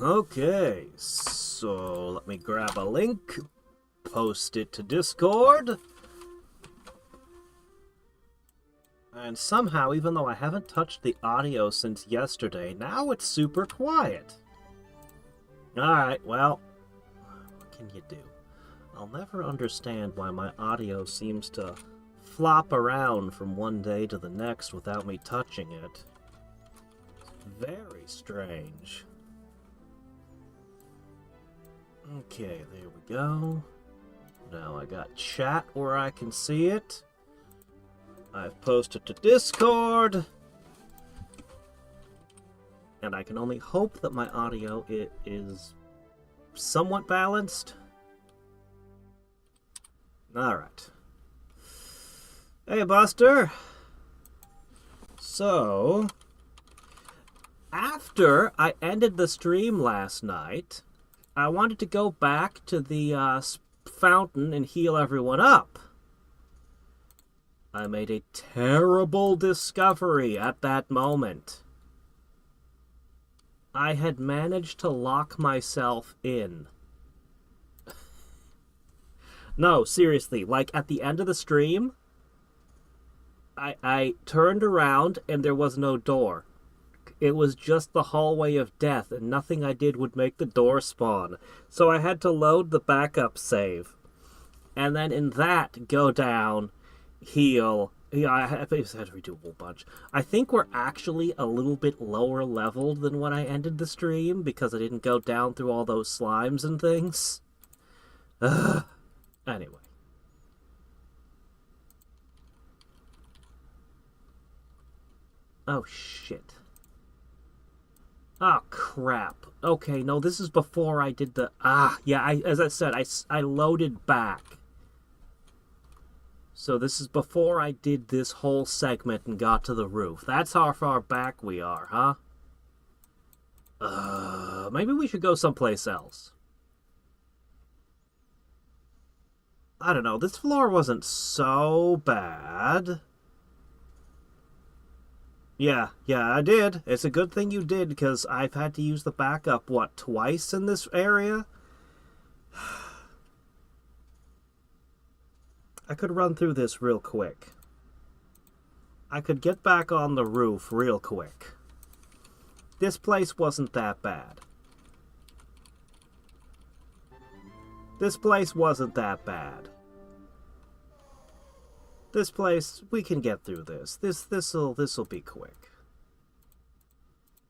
Okay, so let me grab a link, post it to Discord, and somehow, even though I haven't touched the audio since yesterday, now it's super quiet. Alright, well, what can you do? I'll never understand why my audio seems to flop around from one day to the next without me touching it. Very strange. Okay, there we go. Now I got chat where I can see it. I've posted to Discord. And I can only hope that my audio is somewhat balanced. Alright. Hey, Buster. So, after I ended the stream last night, I wanted to go back to the fountain and heal everyone up. I made a terrible discovery at that moment. I had managed to lock myself in. No, seriously, like at the end of the stream, I turned around and there was no door. It was just the hallway of death, and nothing I did would make the door spawn. So I had to load the backup save. And then in that, go down, heal. Yeah, I had to redo a whole bunch. I think we're actually a little bit lower leveled than when I ended the stream, because I didn't go down through all those slimes and things. Anyway. Oh, shit. Oh, crap. Okay, no, this is before I did the... yeah, as I said, I loaded back. So this is before I did this whole segment and got to the roof. That's how far back we are, huh? Maybe we should go someplace else. I don't know, this floor wasn't so bad. Yeah, I did. It's a good thing you did, because I've had to use the backup, what, twice in this area? I could run through this real quick. I could get back on the roof real quick. This place wasn't that bad. This place wasn't that bad. This place, we can get through this. This'll be quick.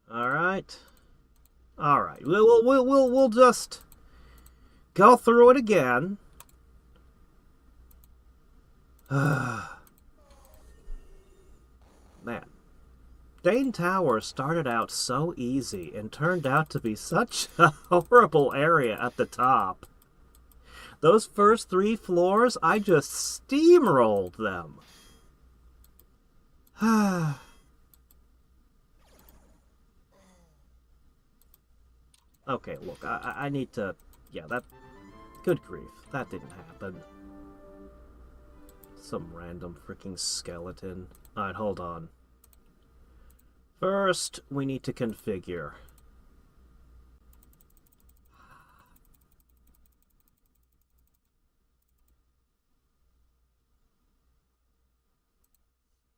All right. We'll just go through it again. Man, Dane Tower started out so easy and turned out to be such a horrible area at the top. Those first 3 floors, I just steamrolled them. Okay, look, I need to... Yeah, that... Good grief, that didn't happen. Some random freaking skeleton. Alright, hold on. First, we need to configure.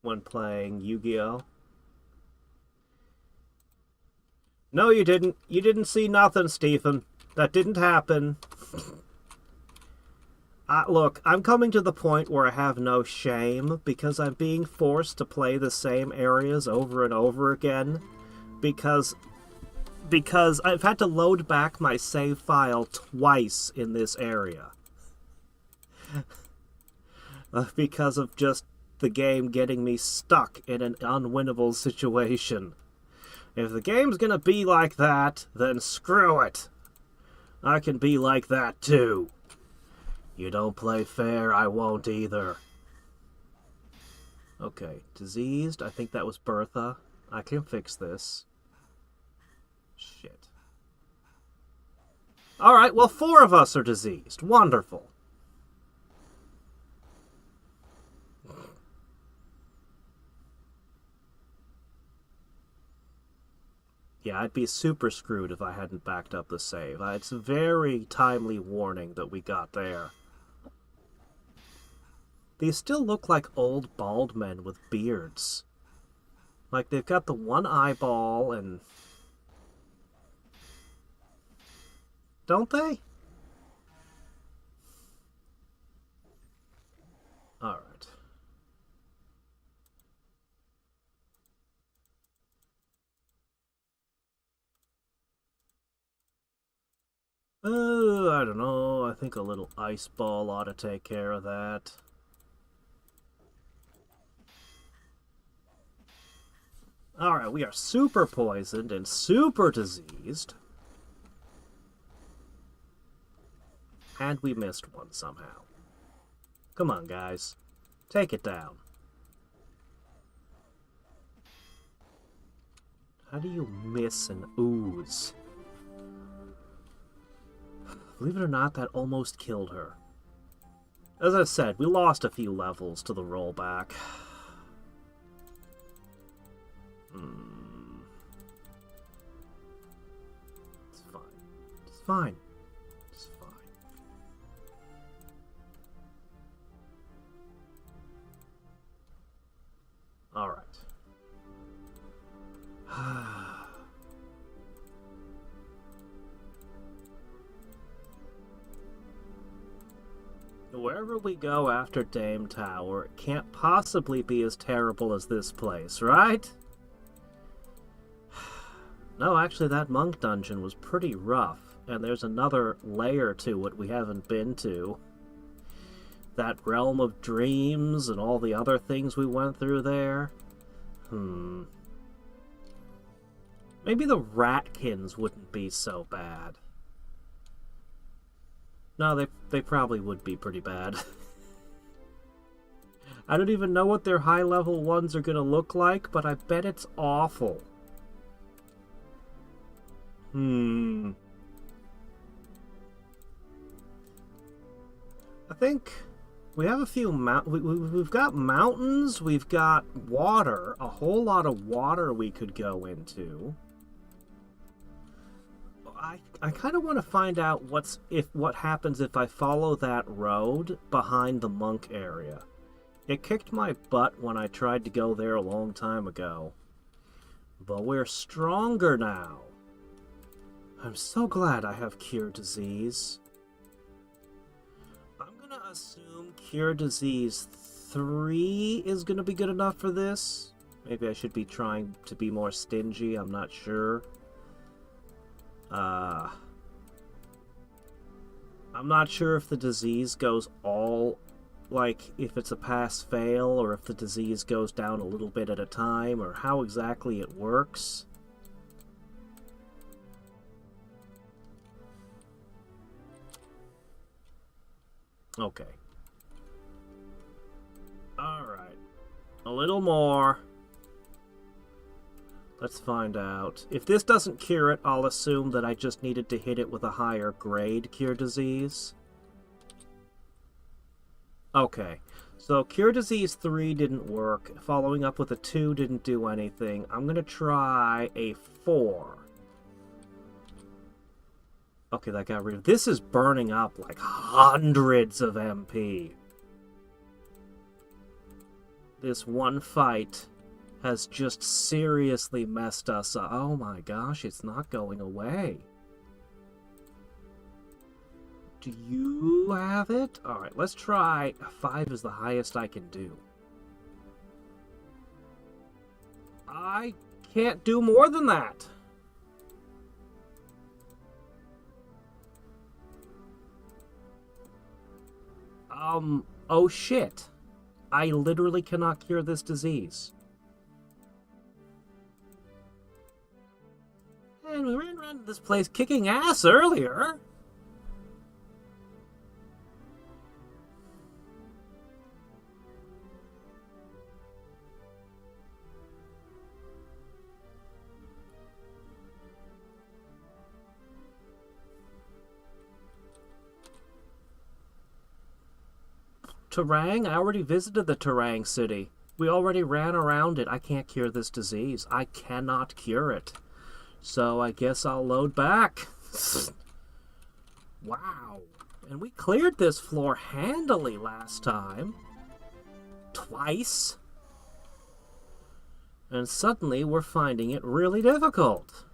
When playing Yu-Gi-Oh! No, you didn't. You didn't see nothing, Stephen. That didn't happen. Look, I'm coming to the point where I have no shame, because I'm being forced to play the same areas over and over again, because I've had to load back my save file twice in this area. Because of just the game getting me stuck in an unwinnable situation. If the game's gonna be like that, then screw it. I can be like that too. You don't play fair, I won't either. Okay, diseased. I think that was Bertha. I can fix this. Shit. Alright, well, 4 of us are diseased. Wonderful. Yeah, I'd be super screwed if I hadn't backed up the save. It's a very timely warning that we got there. These still look like old bald men with beards. Like, they've got the one eyeball and... Don't they? Alright. I don't know. I think a little ice ball ought to take care of that. Alright, we are super poisoned and super diseased. And we missed one somehow. Come on, guys. Take it down. How do you miss an ooze? Believe it or not, that almost killed her. As I said, we lost a few levels to the rollback. It's fine. It's fine. It's fine. Alright. Wherever we go after Dame Tower, it can't possibly be as terrible as this place, right? No, actually, that monk dungeon was pretty rough, and there's another layer to it we haven't been to. That realm of dreams and all the other things we went through there. Maybe the ratkins wouldn't be so bad. No, they probably would be pretty bad. I don't even know what their high-level ones are gonna look like, but I bet it's awful. I think we have a few we've got mountains, we've got water, a whole lot of water we could go into. I kind of want to find out what happens if I follow that road behind the monk area. It kicked my butt when I tried to go there a long time ago. But we're stronger now. I'm so glad I have Cure Disease. I'm gonna assume Cure Disease 3 is gonna be good enough for this. Maybe I should be trying to be more stingy, I'm not sure. I'm not sure if the disease goes all, like, if it's a pass-fail, or if the disease goes down a little bit at a time, or how exactly it works. Okay. Alright. A little more. Let's find out. If this doesn't cure it, I'll assume that I just needed to hit it with a higher grade Cure Disease. Okay. So Cure Disease 3 didn't work. Following up with a 2 didn't do anything. I'm going to try a 4. Okay, that got rid of... This is burning up like hundreds of MP. This one fight has just seriously messed us up. Oh my gosh, it's not going away. Do you have it? Alright, let's try... 5 is the highest I can do. I can't do more than that. Oh shit. I literally cannot cure this disease. And we ran around this place kicking ass earlier. Terang? I already visited the Terang city. We already ran around it. I can't cure this disease. I cannot cure it. So I guess I'll load back. Wow. And we cleared this floor handily last time. Twice. And suddenly we're finding it really difficult.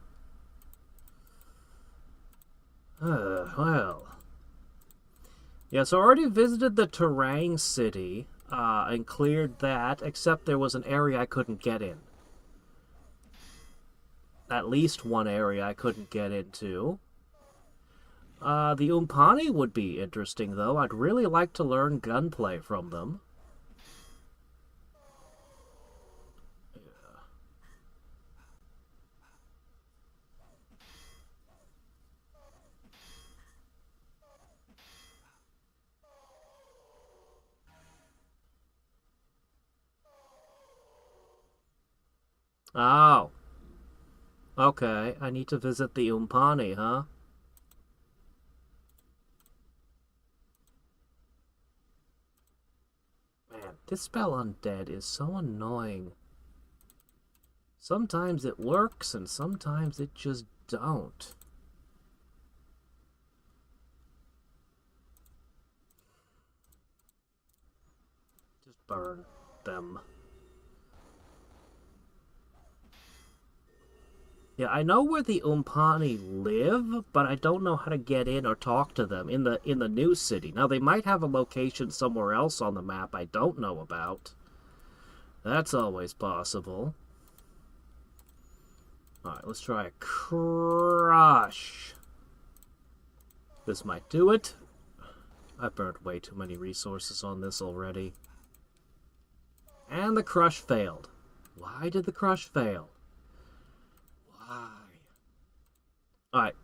Well. Yeah, so I already visited the Terang City and cleared that, except there was an area I couldn't get in. At least one area I couldn't get into. The Umpani would be interesting, though. I'd really like to learn gunplay from them. Oh. Okay, I need to visit the Umpani, huh? Man, this spell undead is so annoying. Sometimes it works, and sometimes it just don't. Just burn them. Yeah, I know where the Umpani live, but I don't know how to get in or talk to them in the new city. Now, they might have a location somewhere else on the map I don't know about. That's always possible. Alright, let's try a crush. This might do it. I burned way too many resources on this already. And the crush failed. Why did the crush fail? Alright.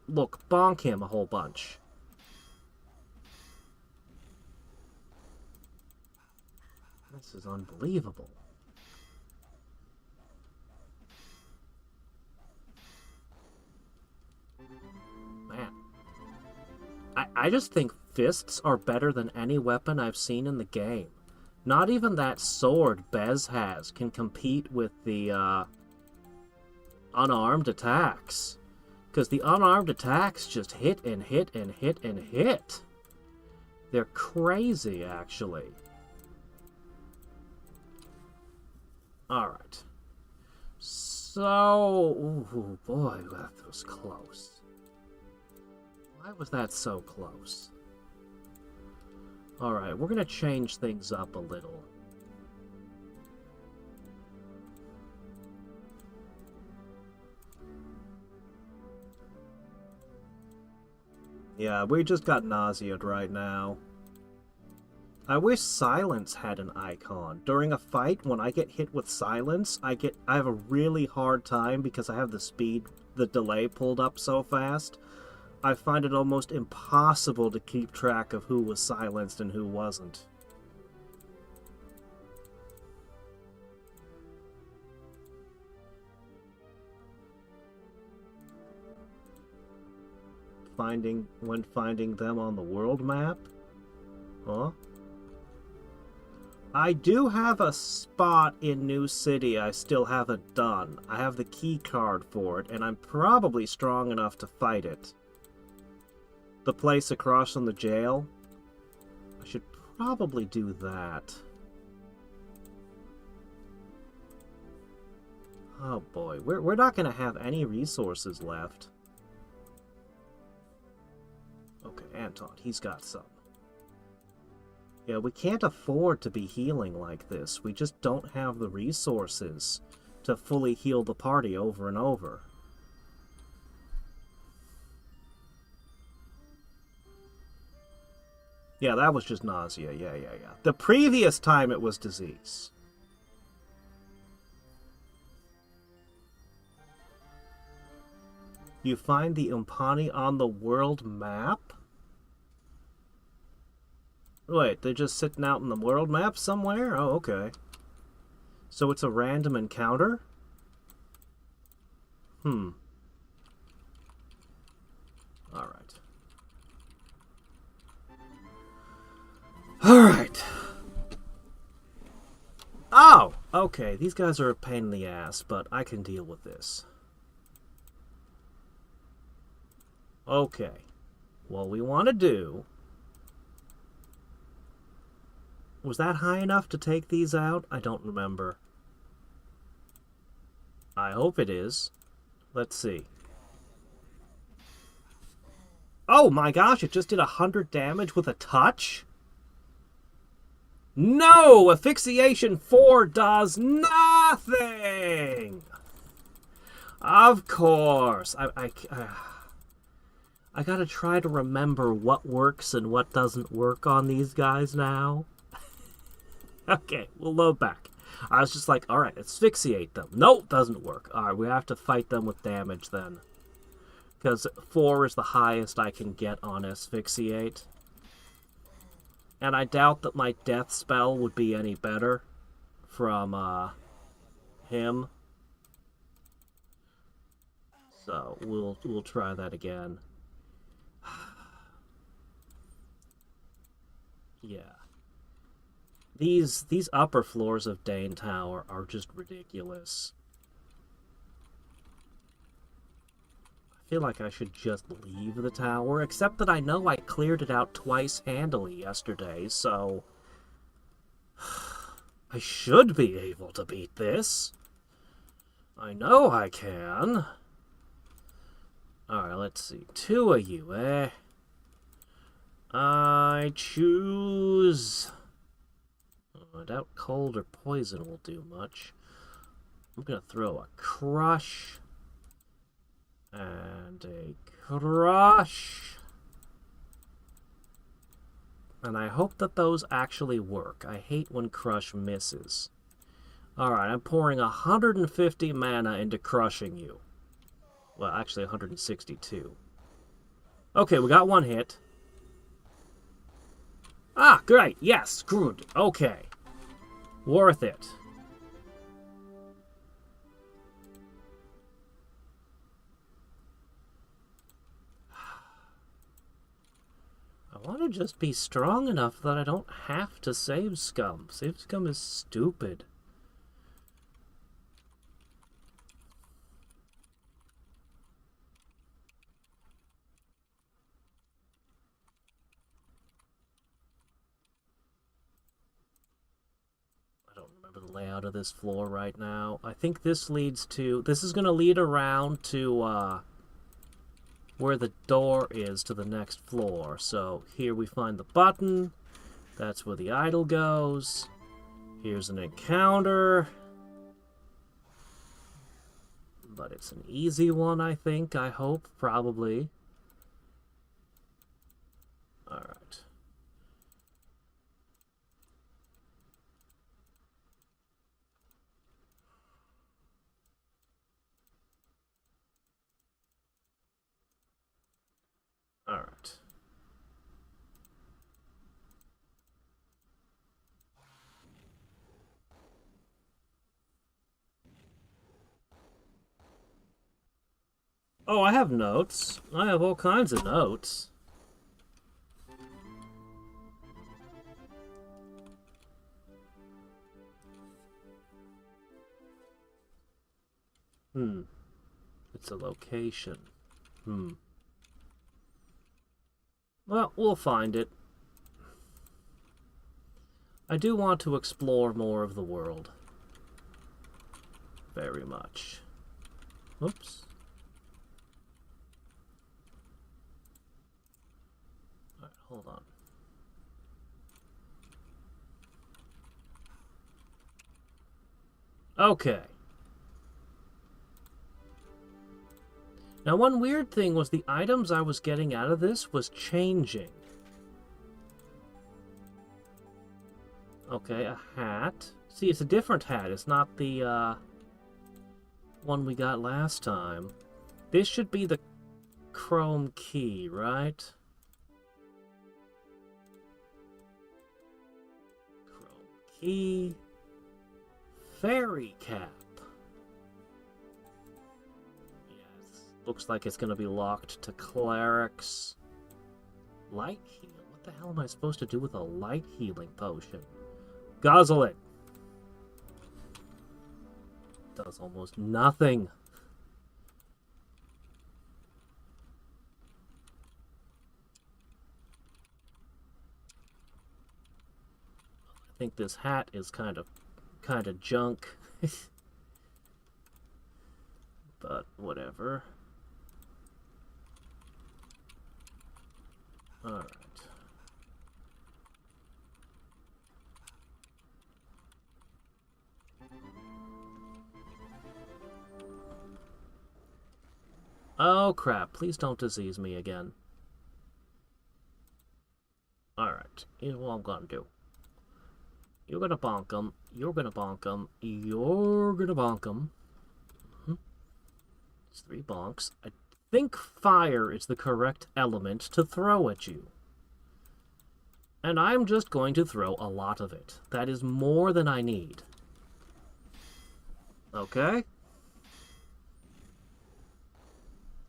Look, bonk him a whole bunch. This is unbelievable. Man. I just think fists are better than any weapon I've seen in the game. Not even that sword Bez has can compete with the, unarmed attacks. Because the unarmed attacks just hit and hit and hit and hit. They're crazy, actually. Alright. So... Ooh, boy, that was close. Why was that so close? Alright, we're gonna change things up a little. Yeah, we just got nauseated right now. I wish silence had an icon. During a fight, when I get hit with silence, I have a really hard time because I have the delay pulled up so fast. I find it almost impossible to keep track of who was silenced and who wasn't. When finding them on the world map? Huh? I do have a spot in New City I still haven't done. I have the key card for it, and I'm probably strong enough to fight it. The place across from the jail? I should probably do that. Oh boy, we're not going to have any resources left. Okay, Anton, he's got some. Yeah, we can't afford to be healing like this. We just don't have the resources to fully heal the party over and over. Yeah, that was just nausea. Yeah. The previous time it was disease. You find the Umpani on the world map? Wait, they're just sitting out in the world map somewhere? Oh, okay. So it's a random encounter? Alright. Alright. Oh! Okay, these guys are a pain in the ass, but I can deal with this. Okay. What we want to do... Was that high enough to take these out? I don't remember. I hope it is. Let's see. Oh my gosh, it just did 100 damage with a touch? No! Asphyxiation 4 does nothing! Of course. I gotta try to remember what works and what doesn't work on these guys now. Okay, we'll load back. I was just like, alright, asphyxiate them. Nope, doesn't work. Alright, we have to fight them with damage then. Because 4 is the highest I can get on asphyxiate. And I doubt that my death spell would be any better from him. So we'll try that again. Yeah. These upper floors of Dane Tower are just ridiculous. I feel like I should just leave the tower, except that I know I cleared it out twice handily yesterday, so... I should be able to beat this. I know I can. Alright, let's see. 2 of you, eh? I choose... I doubt cold or poison will do much. I'm gonna throw a crush. And a crush. And I hope that those actually work. I hate when crush misses. Alright, I'm pouring 150 mana into crushing you. Well, actually 162. Okay, we got one hit. Ah, great. Yes, good. Okay. Worth it. I want to just be strong enough that I don't have to save Scum. Save Scum is stupid. The layout of this floor right now. I think this leads to... This is going to lead around to where the door is to the next floor. So here we find the button. That's where the idol goes. Here's an encounter. But it's an easy one, I think. I hope. Probably. Alright. Alright. Oh, I have notes. I have all kinds of notes. It's a location. Well, we'll find it. I do want to explore more of the world. Very much. Oops. Alright, hold on. Okay. Now, one weird thing was the items I was getting out of this was changing. Okay, a hat. See, it's a different hat. It's not the, one we got last time. This should be the chrome key, right? Chrome key. Fairy cap. Looks like it's going to be locked to clerics. Light heal? What the hell am I supposed to do with a light healing potion? Guzzle it. does almost nothing. I think this hat is kind of junk. But whatever. Alright. Oh crap, please don't disease me again. Alright, here's what I'm gonna do. You're gonna bonk him, you're gonna bonk him, you're gonna bonk him. It's 3 bonks. I think fire is the correct element to throw at you. And I'm just going to throw a lot of it. That is more than I need. Okay?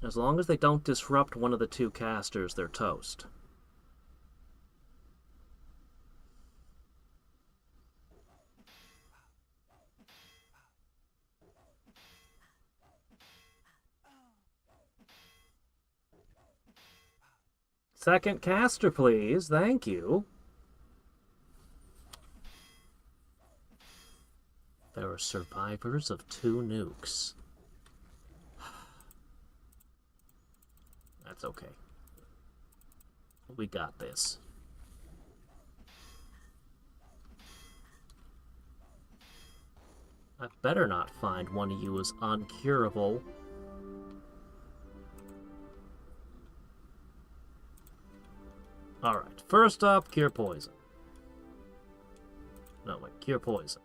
As long as they don't disrupt one of the 2 casters, they're toast. Second caster, please. Thank you. There are survivors of 2 nukes. That's okay. We got this. I better not find one of you as uncurable. Alright, first up, cure poison. No, wait, cure poison.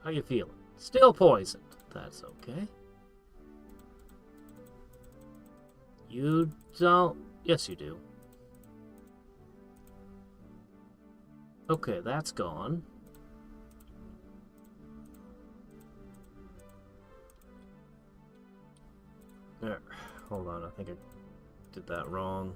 How you feeling? Still poisoned. That's okay. You don't... Yes, you do. Okay, that's gone. There. Hold on, I think I did that wrong.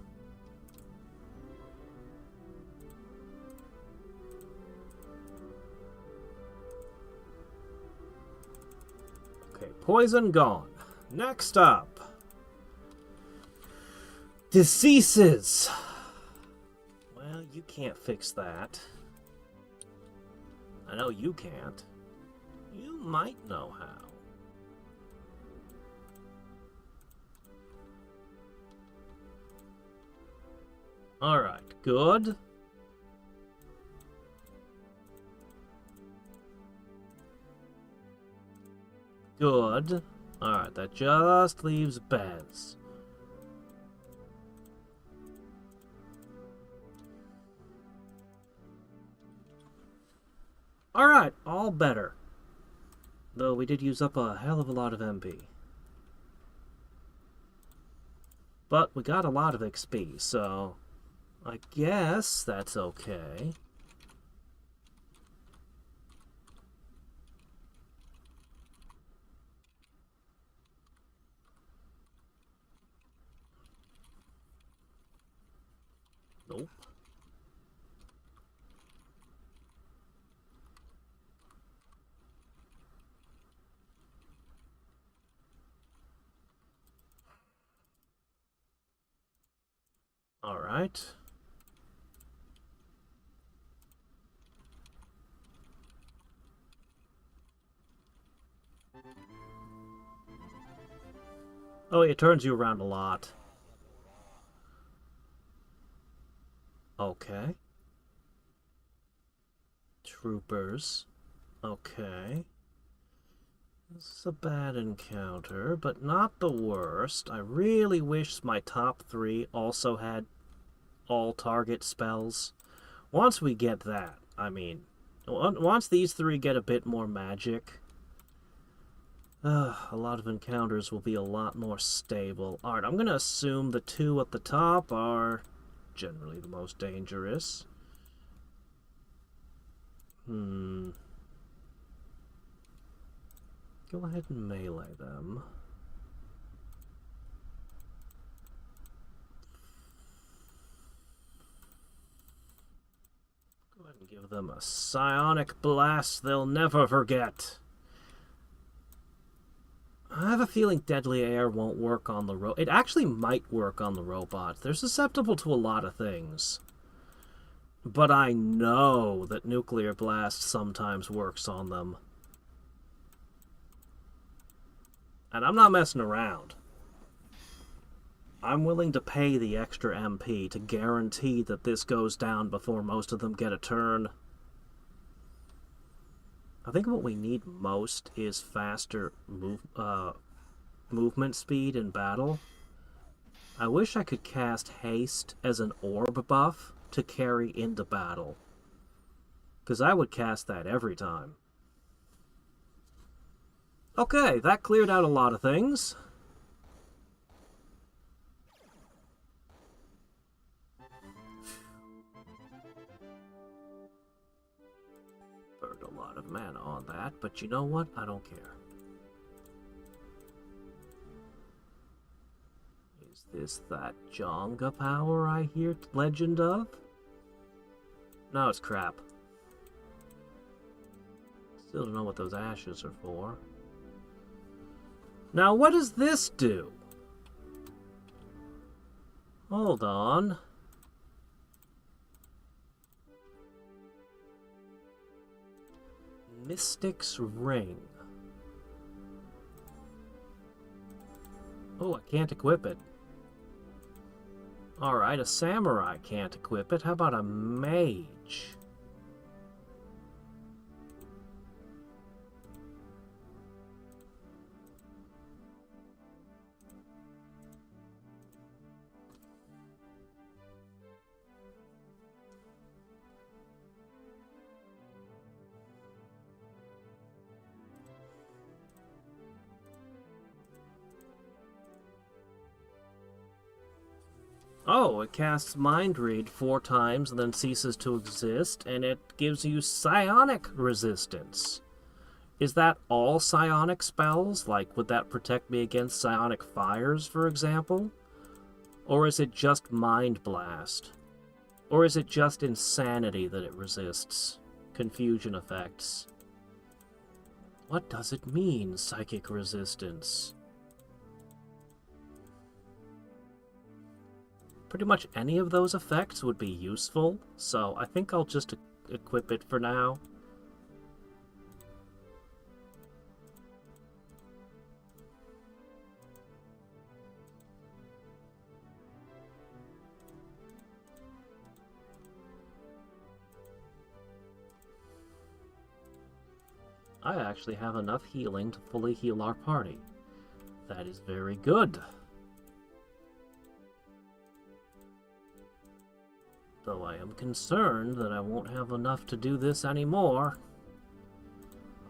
Okay, poison gone. Next up. Diseases. Well, you can't fix that. I know you can't. You might know how. Alright, good. Good. Alright, that just leaves Bez. Alright, all better. Though we did use up a hell of a lot of MP. But we got a lot of XP, so... I guess that's okay. Nope. All right. Oh, it turns you around a lot. Okay. Troopers. Okay. This is a bad encounter, but not the worst. I really wish my top 3 also had all target spells. Once we get that, I mean, once these 3 get a bit more magic, a lot of encounters will be a lot more stable. Alright, I'm going to assume the 2 at the top are generally the most dangerous. Go ahead and melee them. Go ahead and give them a psionic blast they'll never forget. I have a feeling deadly air won't work on the It actually might work on the robots. They're susceptible to a lot of things. But I know that nuclear blast sometimes works on them. And I'm not messing around. I'm willing to pay the extra MP to guarantee that this goes down before most of them get a turn. I think what we need most is faster movement speed in battle. I wish I could cast haste as an orb buff to carry into battle, because I would cast that every time. Okay, that cleared out a lot of things. Burned a lot of mana on that, but you know what? I don't care. Is this that Jonga power I hear legend of? No, it's crap. Still don't know what those ashes are for. Now, what does this do? Hold on. Mystic's Ring. Oh, I can't equip it. Alright, a samurai can't equip it. How about a mage? Oh, it casts Mind Read 4 times and then ceases to exist, and it gives you psionic resistance. Is that all psionic spells? Like, would that protect me against psionic fires, for example? Or is it just Mind Blast? Or is it just Insanity that it resists? Confusion effects. What does it mean, psychic resistance? Pretty much any of those effects would be useful, so I think I'll just equip it for now. I actually have enough healing to fully heal our party. That is very good. Though I am concerned that I won't have enough to do this anymore.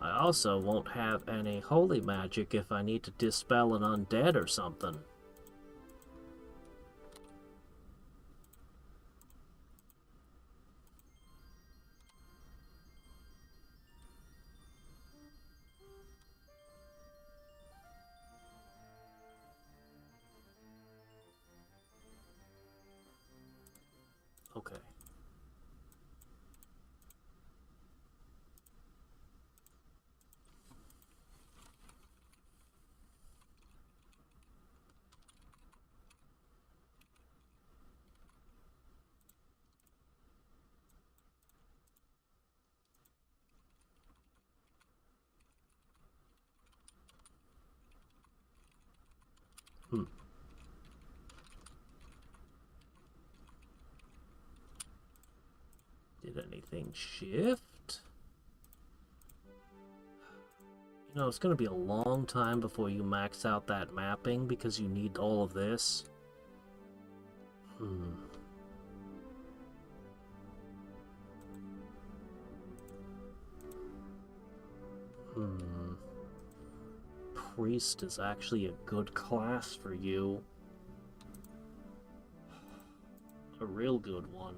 I also won't have any holy magic if I need to dispel an undead or something. Okay. Did anything shift? You know, it's going to be a long time before you max out that mapping because you need all of this. Priest is actually a good class for you. A real good one.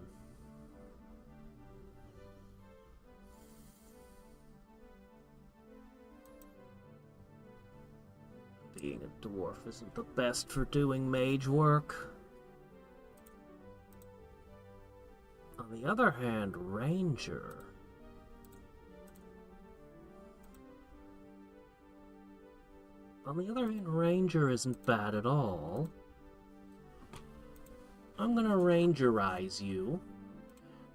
Being a dwarf isn't the best for doing mage work. On the other hand, ranger. On the other hand, Ranger isn't bad at all. I'm gonna Rangerize you,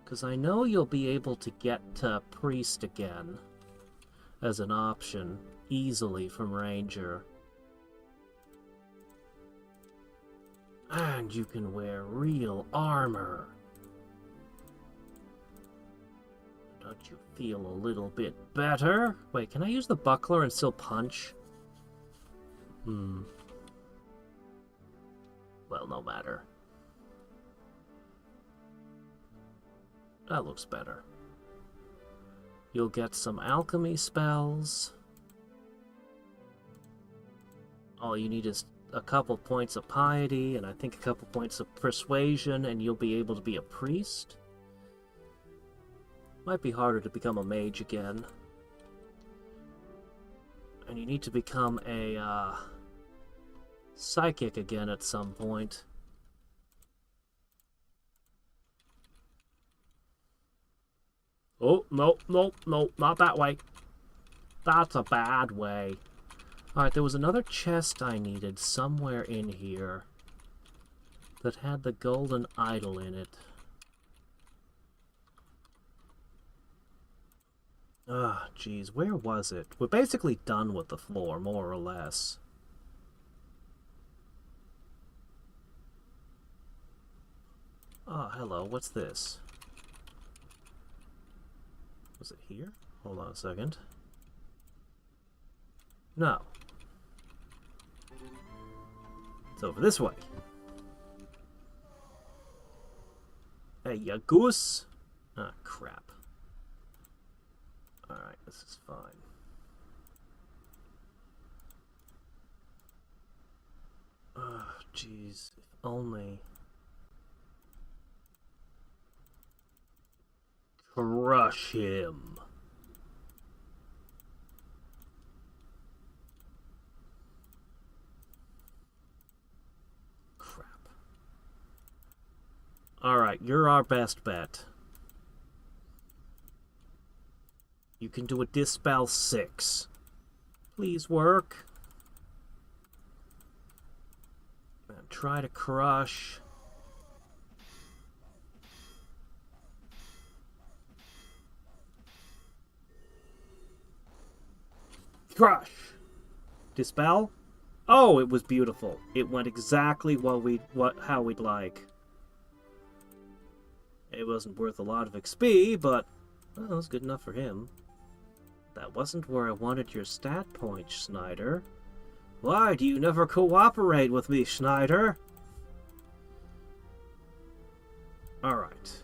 because I know you'll be able to get to Priest again as an option easily from Ranger. And you can wear real armor. Don't you feel a little bit better? Wait, can I use the buckler and still punch? Well, no matter. That looks better. You'll get some alchemy spells. All you need is a couple points of piety, and I think a couple points of persuasion, and you'll be able to be a priest. Might be harder to become a mage again. And you need to become a, psychic again at some point. Oh, no, not that way. That's a bad way. Alright, there was another chest I needed somewhere in here that had the golden idol in it. Ah, jeez, where was it? We're basically done with the floor, more or less. Oh, hello, what's this? Was it here? Hold on a second. No. It's over this way. Hey, ya goose! Ah, crap. Alright, this is fine. Oh, jeez. If only... Crush him. Crap. Alright, you're our best bet. You can do a Dispel 6. Please work. And try to crush. Crush! Dispel? Oh, it was beautiful. It went exactly how we'd like. It wasn't worth a lot of XP, but well, it was good enough for him. That wasn't where I wanted your stat point, Schneider. Why do you never cooperate with me, Schneider? Alright.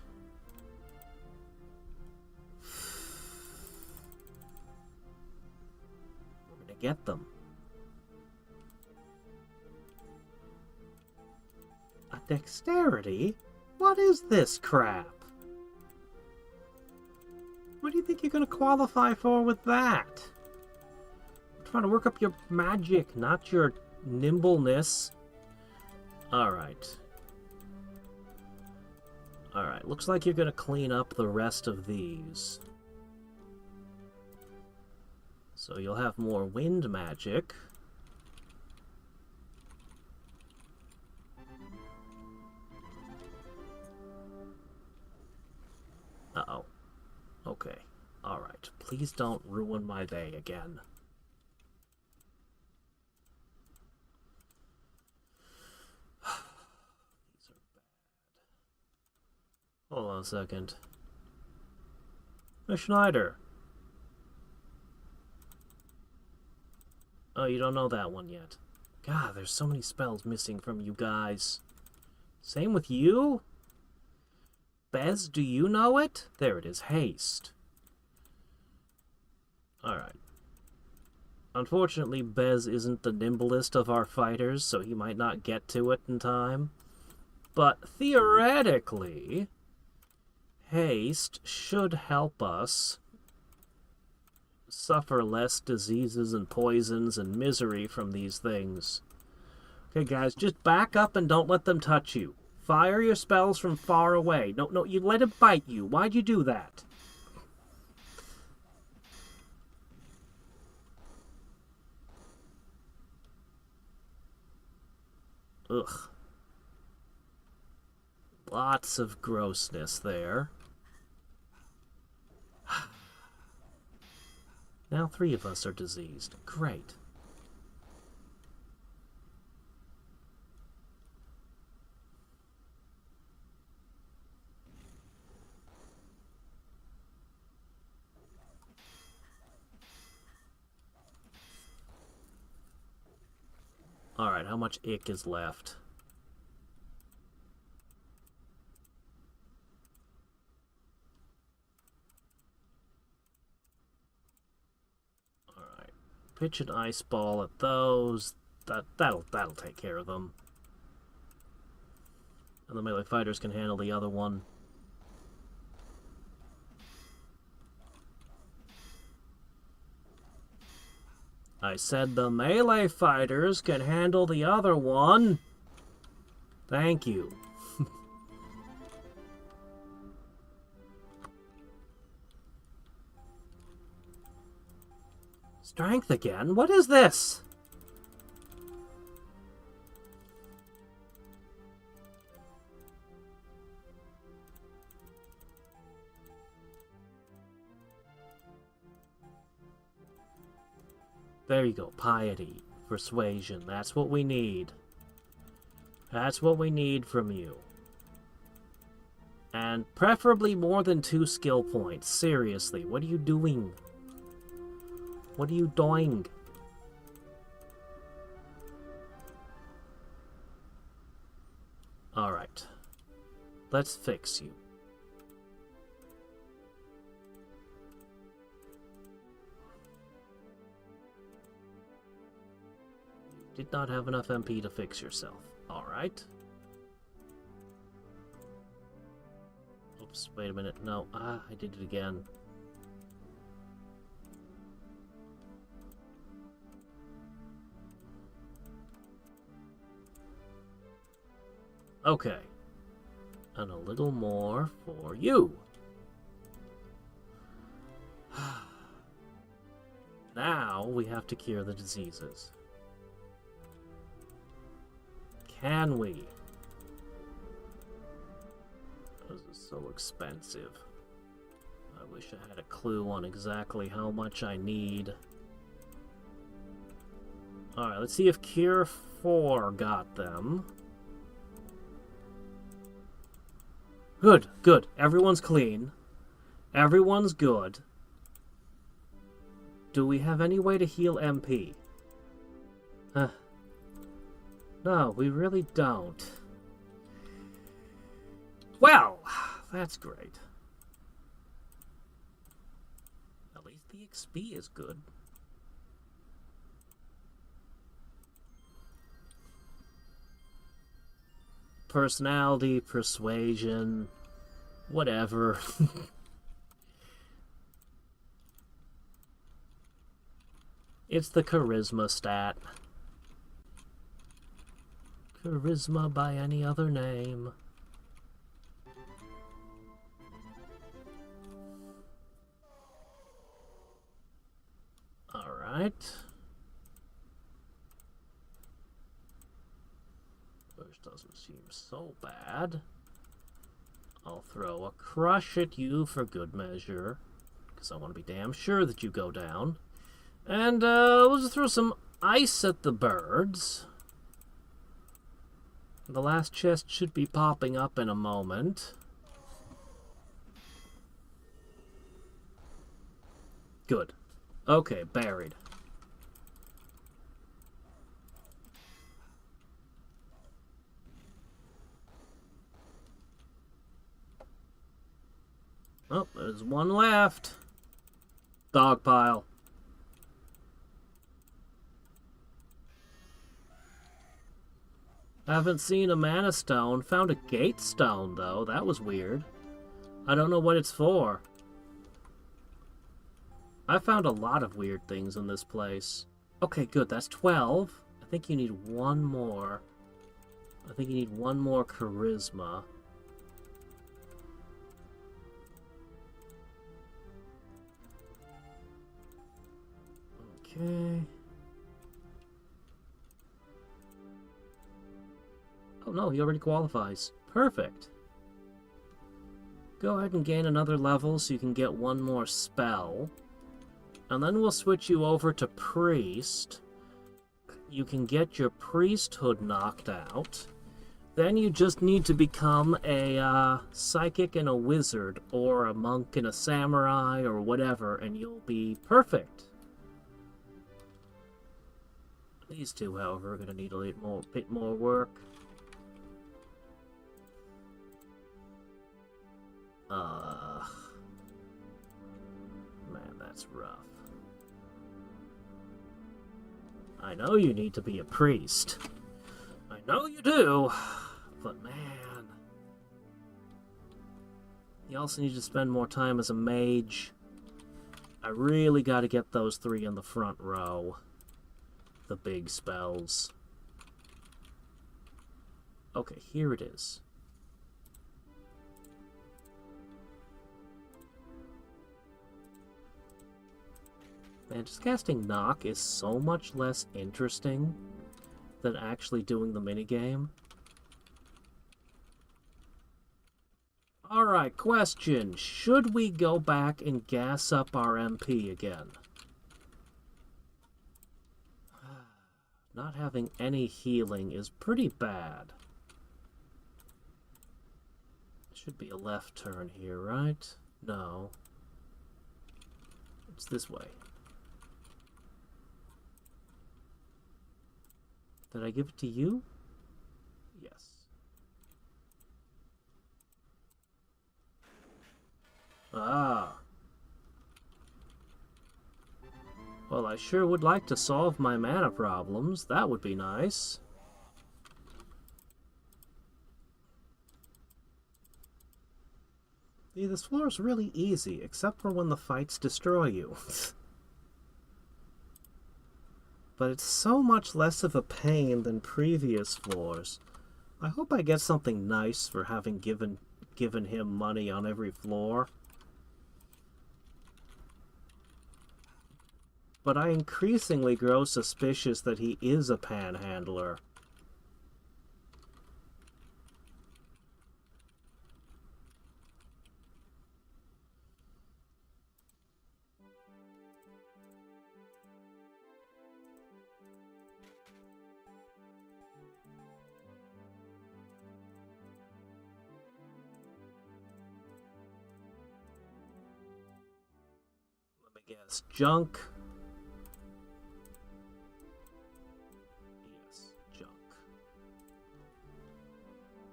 We're gonna get them. A dexterity? What is this crap? What do you think you're going to qualify for with that? I'm trying to work up your magic, not your nimbleness. Alright. Alright, looks like you're going to clean up the rest of these. So you'll have more wind magic. Uh-oh. Okay. Alright. Please don't ruin my day again. These are bad. Hold on a second. Miss Schneider. Oh, you don't know that one yet. God, there's so many spells missing from you guys. Same with you? Bez, do you know it? There it is, haste. Alright. Unfortunately, Bez isn't the nimblest of our fighters, so he might not get to it in time. But theoretically, haste should help us suffer less diseases and poisons and misery from these things. Okay, guys, just back up and don't let them touch you. Fire your spells from far away. No, you let him bite you. Why'd you do that? Ugh. Lots of grossness there. Now 3 of us are diseased. Great. Alright, how much ick is left? Alright. Pitch an ice ball at those. That'll take care of them. And the melee fighters can handle the other one. I said the melee fighters can handle the other one. Thank you. Strength again? What is this? There you go. Piety. Persuasion. That's what we need. That's what we need from you. And preferably more than 2 skill points. Seriously, what are you doing? What are you doing? Alright. Let's fix you. Did not have enough MP to fix yourself. Alright. Oops, wait a minute. No, I did it again. Okay. And a little more for you. Now we have to cure the diseases. Can we? This is so expensive. I wish I had a clue on exactly how much I need. Alright, let's see if Cure 4 got them. Good, good. Everyone's clean. Everyone's good. Do we have any way to heal MP? No, we really don't. Well, that's great. At least the XP is good. Personality, persuasion, whatever. It's the charisma stat. Charisma by any other name. Alright. Which doesn't seem so bad. I'll throw a crush at you for good measure, because I want to be damn sure that you go down. And we'll just throw some ice at the birds. The last chest should be popping up in a moment. Good. Okay, buried. Oh, there's one left. Dog pile. Haven't seen a mana stone. Found a gate stone, though. That was weird. I don't know what it's for. I found a lot of weird things in this place. Okay, good. That's 12. I think you need one more. I think you need one more charisma. Okay. Oh no, he already qualifies. Perfect. Go ahead and gain another level so you can get one more spell. And then we'll switch you over to Priest. You can get your priesthood knocked out. Then you just need to become a psychic and a wizard, or a monk and a samurai, or whatever, and you'll be perfect. These two, however, are going to need a bit more work. Man, that's rough. I know you need to be a priest. I know you do. But man, you also need to spend more time as a mage. I really got to get those three in the front row. The big spells. Okay, here it is. Man, just casting Knock is so much less interesting than actually doing the minigame. Alright, question. Should we go back and gas up our MP again? Not having any healing is pretty bad. Should be a left turn here, right? No. It's this way. Did I give it to you? Yes. Ah. Well, I sure would like to solve my mana problems. That would be nice. See, this floor is really easy, except for when the fights destroy you. But it's so much less of a pain than previous floors. I hope I get something nice for having given him money on every floor. But I increasingly grow suspicious that he is a panhandler. Let me guess. Junk.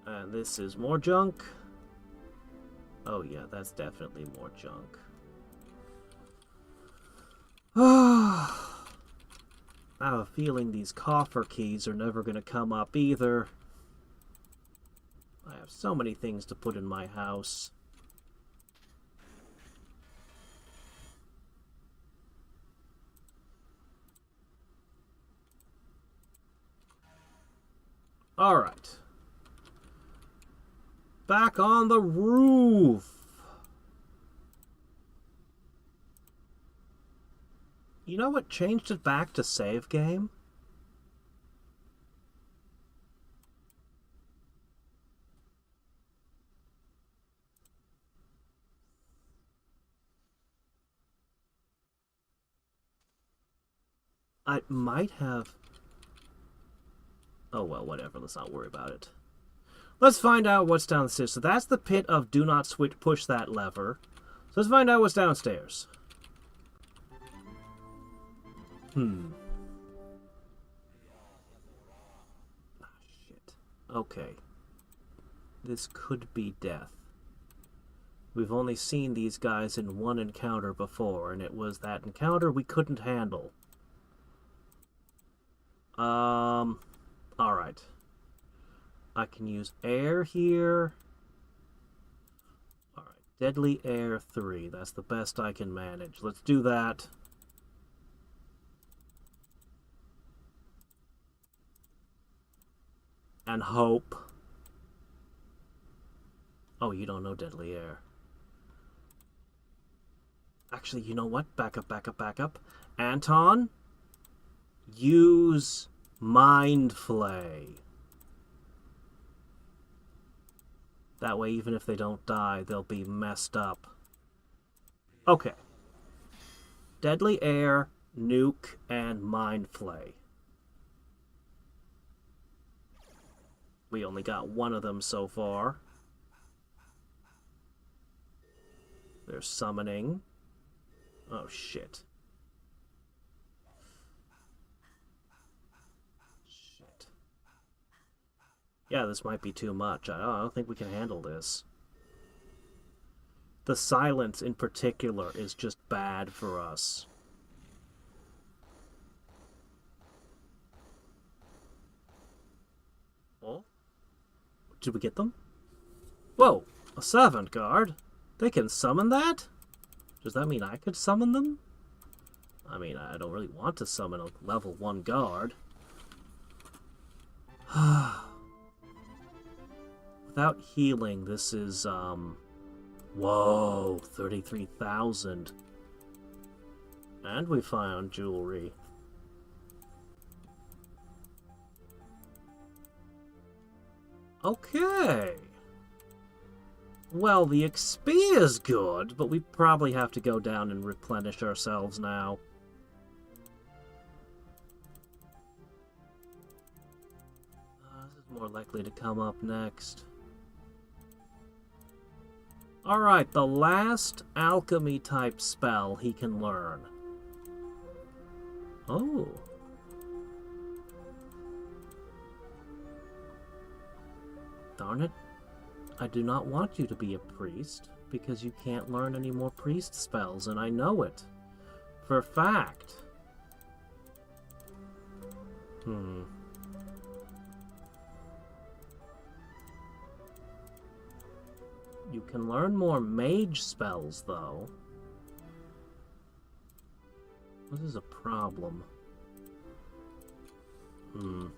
And this is more junk. Oh yeah, that's definitely more junk. I have a feeling these coffer keys are never going to come up either. I have so many things to put in my house. All right. Back on the roof. You know what changed it back to save game? I might have... Oh well, whatever, let's not worry about it. Let's find out what's downstairs. So that's the pit of do not push that lever. So let's find out what's downstairs. Ah, shit. Okay. This could be death. We've only seen these guys in one encounter before, and it was that encounter we couldn't handle. Alright. I can use air here. Alright, deadly air 3. That's the best I can manage. Let's do that. And hope. Oh, you don't know deadly air. Actually, you know what? Back up, back up, back up. Anton, use Mind Flay. That way, even if they don't die, they'll be messed up. Okay. Deadly Air, Nuke, and Mind Flay. We only got one of them so far. They're summoning. Oh, shit. Shit. Yeah, this might be too much. I don't think we can handle this. The silence in particular is just bad for us. Oh? Did we get them? Whoa! A servant guard? They can summon that? Does that mean I could summon them? I mean, I don't really want to summon a level 1 guard. Without healing, this is, whoa, 33,000. And we found jewelry. Okay. Well, the XP is good, but we probably have to go down and replenish ourselves now. This is more likely to come up next. Alright, the last alchemy type spell he can learn. Oh. Darn it. I do not want you to be a priest, because you can't learn any more priest spells, and I know it. For a fact. You can learn more mage spells, though. This is a problem. We'll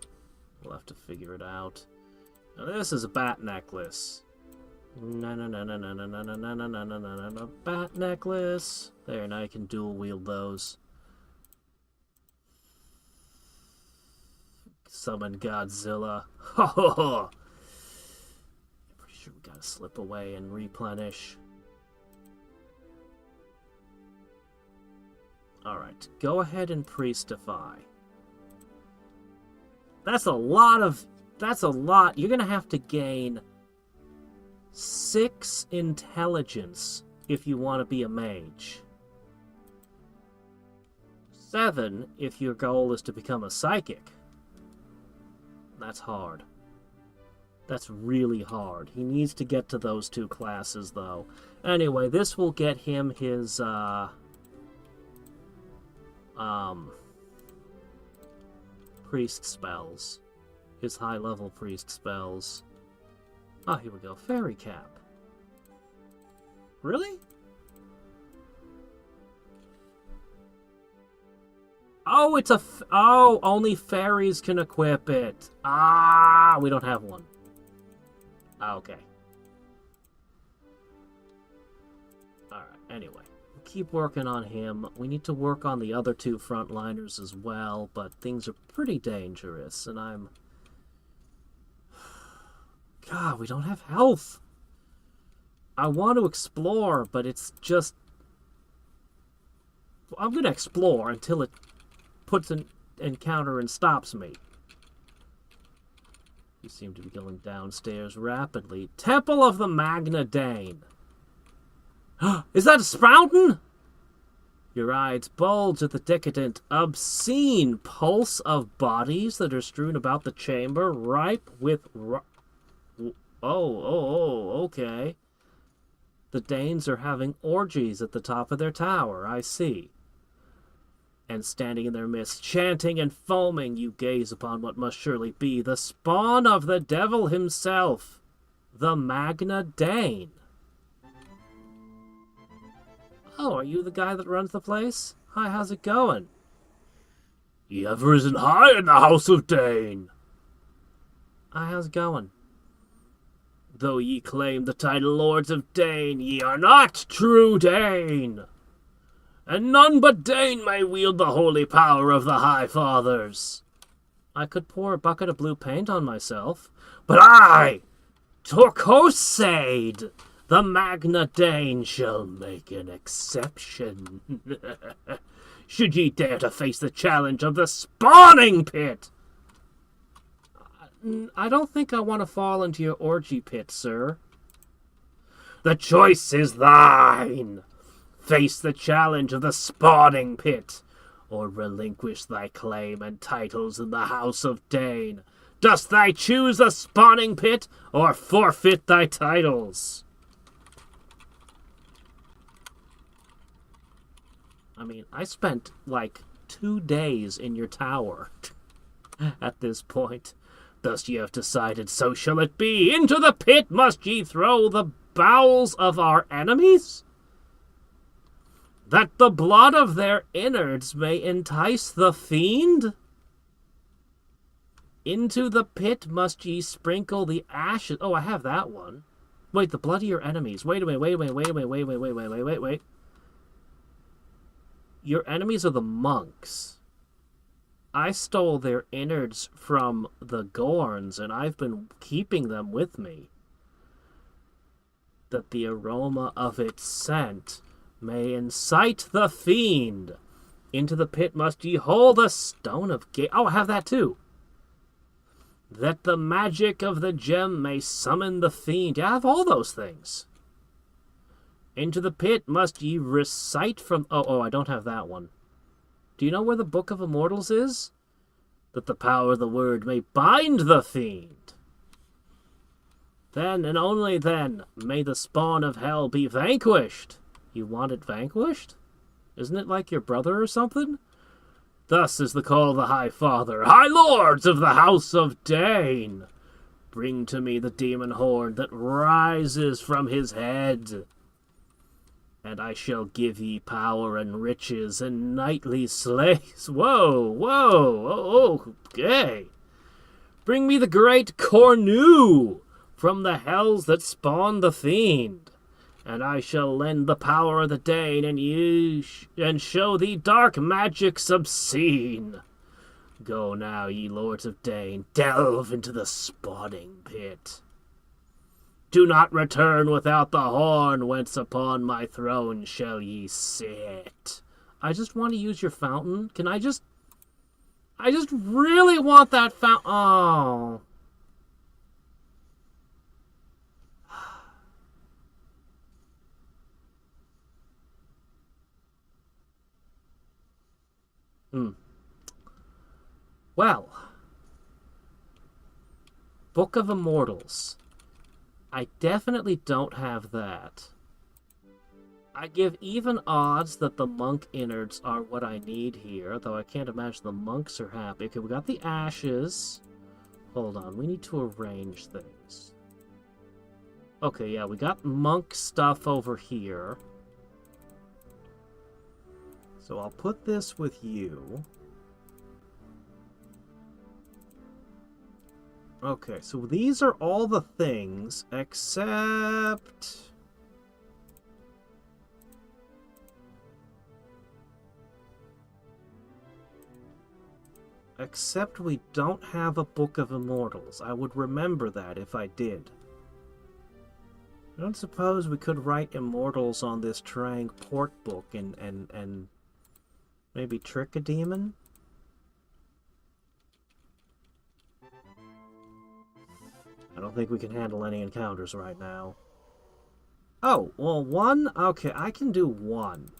have to figure it out. Now this is a bat necklace. No, bat necklace. There, now you can dual wield those. Summon Godzilla. Ho ho ho! Pretty sure we gotta slip away and replenish. Alright, go ahead and priestify. That's a lot. You're gonna have to gain 6 intelligence if you want to be a mage. 7 if your goal is to become a psychic. That's hard. That's really hard. He needs to get to those 2 classes, though. Anyway, this will get him his, priest spells. His high-level priest spells. Oh, here we go. Fairy Cap. Really? Oh, it's a... Oh, only fairies can equip it. Ah, we don't have one. Ah, okay. Alright, anyway. We'll keep working on him. We need to work on the other 2 frontliners as well, but things are pretty dangerous, and I'm... God, we don't have health. I want to explore, but it's just... I'm going to explore until it puts an encounter and stops me. You seem to be going downstairs rapidly. Temple of the Magna Dane. Is that a sprouting? Your eyes bulge at the decadent, obscene pulse of bodies that are strewn about the chamber, ripe with... okay. The Danes are having orgies at the top of their tower, I see. And standing in their midst, chanting and foaming, you gaze upon what must surely be the spawn of the devil himself, the Magna Dane. Oh, are you the guy that runs the place? Hi, how's it going? Ye have risen high in the house of Dane. Hi, how's it going? Though ye claim the title Lords of Dane, ye are not true Dane. And none but Dane may wield the holy power of the High Fathers. I could pour a bucket of blue paint on myself, but I Torquosade! The Magna Dane shall make an exception. Should ye dare to face the challenge of the spawning pit! I don't think I want to fall into your orgy pit, sir. The choice is thine! Face the challenge of the spawning pit, or relinquish thy claim and titles in the House of Dane. Dost thou choose the spawning pit, or forfeit thy titles? I mean, I spent, like, 2 days in your tower at this point. Thus ye have decided, so shall it be. Into the pit must ye throw the bowels of our enemies, that the blood of their innards may entice the fiend? Into the pit must ye sprinkle the ashes. Oh, I have that one. Wait, the blood of your enemies. Wait a minute, wait. Your enemies are the monks. I stole their innards from the Gorns, and I've been keeping them with me, that the aroma of its scent may incite the fiend. Into the pit must ye hold the stone of Oh, I have that too. That the magic of the gem may summon the fiend. Yeah, I have all those things. Into the pit must ye recite from... Oh, I don't have that one. Do you know where the Book of Immortals is? That the power of the word may bind the fiend. Then, and only then, may the spawn of hell be vanquished. You want it vanquished? Isn't it like your brother or something? Thus is the call of the High Father. High Lords of the House of Dane! Bring to me the demon horn that rises from his head, and I shall give ye power and riches and knightly slays. Whoa, okay. Bring me the great Cornu from the hells that spawn the fiend, and I shall lend the power of the Dane, and show thee dark magics obscene. Go now, ye lords of Dane, delve into the spawning pit. Do not return without the horn, whence upon my throne shall ye sit. I just want to use your fountain. Can I just really want that fountain. Oh. Well, Book of Immortals. I definitely don't have that. I give even odds that the monk innards are what I need here, though I can't imagine the monks are happy. Okay, we got the ashes. Hold on, we need to arrange things. Okay, yeah, we got monk stuff over here. So I'll put this with you. Okay, so these are all the things, except... Except we don't have a Book of Immortals. I would remember that if I did. I don't suppose we could write Immortals on this Trang port book and maybe trick a demon? I don't think we can handle any encounters right now. Oh, well, 1? Okay, I can do 1.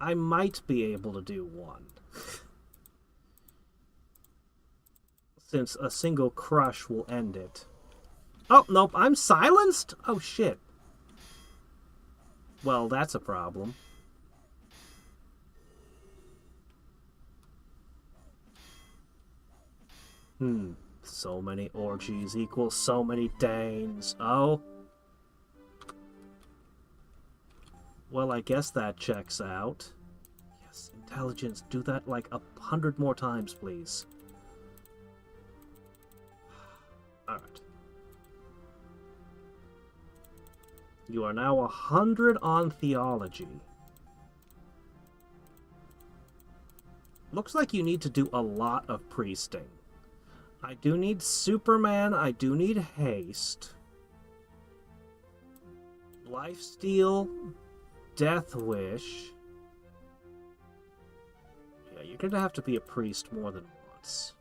I might be able to do 1. Since a single crush will end it. Oh, nope, I'm silenced? Oh, shit. Well, that's a problem. So many orgies equals so many Danes. Oh. Well, I guess that checks out. Yes, intelligence. Do that like 100 more times, please. Alright. You are now 100 on theology. Looks like you need to do a lot of priesting. I do need Superman. I do need haste. Lifesteal. Death Wish. Yeah, you're gonna have to be a priest more than once.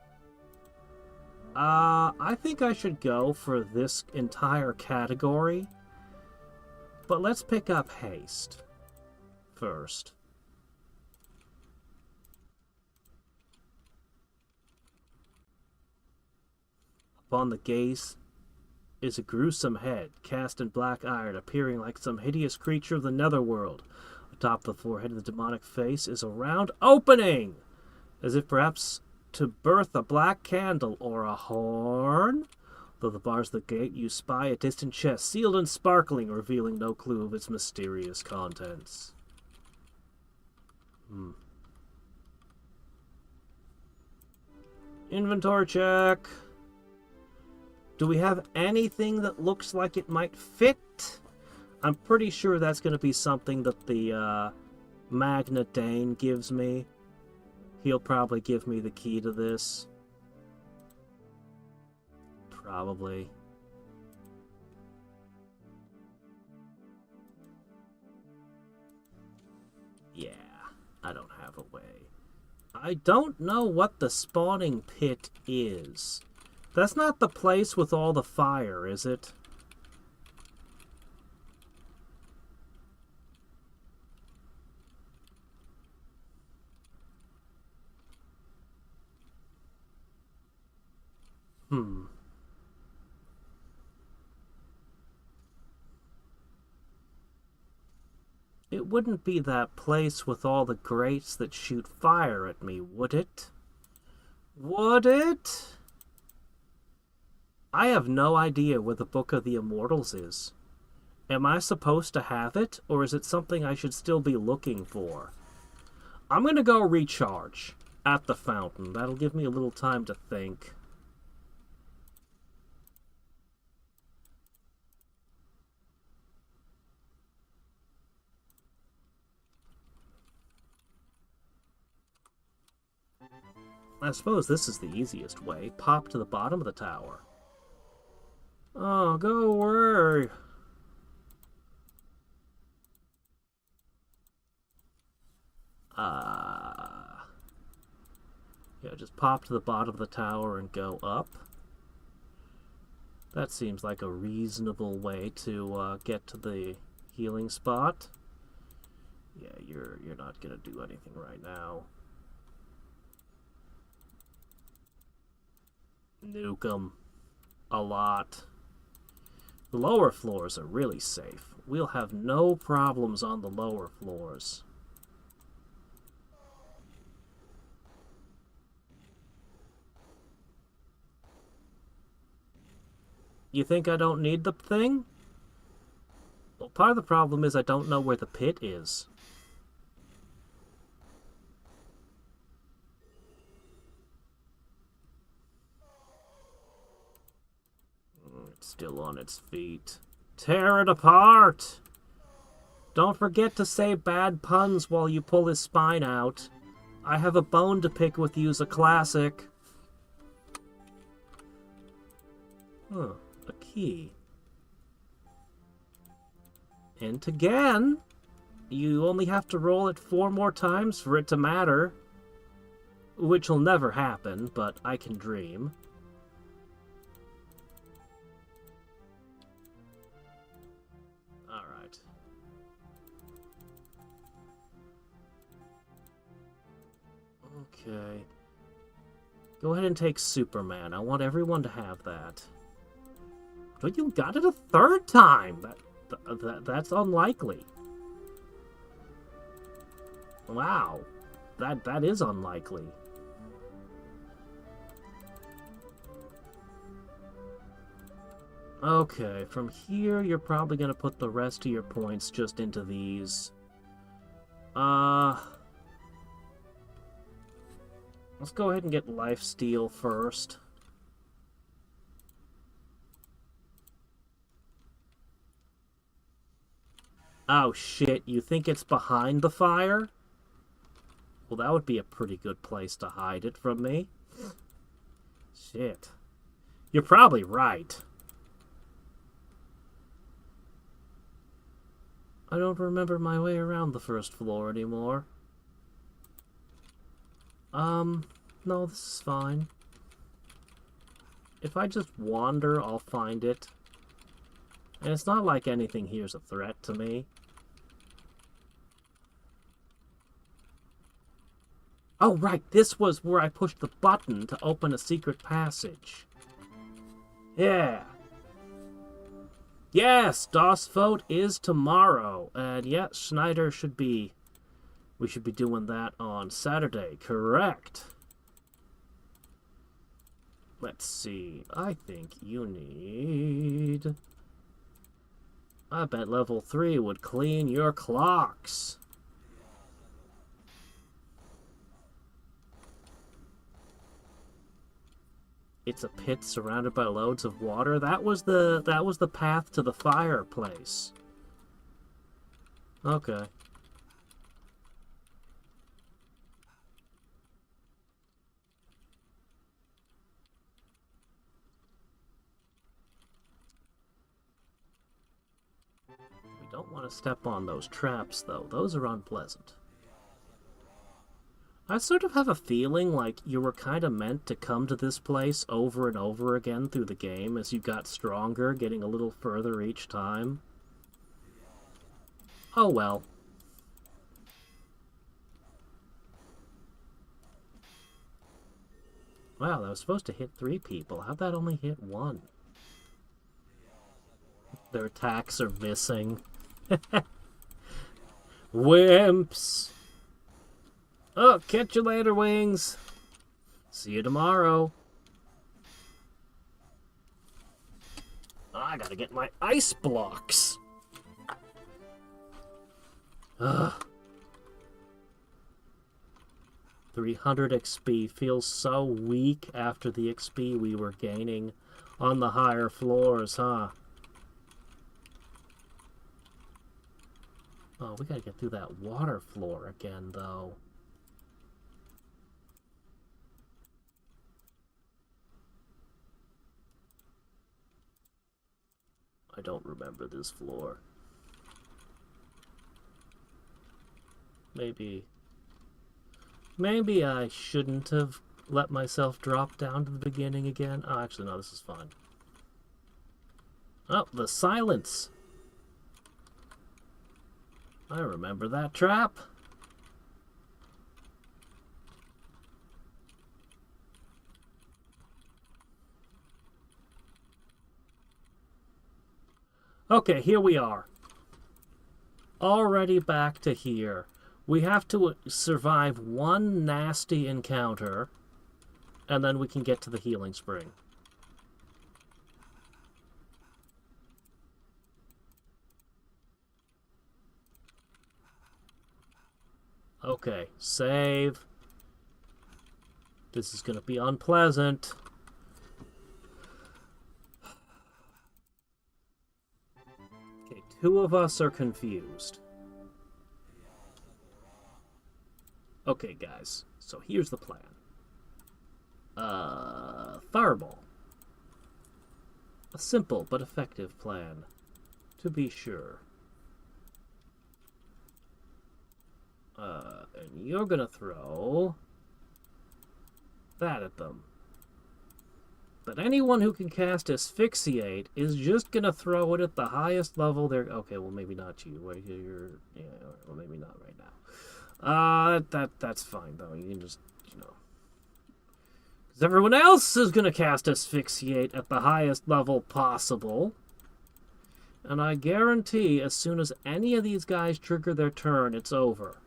I think I should go for this entire category. But let's pick up haste first. Upon the gaze is a gruesome head, cast in black iron, appearing like some hideous creature of the netherworld. Atop the forehead of the demonic face is a round opening, as if perhaps to birth a black candle or a horn. Though the bars of the gate, you spy a distant chest, sealed and sparkling, revealing no clue of its mysterious contents. Inventory check. Do we have anything that looks like it might fit? I'm pretty sure that's going to be something that the Magna Dane gives me. He'll probably give me the key to this. Probably. Yeah, I don't have a way. I don't know what the spawning pit is. That's not the place with all the fire, is it? It wouldn't be that place with all the grates that shoot fire at me, would it? Would it? I have no idea where the Book of the Immortals is. Am I supposed to have it, or is it something I should still be looking for? I'm gonna go recharge at the fountain. That'll give me a little time to think. I suppose this is the easiest way. Pop to the bottom of the tower. Oh, go away. Yeah, just pop to the bottom of the tower and go up. That seems like a reasonable way to get to the healing spot. Yeah, you're not gonna do anything right now. Nuke 'em. A lot. The lower floors are really safe. We'll have no problems on the lower floors. You think I don't need the thing? Well, part of the problem is I don't know where the pit is. It's still on its feet. Tear it apart! Don't forget to say bad puns while you pull his spine out. I have a bone to pick with you's a classic. Huh, a key. And again, you only have to roll it 4 more times for it to matter. Which will never happen, but I can dream. Alright. Okay. Go ahead and take Superman. I want everyone to have that. But you got it a 3rd time! That's unlikely. Wow. That is unlikely. Okay, from here you're probably gonna put the rest of your points just into these. Let's go ahead and get lifesteal first. Oh shit, you think it's behind the fire? Well, that would be a pretty good place to hide it from me. Shit. You're probably right. I don't remember my way around the first floor anymore. No, this is fine. If I just wander, I'll find it. And it's not like anything here's a threat to me. Oh, right, this was where I pushed the button to open a secret passage. Yeah. Yes, DOS vote is tomorrow. And yeah, Schneider should be... We should be doing that on Saturday, correct? Let's see. I think you need... I bet level 3 would clean your clocks. It's a pit surrounded by loads of water. That was the path to the fireplace. Okay. We don't want to step on those traps, though. Those are unpleasant. I sort of have a feeling like you were kind of meant to come to this place over and over again through the game as you got stronger, getting a little further each time. Oh well. Wow, that was supposed to hit 3 people. How'd that only hit 1? Their attacks are missing. Wimps! Oh, catch you later, Wings. See you tomorrow. I gotta get my ice blocks. Ugh. 300 XP feels so weak after the XP we were gaining on the higher floors, huh? Oh, we gotta get through that water floor again, though. I don't remember this floor. Maybe I shouldn't have let myself drop down to the beginning again. Oh, actually, no, this is fine. Oh, the silence. I remember that trap. Okay, here we are. Already back to here. We have to survive one nasty encounter, and then we can get to the healing spring. Okay, save. This is going to be unpleasant. Okay, 2 of us are confused. Okay, guys, so here's the plan. Fireball. A simple but effective plan, to be sure. And you're gonna throw that at them. But anyone who can cast Asphyxiate is just gonna throw it at the highest level there. Okay, well, maybe not you. Yeah, well, maybe not right now. That's fine, though. You can just, you know. Because everyone else is gonna cast Asphyxiate at the highest level possible. And I guarantee as soon as any of these guys trigger their turn, it's over.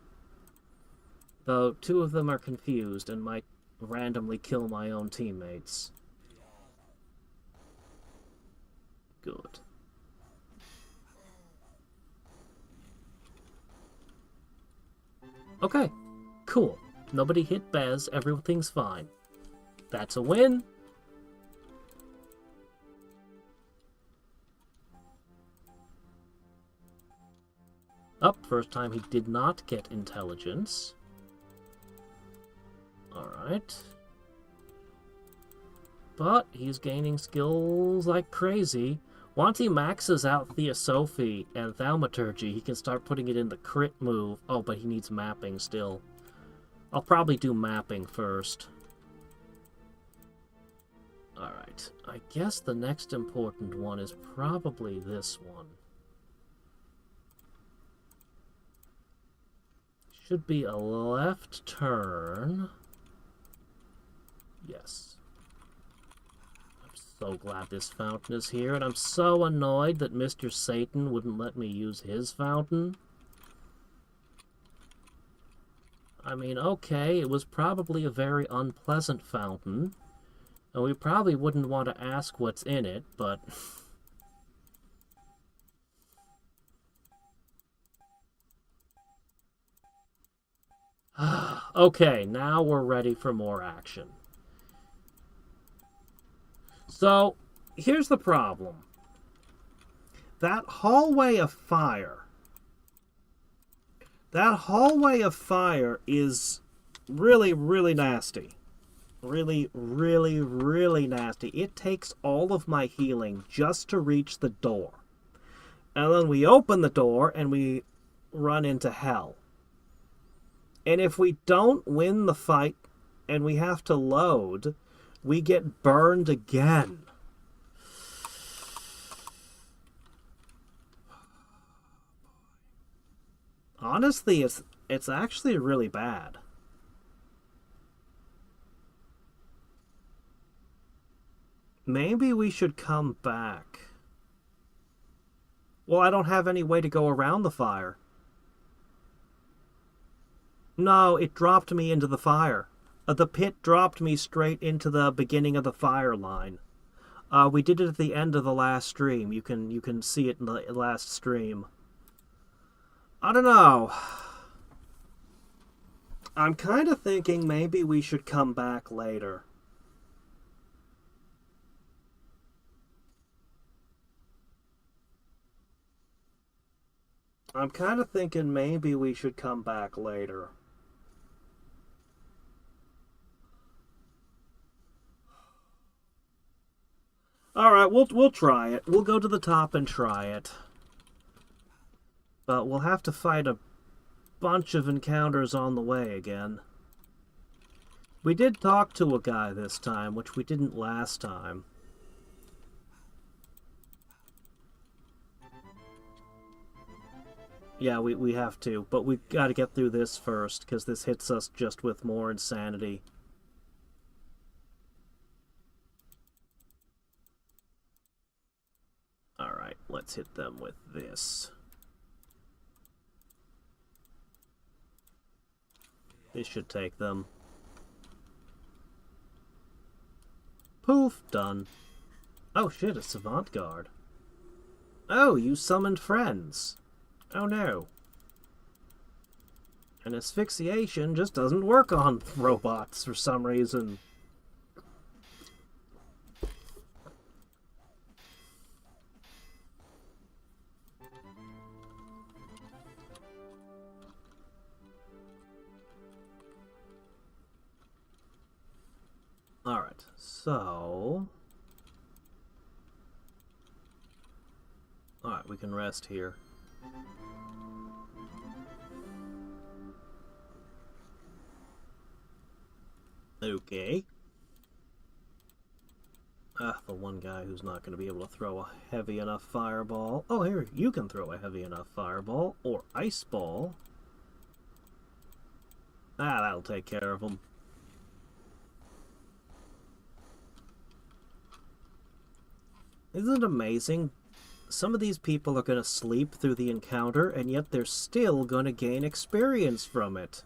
Though 2 of them are confused and might randomly kill my own teammates. Good. Okay, cool. Nobody hit Bez, everything's fine. That's a win. Up, first time he did not get intelligence. Alright. But he's gaining skills like crazy. Once he maxes out Theosophy and Thaumaturgy, he can start putting it in the crit move. Oh, but he needs mapping still. I'll probably do mapping first. Alright, I guess the next important one is probably this one. Should be a left turn. Yes. I'm so glad this fountain is here, and I'm so annoyed that Mr. Satan wouldn't let me use his fountain. I mean, okay, it was probably a very unpleasant fountain, and we probably wouldn't want to ask what's in it, but... Okay, now we're ready for more action. So, here's the problem. That hallway of fire is really, really nasty. Really, really, really nasty. It takes all of my healing just to reach the door. And then we open the door and we run into hell. And if we don't win the fight and we have to load, we get burned again. Honestly, it's actually really bad. Maybe we should come back. Well, I don't have any way to go around the fire. No, it dropped me into the fire. The pit dropped me straight into the beginning of the fire line. We did it at the end of the last stream. You can see it in the last stream. I don't know. I'm kind of thinking maybe we should come back later. I'm kind of thinking maybe we should come back later. Alright, we'll try it. We'll go to the top and try it. But we'll have to fight a bunch of encounters on the way again. We did talk to a guy this time, which we didn't last time. Yeah, we have to, but we've got to get through this first, because this hits us just with more insanity. Alright, let's hit them with this. This should take them. Poof, done. Oh shit, it's Savant Guard. Oh, you summoned friends. Oh no. And asphyxiation just doesn't work on robots for some reason. Alright, so... Alright, we can rest here. Okay. The one guy who's not going to be able to throw a heavy enough fireball. Oh, here, you can throw a heavy enough fireball or ice ball. That'll take care of him. Isn't it amazing? Some of these people are going to sleep through the encounter, and yet they're still going to gain experience from it.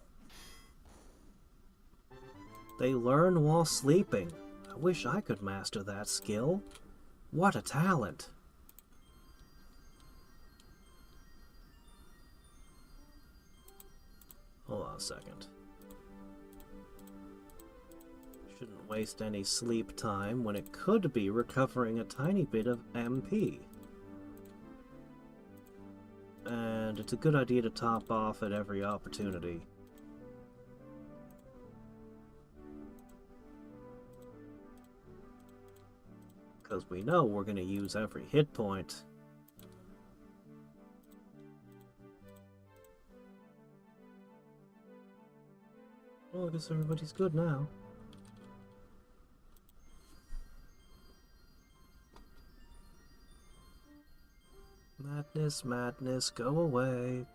They learn while sleeping. I wish I could master that skill. What a talent. Hold on a second. Shouldn't waste any sleep time when it could be recovering a tiny bit of MP. And it's a good idea to top off at every opportunity. Because we know we're going to use every hit point. Well, I guess everybody's good now. Madness, madness, go away.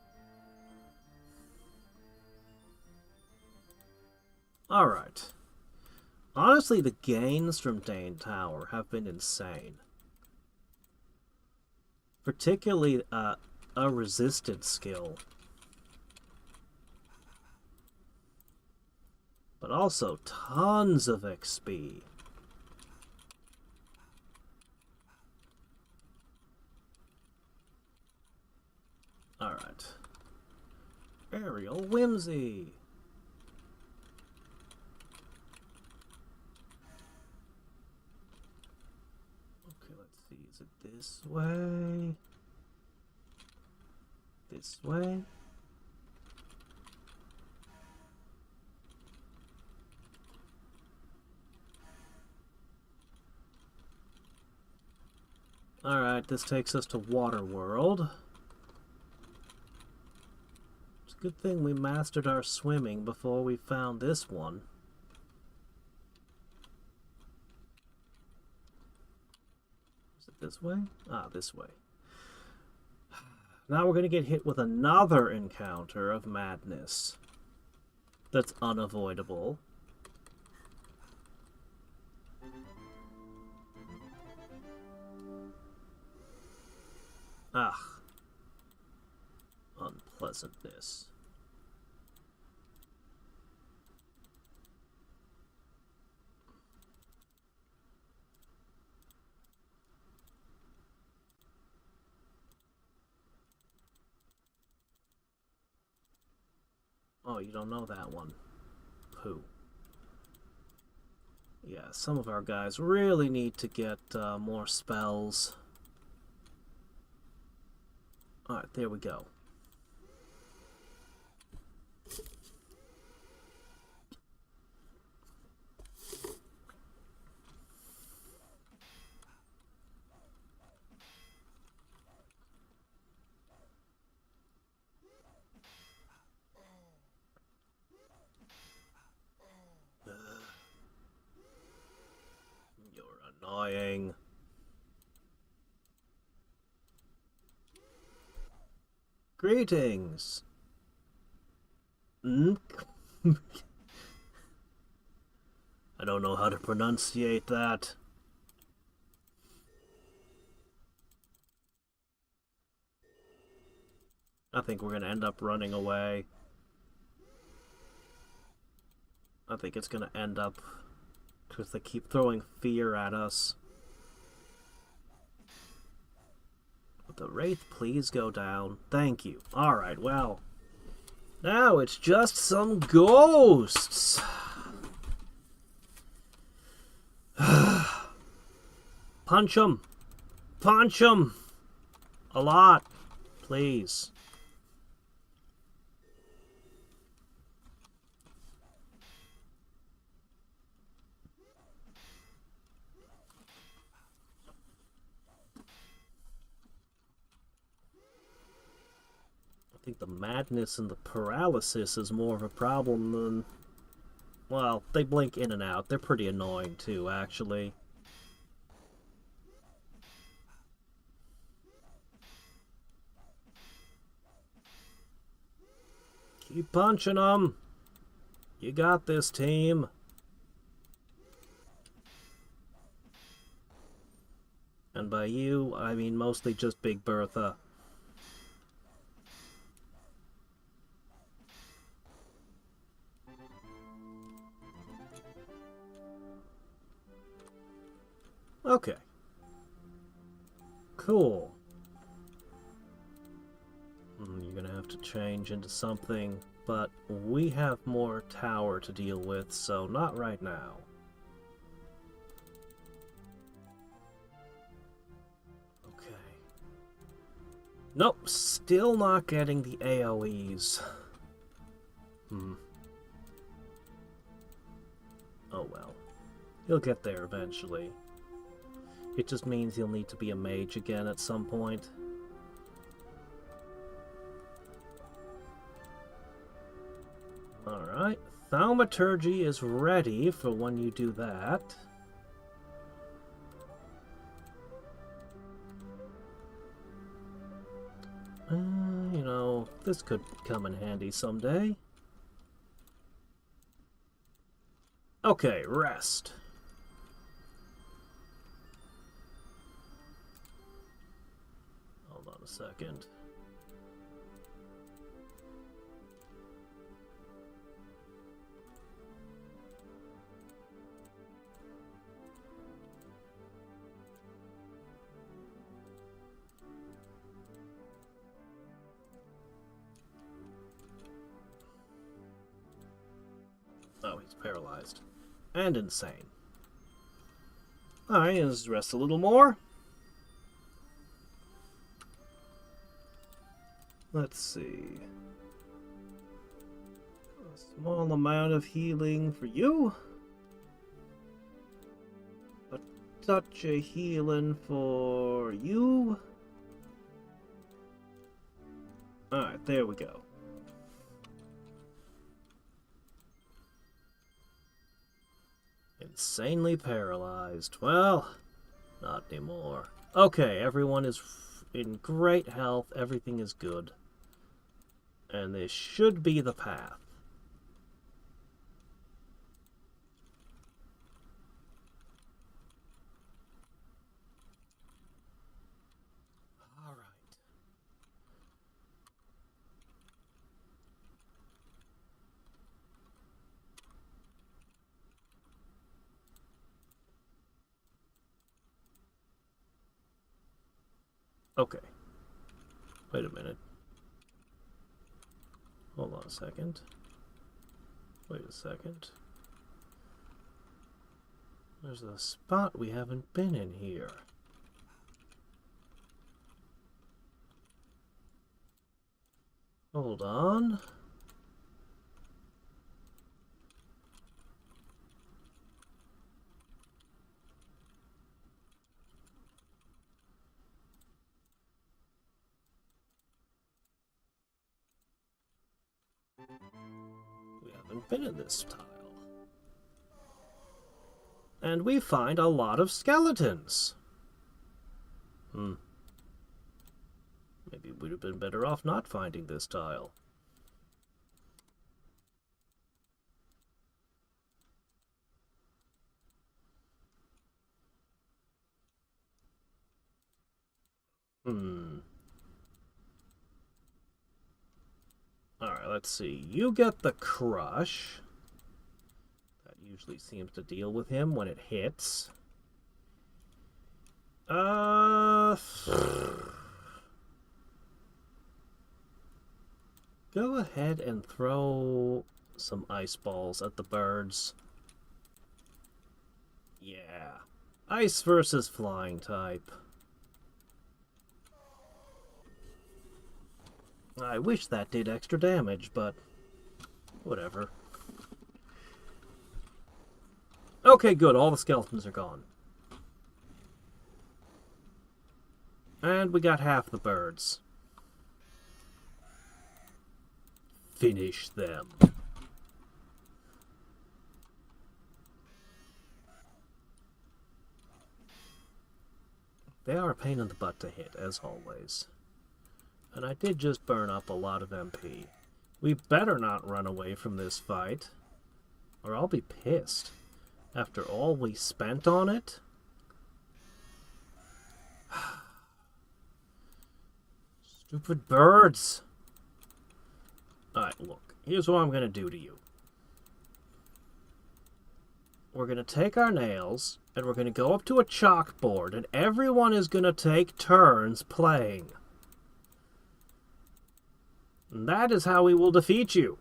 Alright. Honestly, the gains from Dane Tower have been insane. Particularly a resistance skill. But also tons of XP. Alright. Aerial Whimsy. Okay, let's see. Is it this way? This way? Alright, this takes us to Waterworld. It's a good thing we mastered our swimming before we found this one. Is it this way? Ah, this way. Now we're going to get hit with another encounter of madness. That's unavoidable. Ah. Unpleasantness. Oh, you don't know that one. Who? Yeah, some of our guys really need to get more spells. Alright, there we go. You're annoying. Greetings. I don't know how to pronunciate that. I think we're gonna end up running away. I think it's gonna end up because they keep throwing fear at us. Would the Wraith please go down? Thank you. Alright, well. Now it's just some ghosts. Punch them. Punch them. A lot. Please. I think the madness and the paralysis is more of a problem than... Well, they blink in and out. They're pretty annoying too, actually. Keep punching them. You got this, team. And by you, I mean mostly just Big Bertha. Okay. Cool. You're gonna have to change into something, but we have more tower to deal with, so not right now. Okay. Nope, still not getting the AoEs. Oh well. He'll get there eventually. It just means he'll need to be a mage again at some point. Alright, thaumaturgy is ready for when you do that. You know, this could come in handy someday. Okay, rest. Hold on a second. Oh, he's paralyzed. And insane. Alright, let's rest a little more. Let's see. A small amount of healing for you. A touch of healing for you. Alright, there we go. Insanely paralyzed. Well, not anymore. Okay, everyone is in great health. Everything is good. And this should be the path. All right. Okay. Wait a minute. Hold on a second. Wait a second. There's a spot we haven't been in here. Hold on. We haven't been in this tile. And we find a lot of skeletons. Maybe we'd have been better off not finding this tile. Alright, let's see. You get the crush. That usually seems to deal with him when it hits. Go ahead and throw some ice balls at the birds. Yeah. Ice versus flying type. I wish that did extra damage, but whatever. Okay, good. All the skeletons are gone. And we got half the birds. Finish them. They are a pain in the butt to hit, as always. And I did just burn up a lot of MP. We better not run away from this fight, or I'll be pissed. After all we spent on it? Stupid birds. Alright, look. Here's what I'm going to do to you. We're going to take our nails, and we're going to go up to a chalkboard, and everyone is going to take turns playing. And that is how we will defeat you.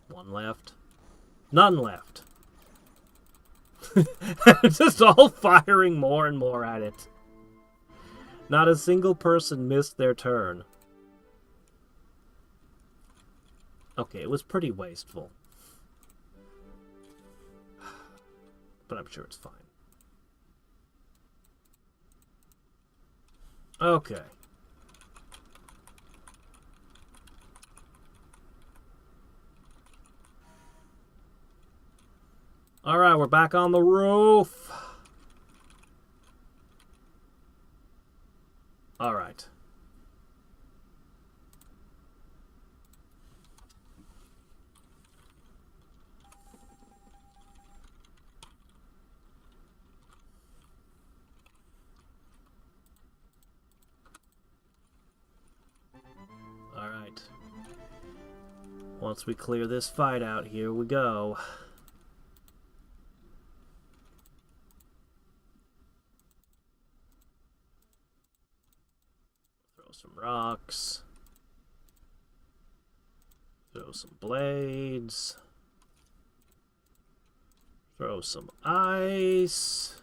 One left. None left. Just all firing more and more at it. Not a single person missed their turn. Okay, it was pretty wasteful. But I'm sure it's fine. Okay. Alright, we're back on the roof. Alright. Alright. Once we clear this fight out, here we go. Throw some rocks. Throw some blades. Throw some ice.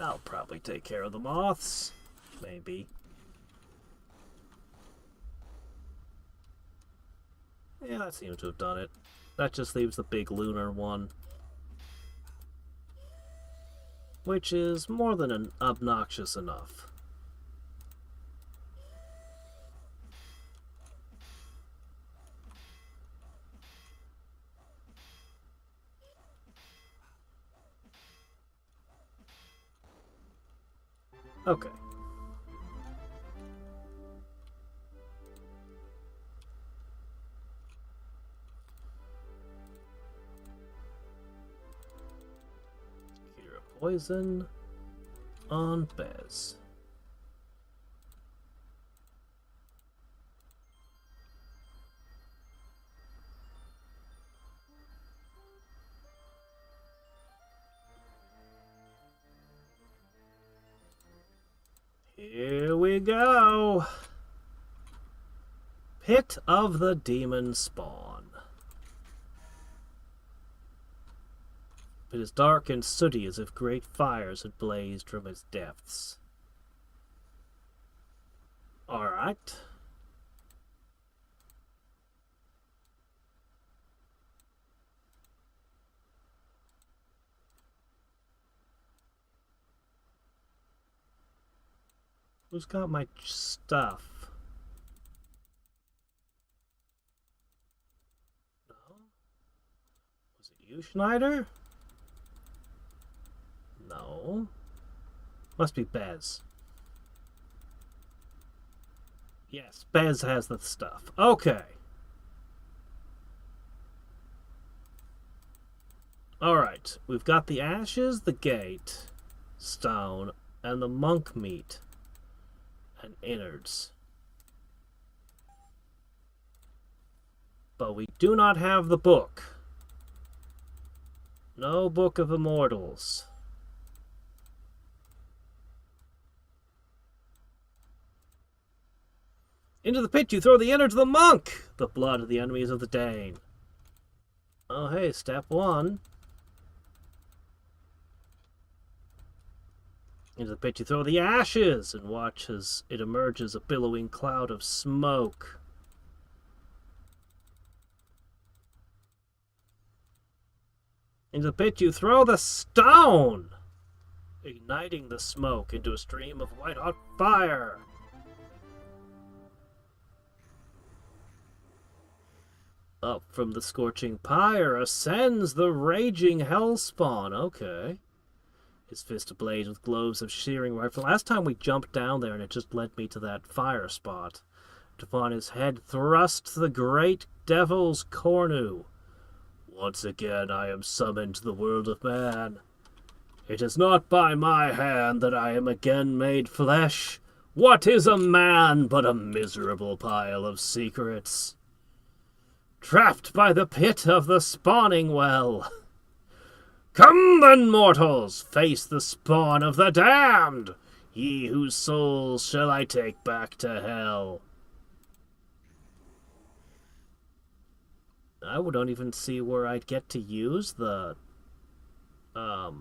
I'll probably take care of the moths. Maybe. Yeah, that seems to have done it. That just leaves the big lunar one. Which is more than obnoxious enough. Okay. Cure poison on Bez. Here we go. Pit of the Demon Spawn. It is dark and sooty as if great fires had blazed from its depths. Alright. Who's got my stuff? No? Was it you, Schneider? No. Must be Bez. Yes, Bez has the stuff. Okay. Alright, we've got the ashes, the gate, stone, and the monk meat. And innards. But we do not have the book. No Book of Immortals. Into the pit you throw the innards of the monk! The blood of the enemies of the Dane. Oh hey, step one. Into the pit you throw the ashes, and watch as it emerges a billowing cloud of smoke. Into the pit you throw the stone, igniting the smoke into a stream of white-hot fire. Up from the scorching pyre ascends the raging hellspawn. Okay. His fist ablaze with globes of shearing rifle. Last time we jumped down there and it just led me to that fire spot. Upon his head thrusts the great devil's cornu. Once again I am summoned to the world of man. It is not by my hand that I am again made flesh. What is a man but a miserable pile of secrets? Trapped by the pit of the spawning well. Come then, mortals, face the spawn of the damned, ye whose souls shall I take back to hell. I don't even see where I'd get to use the... I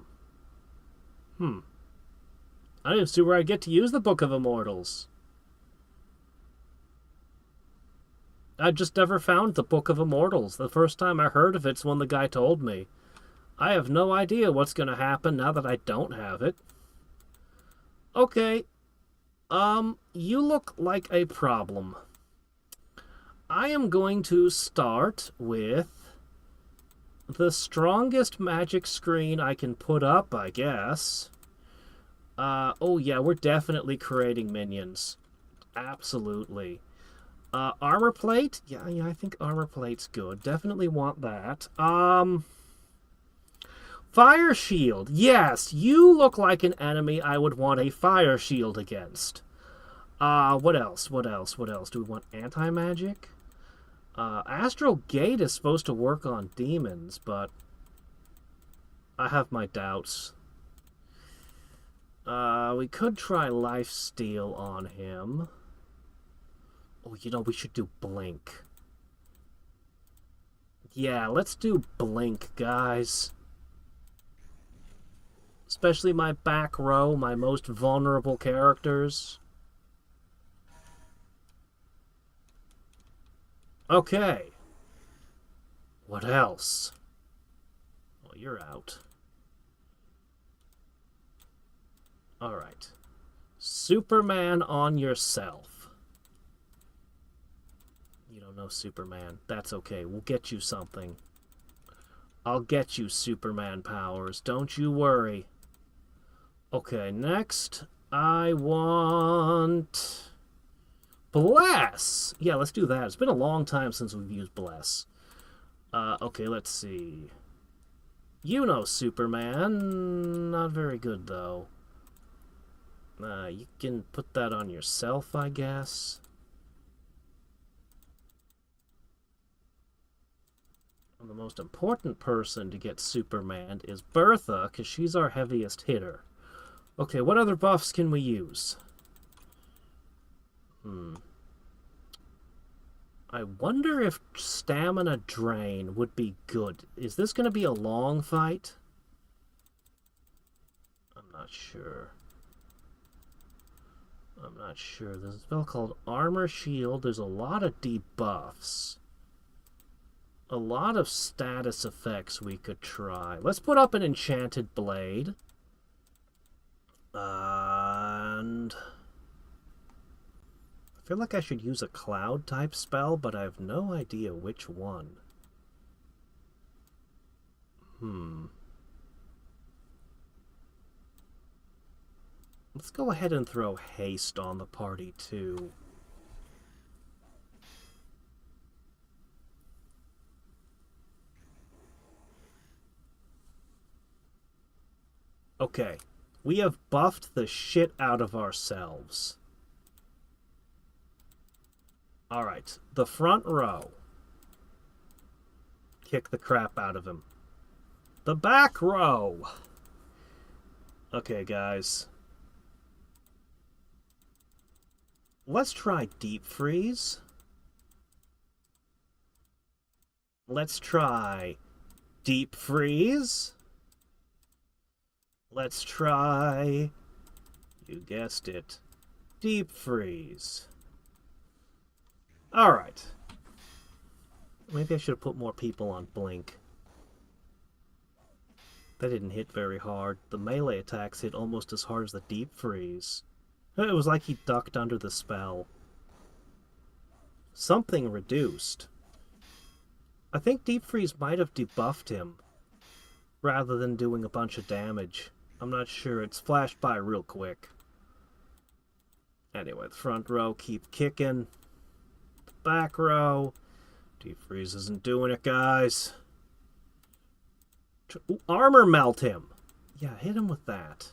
I didn't see where I'd get to use the Book of Immortals. I just never found the Book of Immortals. The first time I heard of it's when the guy told me. I have no idea what's going to happen now that I don't have it. Okay. You look like a problem. I am going to start with the strongest magic screen I can put up, I guess. Oh yeah, we're definitely creating minions. Absolutely. Armor plate? Yeah, I think armor plate's good. Definitely want that. Fire shield. Yes, you look like an enemy I would want a fire shield against. What else? What else? What else? Do we want anti-magic? Astral Gate is supposed to work on demons, but I have my doubts. We could try Lifesteal on him. Oh, you know, we should do Blink. Yeah, let's do Blink, guys. Especially my back row, my most vulnerable characters. Okay. What else? Well, you're out. Alright. Superman on yourself. You don't know Superman. That's okay. We'll get you something. I'll get you Superman powers. Don't you worry. Okay, next I want... Bless! Yeah, let's do that. It's been a long time since we've used Bless. Okay, let's see. You know Superman. Not very good, though. You can put that on yourself, I guess. And the most important person to get Superman is Bertha, because she's our heaviest hitter. Okay, what other buffs can we use? I wonder if Stamina Drain would be good. Is this going to be a long fight? I'm not sure. I'm not sure. There's a spell called Armor Shield. There's a lot of debuffs. A lot of status effects we could try. Let's put up an Enchanted Blade. And... I feel like I should use a cloud-type spell, but I have no idea which one. Let's go ahead and throw haste on the party, too. Okay, we have buffed the shit out of ourselves. Alright, the front row. Kick the crap out of him. The back row. Okay, guys. Let's try Deep Freeze. Let's try Deep Freeze. Let's try, you guessed it, Deep Freeze. Alright. Maybe I should have put more people on Blink. That didn't hit very hard. The melee attacks hit almost as hard as the Deep Freeze. It was like he ducked under the spell. Something reduced. I think Deep Freeze might have debuffed him, rather than doing a bunch of damage. I'm not sure. It's flashed by real quick. Anyway, the front row, keep kicking. The back row. Deep Freeze isn't doing it, guys. Ooh, armor melt him. Yeah, hit him with that.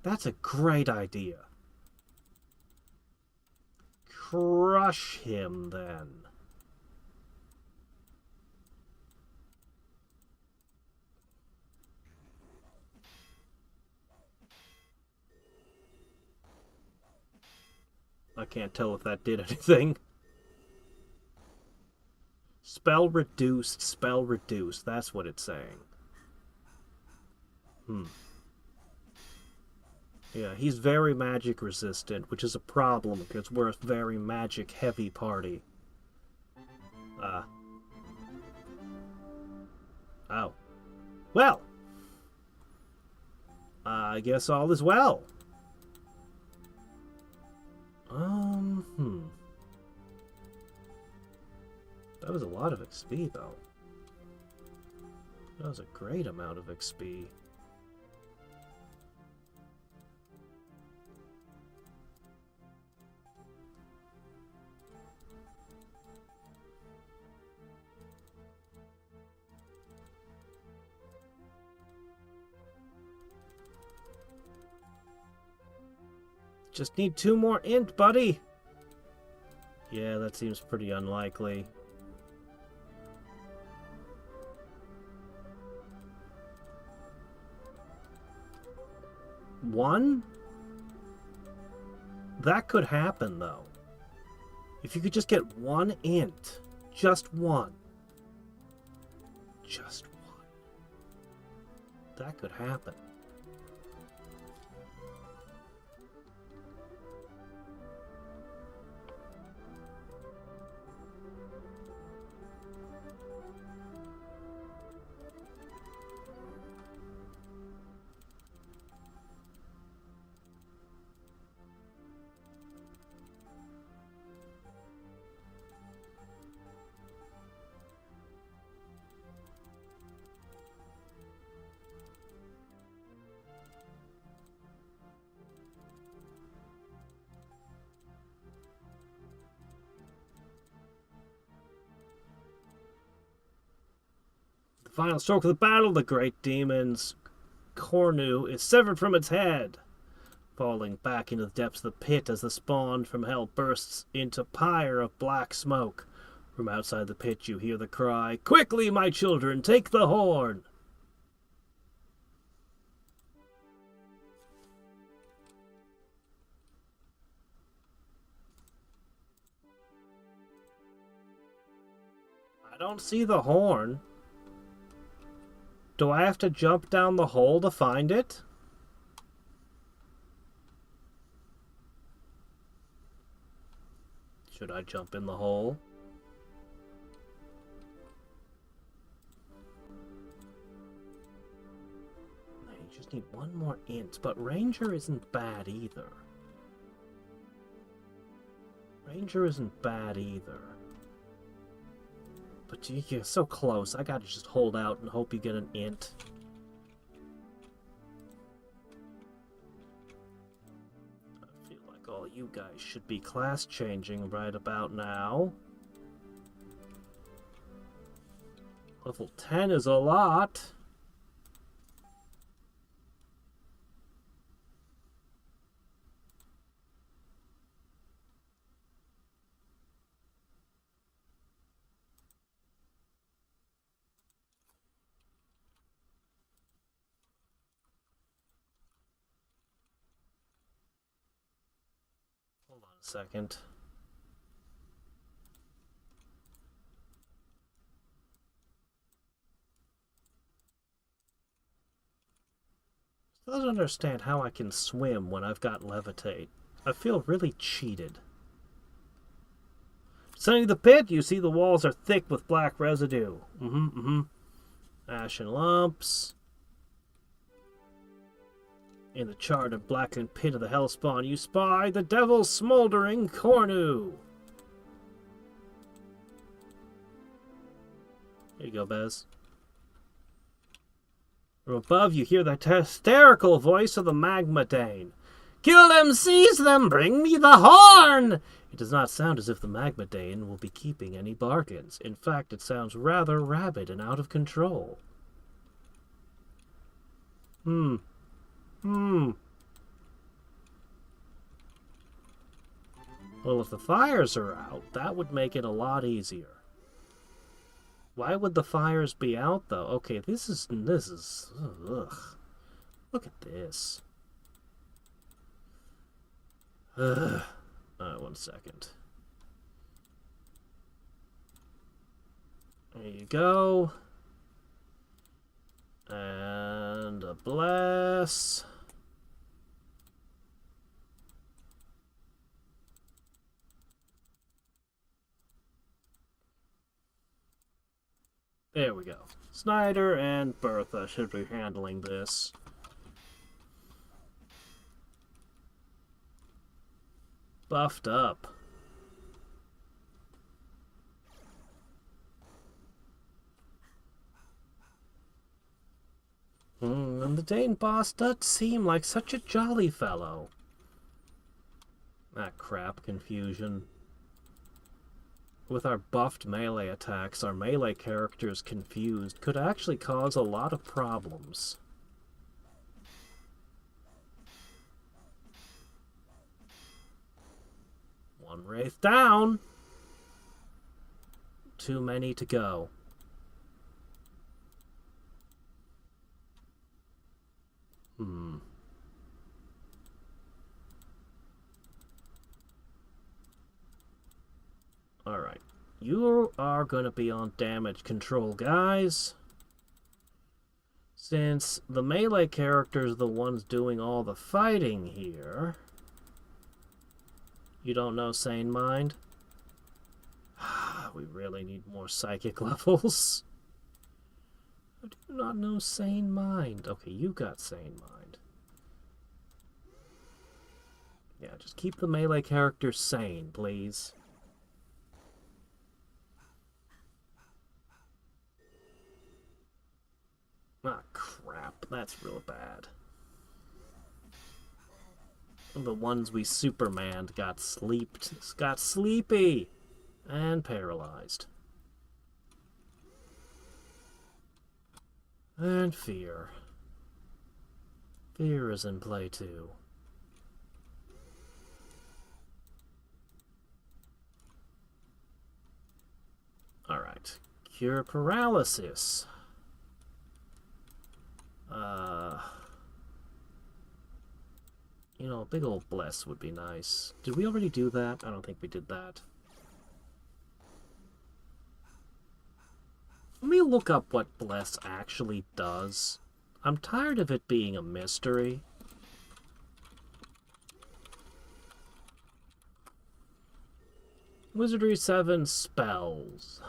That's a great idea. Crush him, then. I can't tell if that did anything. Spell reduced, spell reduced. That's what it's saying. Yeah, he's very magic resistant, which is a problem because we're a very magic heavy party. Ah. Oh. Well. I guess all is well. Hmm. That was a lot of XP, though. That was a great amount of XP. Just need 2 more int, buddy! Yeah, that seems pretty unlikely. One? That could happen, though. If you could just get 1 int. Just 1. Just 1. That could happen. Final stroke of the battle, the great demon's cornu is severed from its head, falling back into the depths of the pit as the spawn from hell bursts into a pyre of black smoke. From outside the pit you hear the cry, "Quickly, my children, take the horn!" I don't see the horn. Do I have to jump down the hole to find it? Should I jump in the hole? You just need 1 more int, but Ranger isn't bad either. Ranger isn't bad either. But you're so close. I gotta just hold out and hope you get an int. I feel like all you guys should be class changing right about now. Level 10 is a lot. Hold on a second. I don't understand how I can swim when I've got levitate. I feel really cheated. Descending the pit, you see the walls are thick with black residue. Ashen lumps. In the charred and blackened pit of the hellspawn, you spy the devil's smoldering cornu. Here you go, Bez. From above, you hear the hysterical voice of the Magma Dane. "Kill them, seize them, bring me the horn!" It does not sound as if the Magma Dane will be keeping any bargains. In fact, it sounds rather rabid and out of control. Well, if the fires are out, that would make it a lot easier. Why would the fires be out, though? Okay, this is, ugh. Look at this. Ugh. Alright, 1 second. There you go. And a bless. There we go. Snyder and Bertha should be handling this. Buffed up. And the Dane boss does seem like such a jolly fellow. Ah, crap, confusion. With our buffed melee attacks, our melee characters confused could actually cause a lot of problems. One wraith down! Too many to go. Alright. You are going to be on damage control, guys. Since the melee characters are the ones doing all the fighting here. You don't know Sane Mind? We really need more psychic levels. I do not know Sane Mind. Okay, you got Sane Mind. Yeah, just keep the melee characters sane, please. Ah, crap. That's real bad. The ones we Supermaned got sleepy and paralyzed. And fear. Fear is in play too. Alright. Cure paralysis. You know, a big old bless would be nice. Did we already do that? I don't think we did that. Let me look up what bless actually does. I'm tired of it being a mystery. Wizardry 7 spells.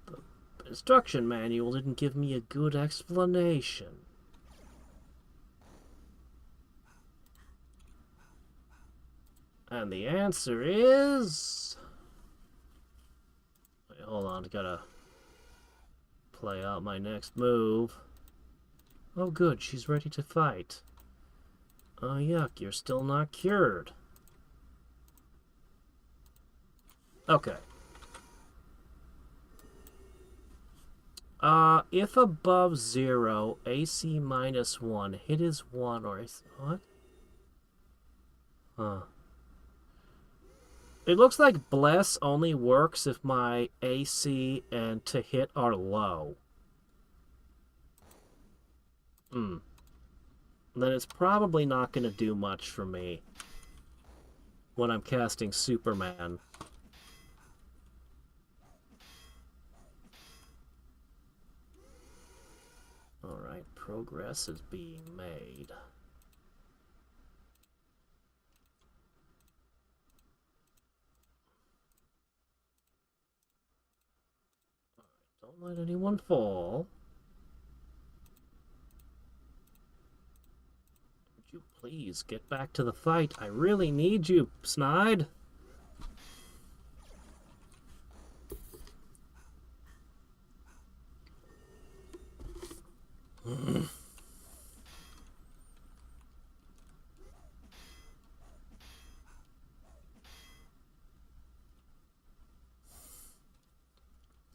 The instruction manual didn't give me a good explanation. And the answer is... Wait, hold on, gotta play out my next move. Oh good, she's ready to fight. Oh yuck, you're still not cured. Okay. If above 0, AC -1, hit is 1 or... What? Huh. It looks like Bless only works if my AC and to hit are low. Then it's probably not going to do much for me when I'm casting Superman. Alright, progress is being made. Don't let anyone fall. Would you please get back to the fight? I really need you, Snide.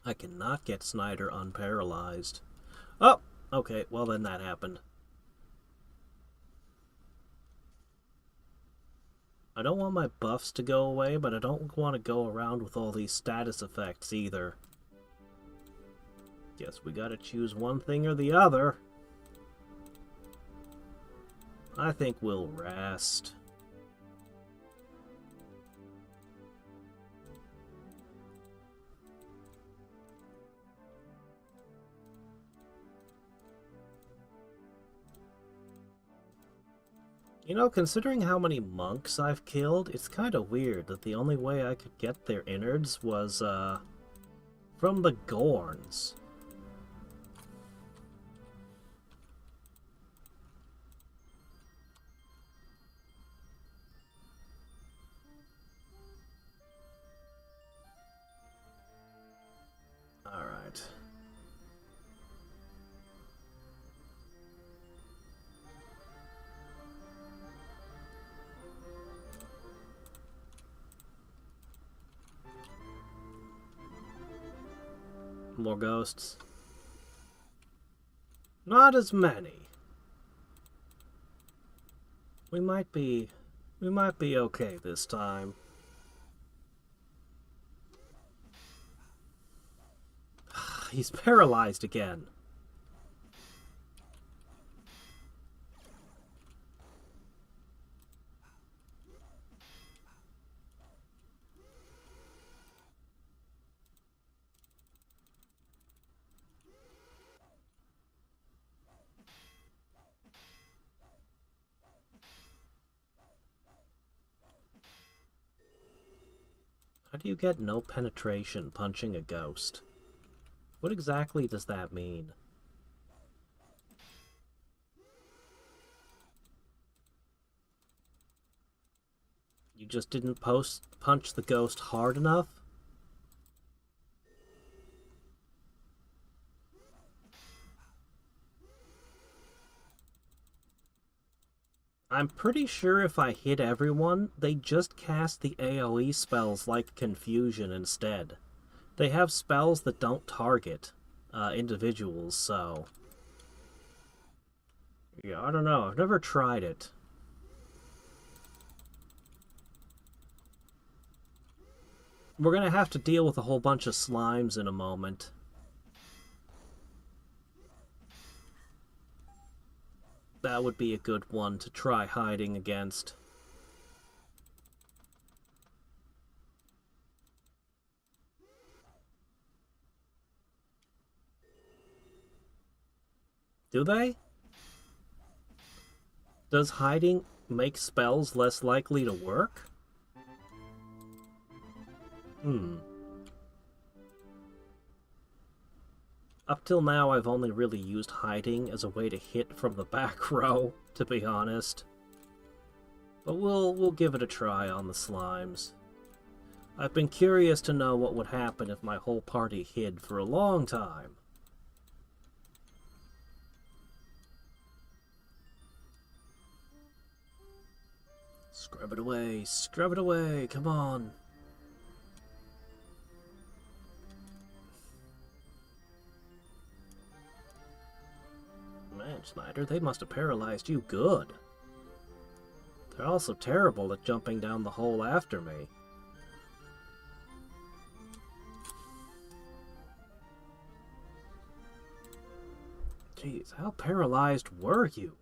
I cannot get Snyder unparalyzed. Oh, okay, well then that happened. I don't want my buffs to go away, but I don't want to go around with all these status effects either. Guess we gotta choose one thing or the other. I think we'll rest. You know, considering how many monks I've killed, it's kind of weird that the only way I could get their innards was, From the Gorns. Alright. More ghosts. Not as many. We might be okay this time. He's paralyzed again. How do you get no penetration punching a ghost? What exactly does that mean? You just didn't punch the ghost hard enough? I'm pretty sure if I hit everyone, they just cast the AoE spells like Confusion instead. They have spells that don't target individuals, so... Yeah, I don't know. I've never tried it. We're gonna have to deal with a whole bunch of slimes in a moment. That would be a good one to try hiding against. Do they? Does hiding make spells less likely to work? Up till now, I've only really used hiding as a way to hit from the back row, to be honest. But we'll give it a try on the slimes. I've been curious to know what would happen if my whole party hid for a long time. Scrub it away, come on. Man, Snyder, they must have paralyzed you good. They're also terrible at jumping down the hole after me. Jeez, how paralyzed were you?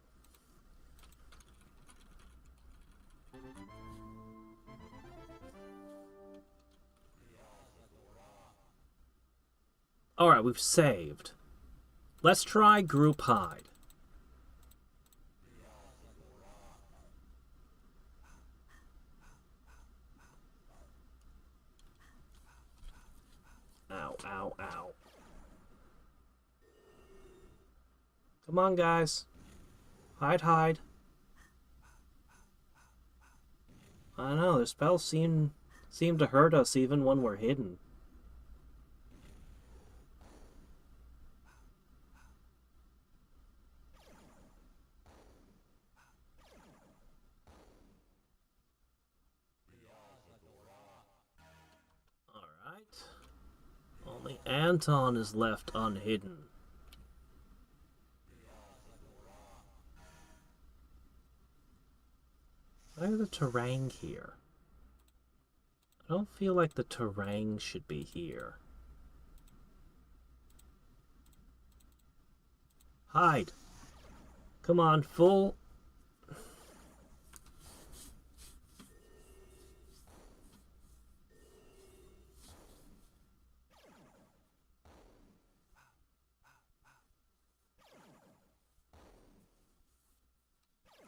Alright, we've saved. Let's try group hide. Ow, ow, ow. Come on, guys. Hide, hide. I know, their spells seem to hurt us even when we're hidden. Alright. Only Anton is left unhidden. Why are the terrain here? I don't feel like the terrain should be here. Hide! Come on, full...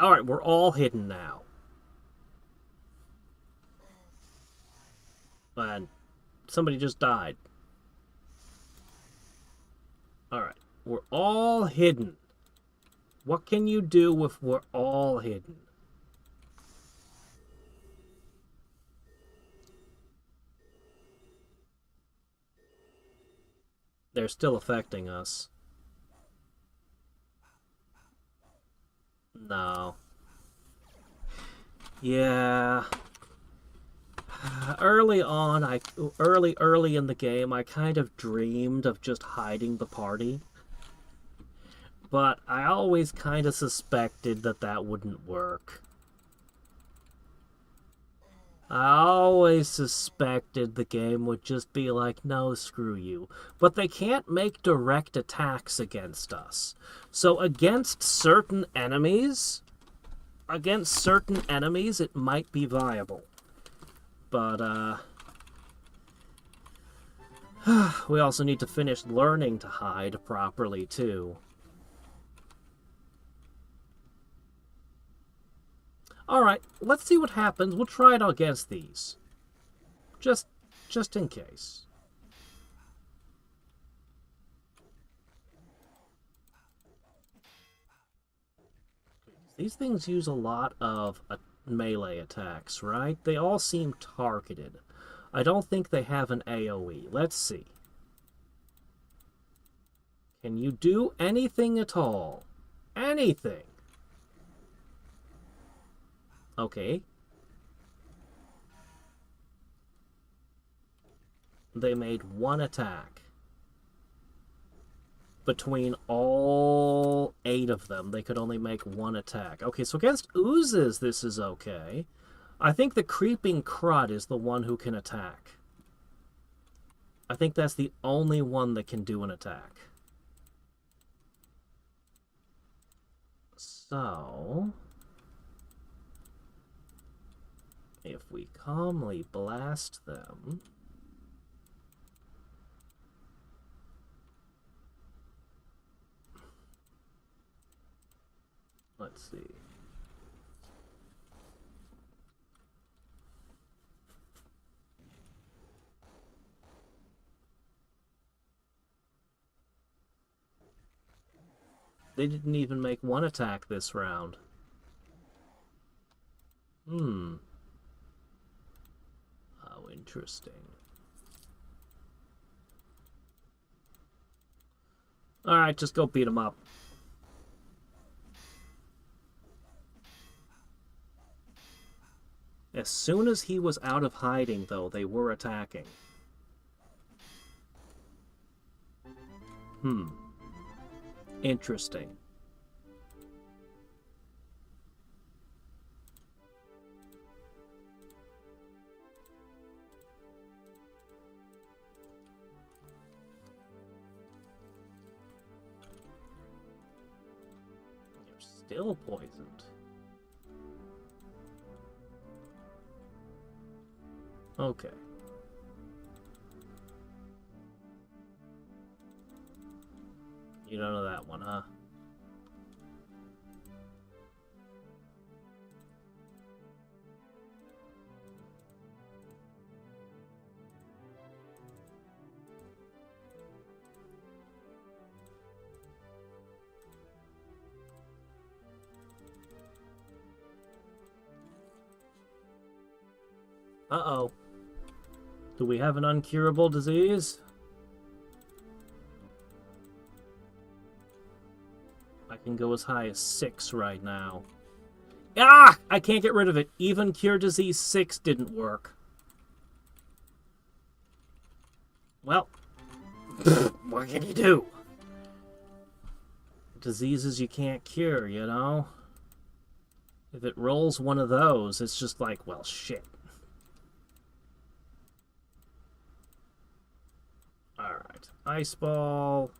Alright, we're all hidden now. And somebody just died. Alright, we're all hidden. What can you do if we're all hidden? They're still affecting us. No. Yeah. Early on, early in the game, I kind of dreamed of just hiding the party. But I always kind of suspected that that wouldn't work. I always suspected the game would just be like, no, screw you. But they can't make direct attacks against us. So against certain enemies, it might be viable. But, we also need to finish learning to hide properly, too. Alright, let's see what happens. We'll try it against these. Just in case. These things use a lot of melee attacks, right? They all seem targeted. I don't think they have an AoE. Let's see. Can you do anything at all? Anything? Okay. They made one attack. Between all 8 of them, they could only make one attack. Okay, so against oozes, this is okay. I think the creeping crud is the one who can attack. I think that's the only one that can do an attack. So... if we calmly blast them... let's see. They didn't even make one attack this round. Oh, interesting. Alright, just go beat them up. As soon as he was out of hiding, though, they were attacking. Interesting. You're still poisoned. Okay. You don't know that one, huh? Uh-oh. Do we have an uncurable disease? I can go as high as 6 right now. Ah! I can't get rid of it. Even Cure Disease 6 didn't work. Well, what can you do? Diseases you can't cure, you know? If it rolls one of those, it's just like, well, shit. Alright, Ice Ball.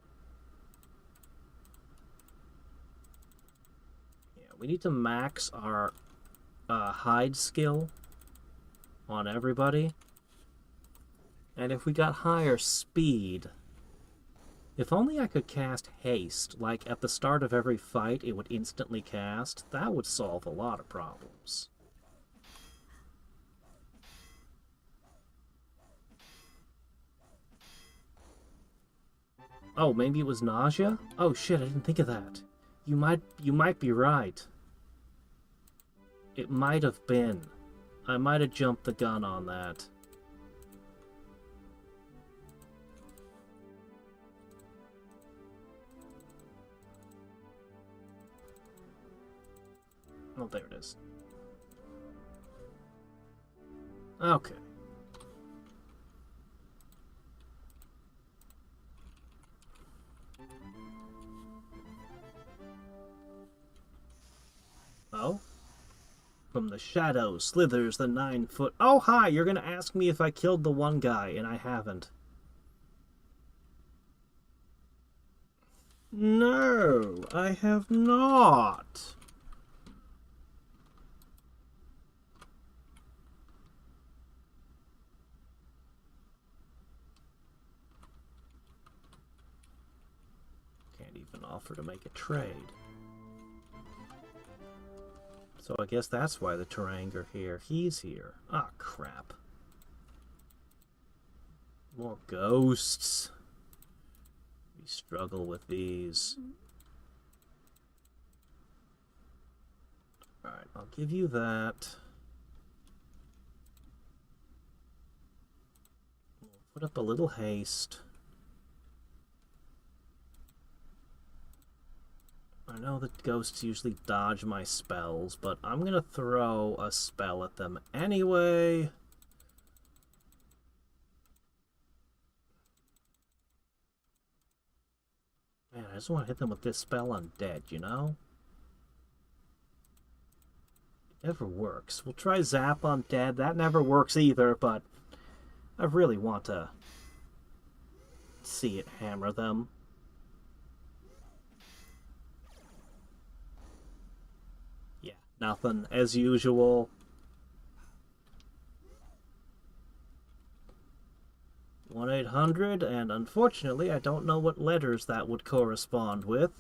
Yeah, we need to max our hide skill on everybody. And if we got higher speed... if only I could cast Haste, like at the start of every fight it would instantly cast, that would solve a lot of problems. Oh, maybe it was nausea? Oh shit, I didn't think of that. You might be right. It might have been. I might have jumped the gun on that. Oh, there it is. Okay. Oh? From the shadows slithers the 9-foot... Oh, hi! You're gonna ask me if I killed the one guy, and I haven't. No, I have not. Can't even offer to make a trade. So I guess that's why the Terranger here. He's here. Ah, crap. More ghosts. We struggle with these. Alright, I'll give you that. We'll put up a little haste. I know that ghosts usually dodge my spells, but I'm gonna throw a spell at them anyway. Man, I just want to hit them with this spell undead, you know? It never works. We'll try Zap Undead. That never works either, but I really want to see it hammer them. Yeah, nothing as usual. 1-800, and unfortunately I don't know what letters that would correspond with.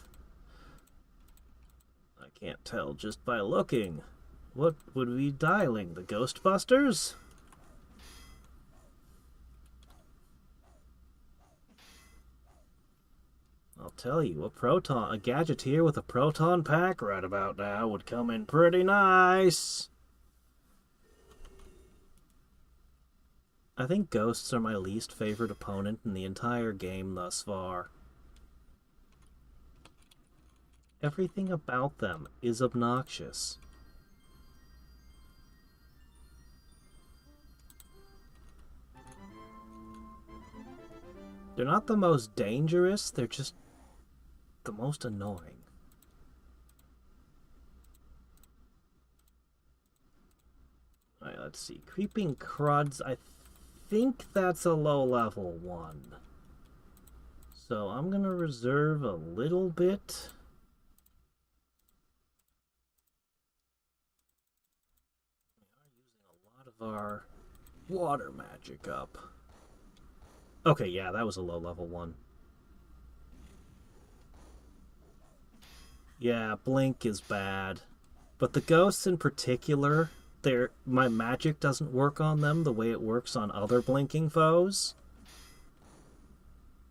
I can't tell just by looking. What would we be dialing? The Ghostbusters? I'll tell you, a gadgeteer with a proton pack right about now would come in pretty nice. I think ghosts are my least favorite opponent in the entire game thus far. Everything about them is obnoxious. They're not the most dangerous, they're just the most annoying. Alright, let's see. Creeping Cruds, I think that's a low level one. So I'm gonna reserve a little bit. We are using a lot of our water magic up. Okay, yeah, that was a low level one. Yeah, Blink is bad. But the ghosts in particular, my magic doesn't work on them the way it works on other blinking foes.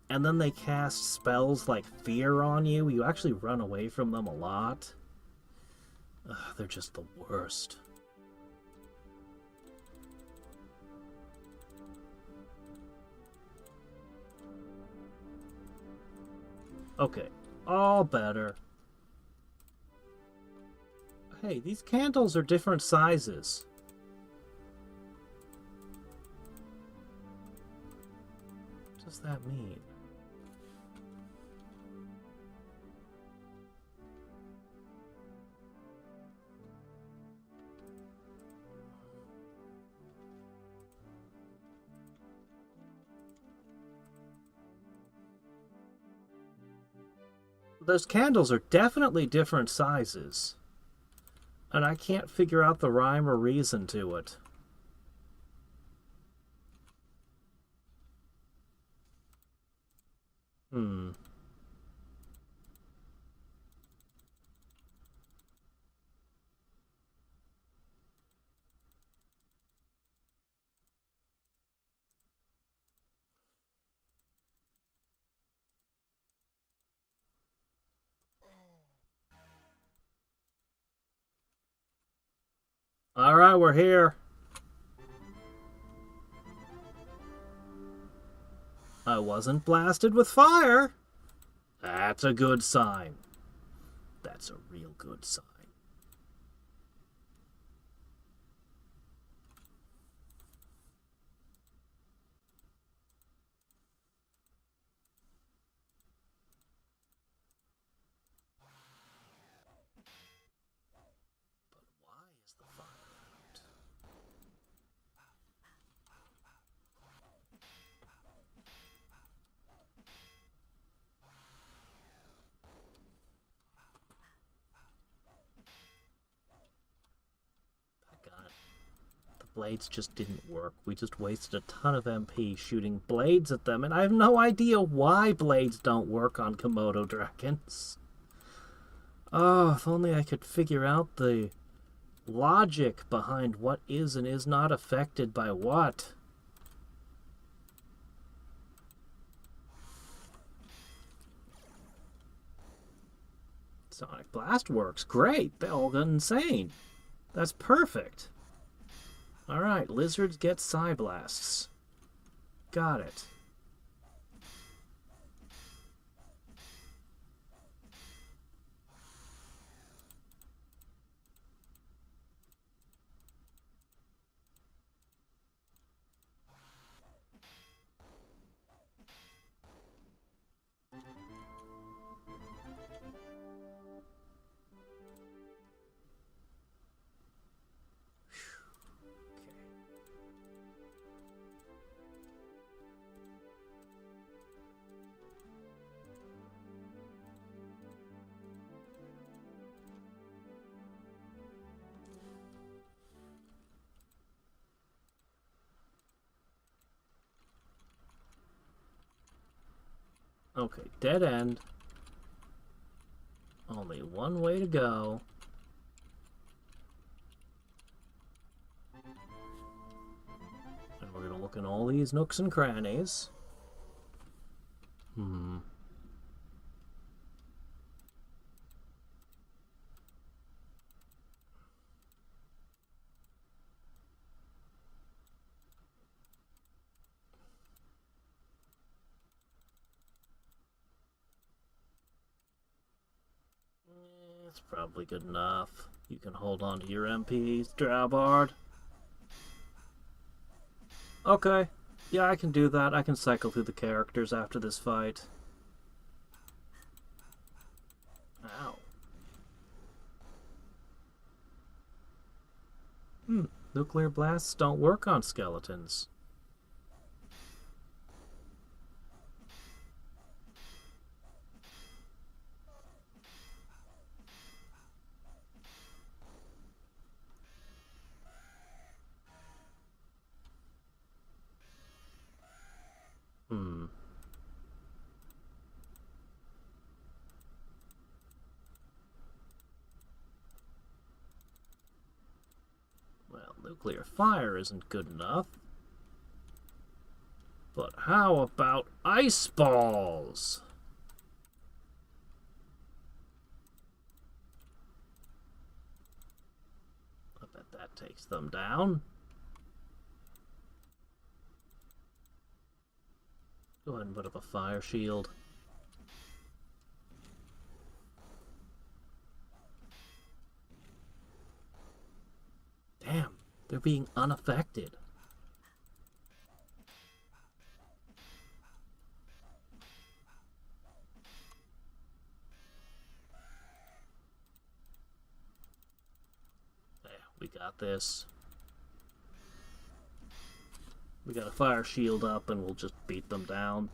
And then they cast spells like Fear on you. You actually run away from them a lot. Ugh, they're just the worst. Okay, all better. Hey, these candles are different sizes. What does that mean? Those candles are definitely different sizes. And I can't figure out the rhyme or reason to it. Alright, we're here. I wasn't blasted with fire. That's a good sign. That's a real good sign. But why is the fire out? God. The blades just didn't work. We just wasted a ton of MP shooting blades at them, and I have no idea why blades don't work on Komodo dragons. Oh, if only I could figure out the logic behind what is and is not affected by what. Sonic Blast works. Great. They all got insane. That's perfect. Alright, lizards get Psy Blasts. Got it. Okay, dead end. Only one way to go. And we're gonna look in all these nooks and crannies. It's probably good enough. You can hold on to your MPs, Drowbard. Okay. Yeah, I can do that. I can cycle through the characters after this fight. Ow. Nuclear blasts don't work on skeletons. Well, nuclear fire isn't good enough. But how about ice balls? I bet that takes them down. Go ahead and put up a fire shield. Damn, they're being unaffected. There, we got this. We got a fire shield up and we'll just beat them down.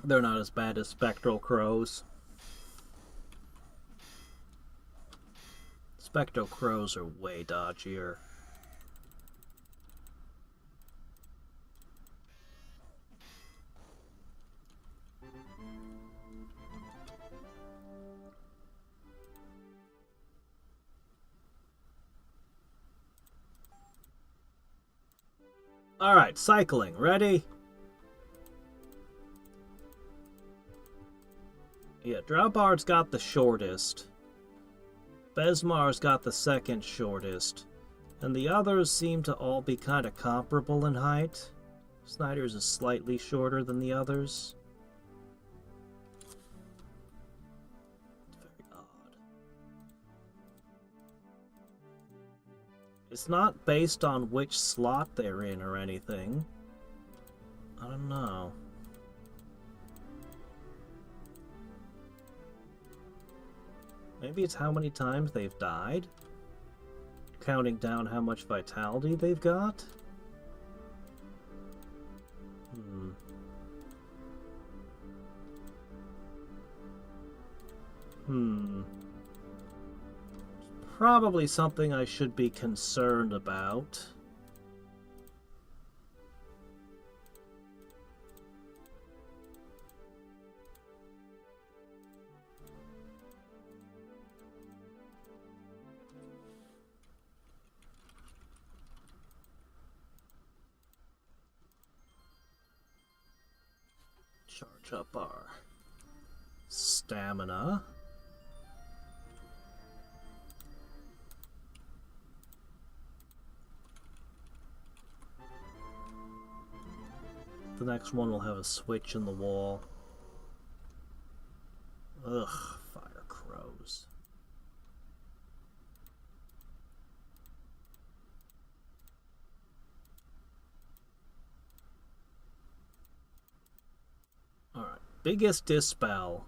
They're not as bad as spectral crows. Spectral crows are way dodgier. Alright, cycling. Ready? Yeah, Drowbard's got the shortest. Besmar's got the second shortest, and the others seem to all be kind of comparable in height. Snyder's is slightly shorter than the others. Very odd. It's not based on which slot they're in or anything. I don't know. Maybe it's how many times they've died? Counting down how much vitality they've got? Probably something I should be concerned about. Charge up our stamina. The next one will have a switch in the wall. Ugh, fire crows. Alright, biggest dispel.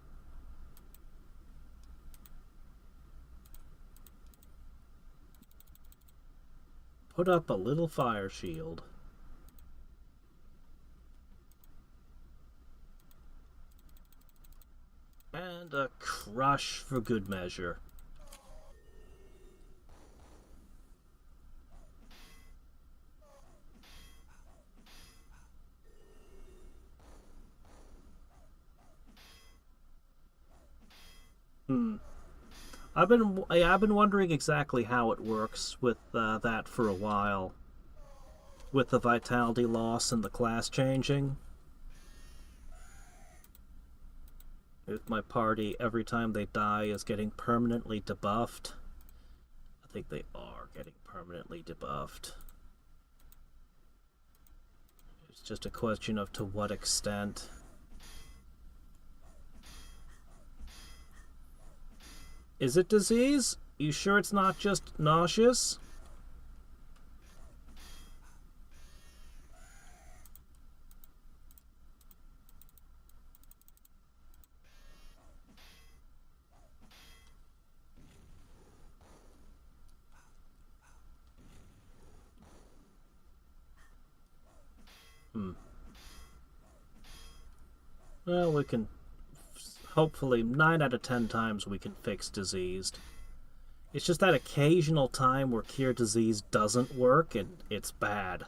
Put up a little fire shield. And a crush for good measure. I've been wondering exactly how it works with that for a while. With the vitality loss and the class changing. If my party, every time they die, is getting permanently debuffed. I think they are getting permanently debuffed. It's just a question of to what extent. Is it disease? You sure it's not just nauseous? Well, we can... Hopefully, 9 out of 10 times we can fix diseased. It's just that occasional time where cure disease doesn't work and it's bad.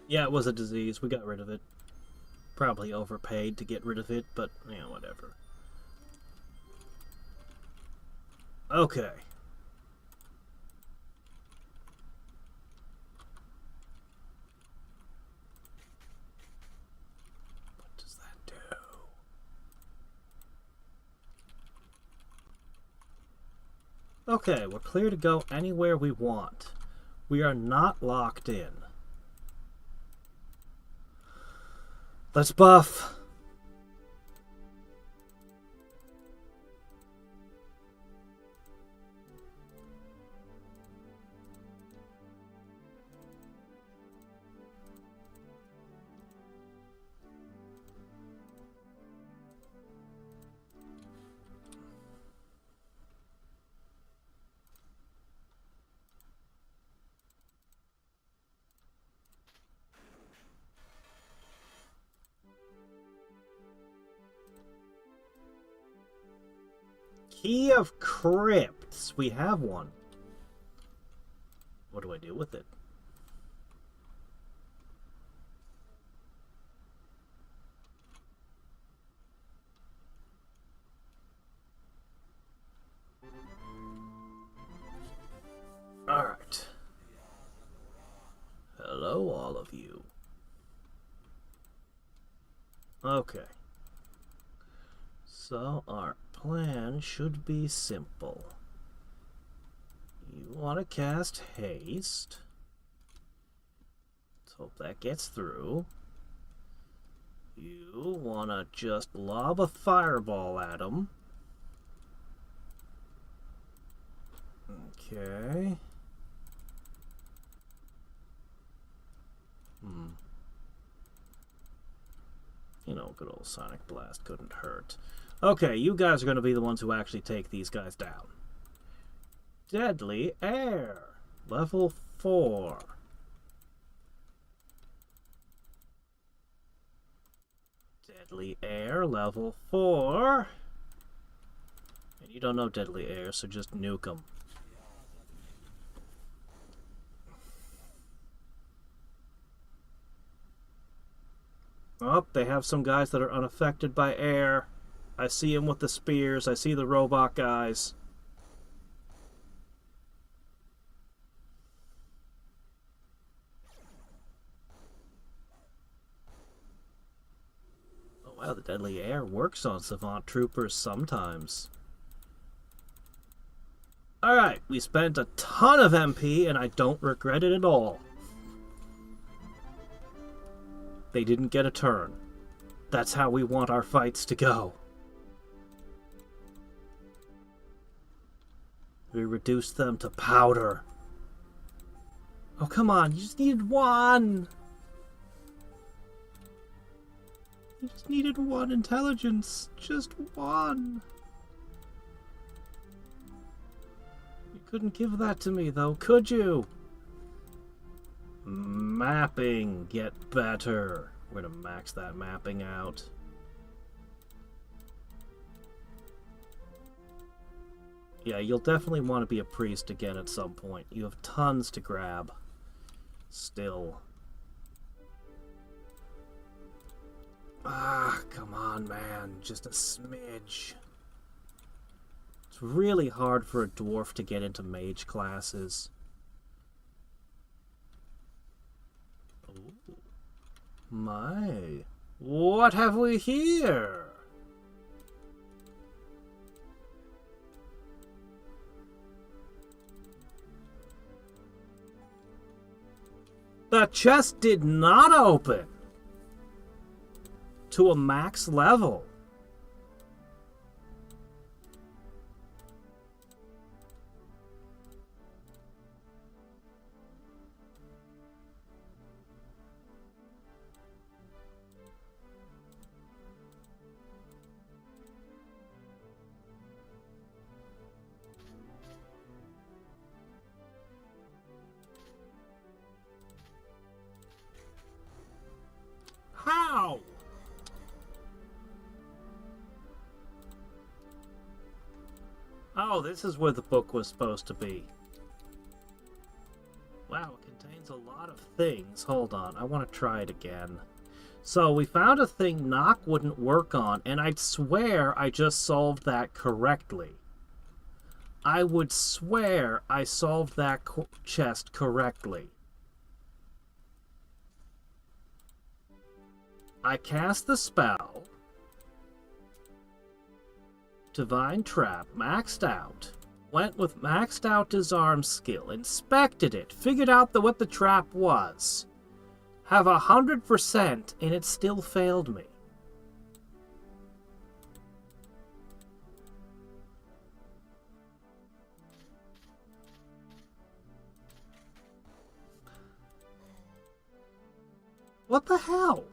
Yeah, it was a disease. We got rid of it. Probably overpaid to get rid of it, but, yeah, whatever. Okay. What does that do? Okay, we're clear to go anywhere we want. We are not locked in. Let's buff. Key of Crypts. We have one. What do I do with it? Alright. Hello, all of you. Okay. So, our plan should be simple. You want to cast Haste. Let's hope that gets through. You want to just lob a fireball at him. Okay. You know, good old Sonic Blast couldn't hurt. Okay, you guys are going to be the ones who actually take these guys down. Deadly Air. Level 4. Deadly Air, level 4. And you don't know Deadly Air, so just nuke them. Oh, they have some guys that are unaffected by air. I see them with the spears. I see the robot guys. Oh wow, the deadly air works on Savant Troopers sometimes. Alright, we spent a ton of MP and I don't regret it at all. They didn't get a turn. That's how we want our fights to go. We reduced them to powder. Oh, come on. You just needed one. You just needed one intelligence. Just one. You couldn't give that to me, though, could you? Mapping, get better. We're gonna max that mapping out. Yeah, you'll definitely want to be a priest again at some point. You have tons to grab. Still. Ah, come on, man. Just a smidge. It's really hard for a dwarf to get into mage classes. My, what have we here? The chest did not open to a max level. How? Oh, this is where the book was supposed to be. Wow, it contains a lot of things. Hold on, I want to try it again. So, we found a thing knock wouldn't work on, and I'd swear I just solved that correctly. I would swear I solved that chest correctly. I cast the spell. Divine Trap, maxed out. Went with maxed out disarm skill. Inspected it. Figured out what the trap was. Have 100% and it still failed me. What the hell?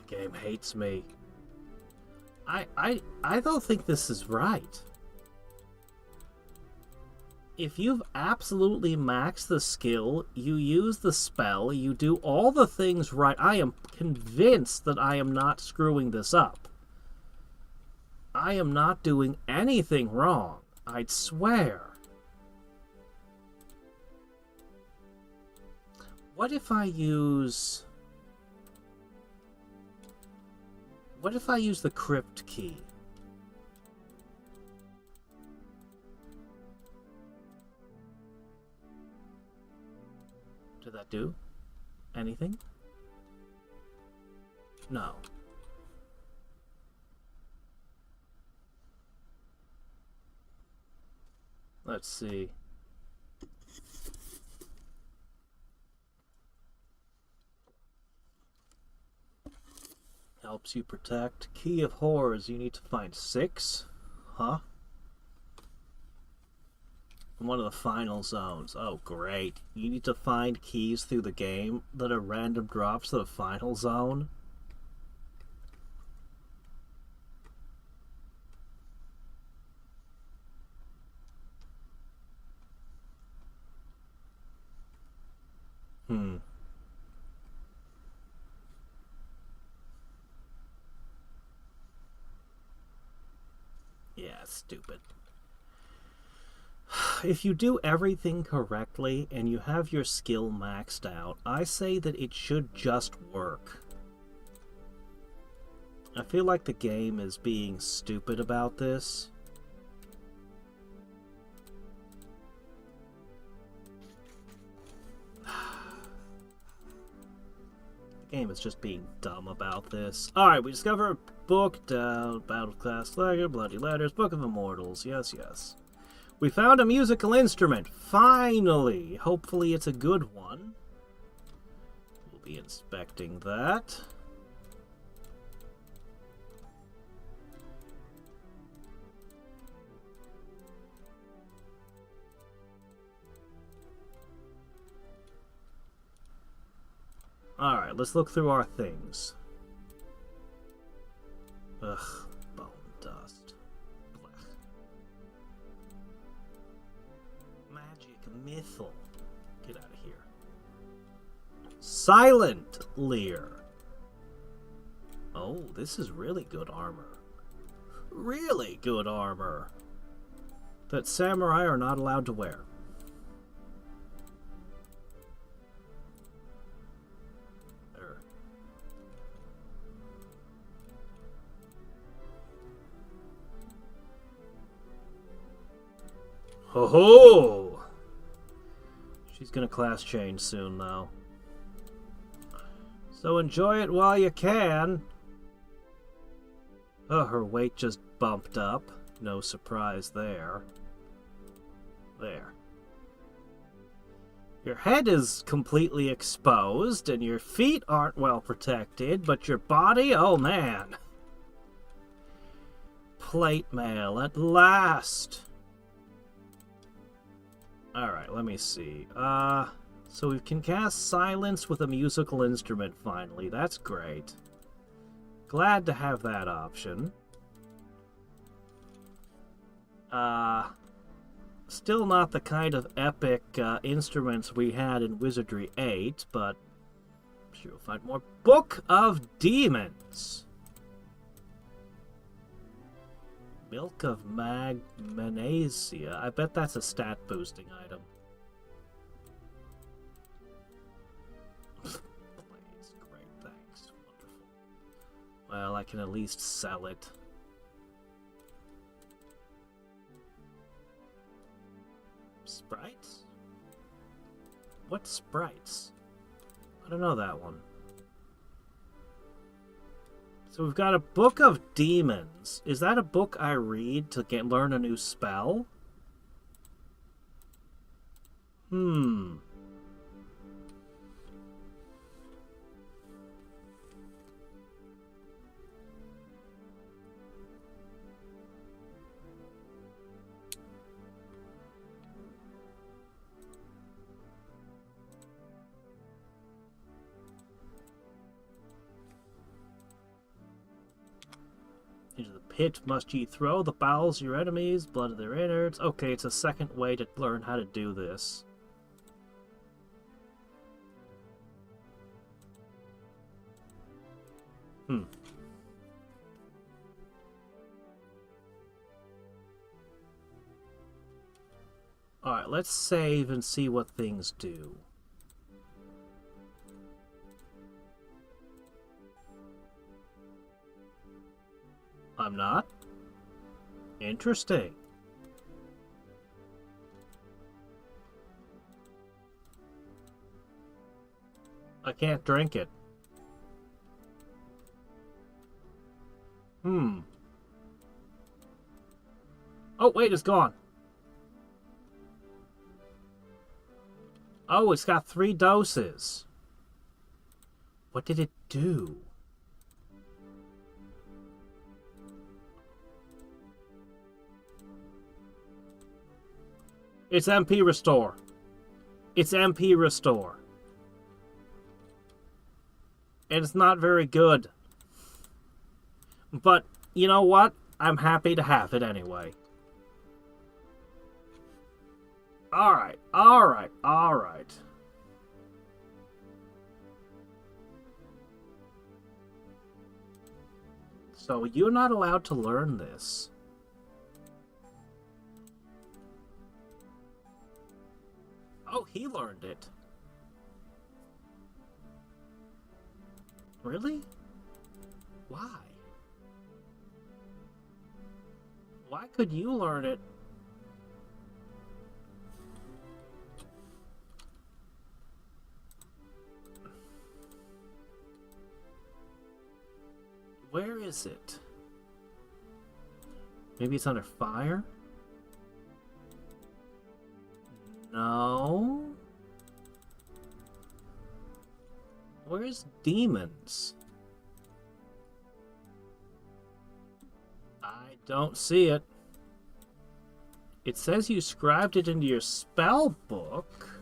The game hates me. I don't think this is right. If you've absolutely maxed the skill, you use the spell, you do all the things right. I am convinced that I am not screwing this up. I am not doing anything wrong. I'd swear. What if I use... What if I use the crypt key? Did that do anything? No. Let's see. Helps you protect. Key of Horrors, you need to find 6? Huh? One of the final zones. Oh, great. You need to find keys through the game that are random drops to the final zone? Yeah, stupid. If you do everything correctly and you have your skill maxed out, I say that it should just work. I feel like the game is being stupid about this. The game is just being dumb about this. Alright, we discover a book down, Battle Class Slagger, Bloody Letters, Book of Immortals. Yes, yes. We found a musical instrument. Finally! Hopefully it's a good one. We'll be inspecting that. Alright, let's look through our things. Ugh, bone dust. Blech. Magic Mythal. Get out of here. Silent Lear. Oh, this is really good armor. Really good armor. That samurai are not allowed to wear. Ho ho! She's gonna class change soon, though. So enjoy it while you can. Oh, her weight just bumped up. No surprise there. There. Your head is completely exposed, and your feet aren't well protected, but your body, oh man. Plate mail at last. Alright, let me see. So we can cast Silence with a musical instrument finally. That's great. Glad to have that option. Still not the kind of epic instruments we had in Wizardry 8, but I'm sure we'll find more. Book of Demons! Milk of Magnesia. I bet that's a stat boosting item. Please, great, thanks. Wonderful. Well, I can at least sell it. Sprites? What sprites? I don't know that one. So we've got a Book of Demons. Is that a book I read to learn a new spell? Into the pit must ye throw the bowels of your enemies, blood of their innards. Okay, it's a second way to learn how to do this. Alright, let's save and see what things do. I'm not? Interesting. I can't drink it. Oh, wait, it's gone. Oh, it's got 3 doses. What did it do? It's MP Restore. It's MP Restore. And it's not very good. But, you know what? I'm happy to have it anyway. Alright, alright, alright. So you're not allowed to learn this. Oh, he learned it. Really? Why? Why could you learn it? Where is it? Maybe it's under fire? No. Where's demons? I don't see it. It says you scribed it into your spell book.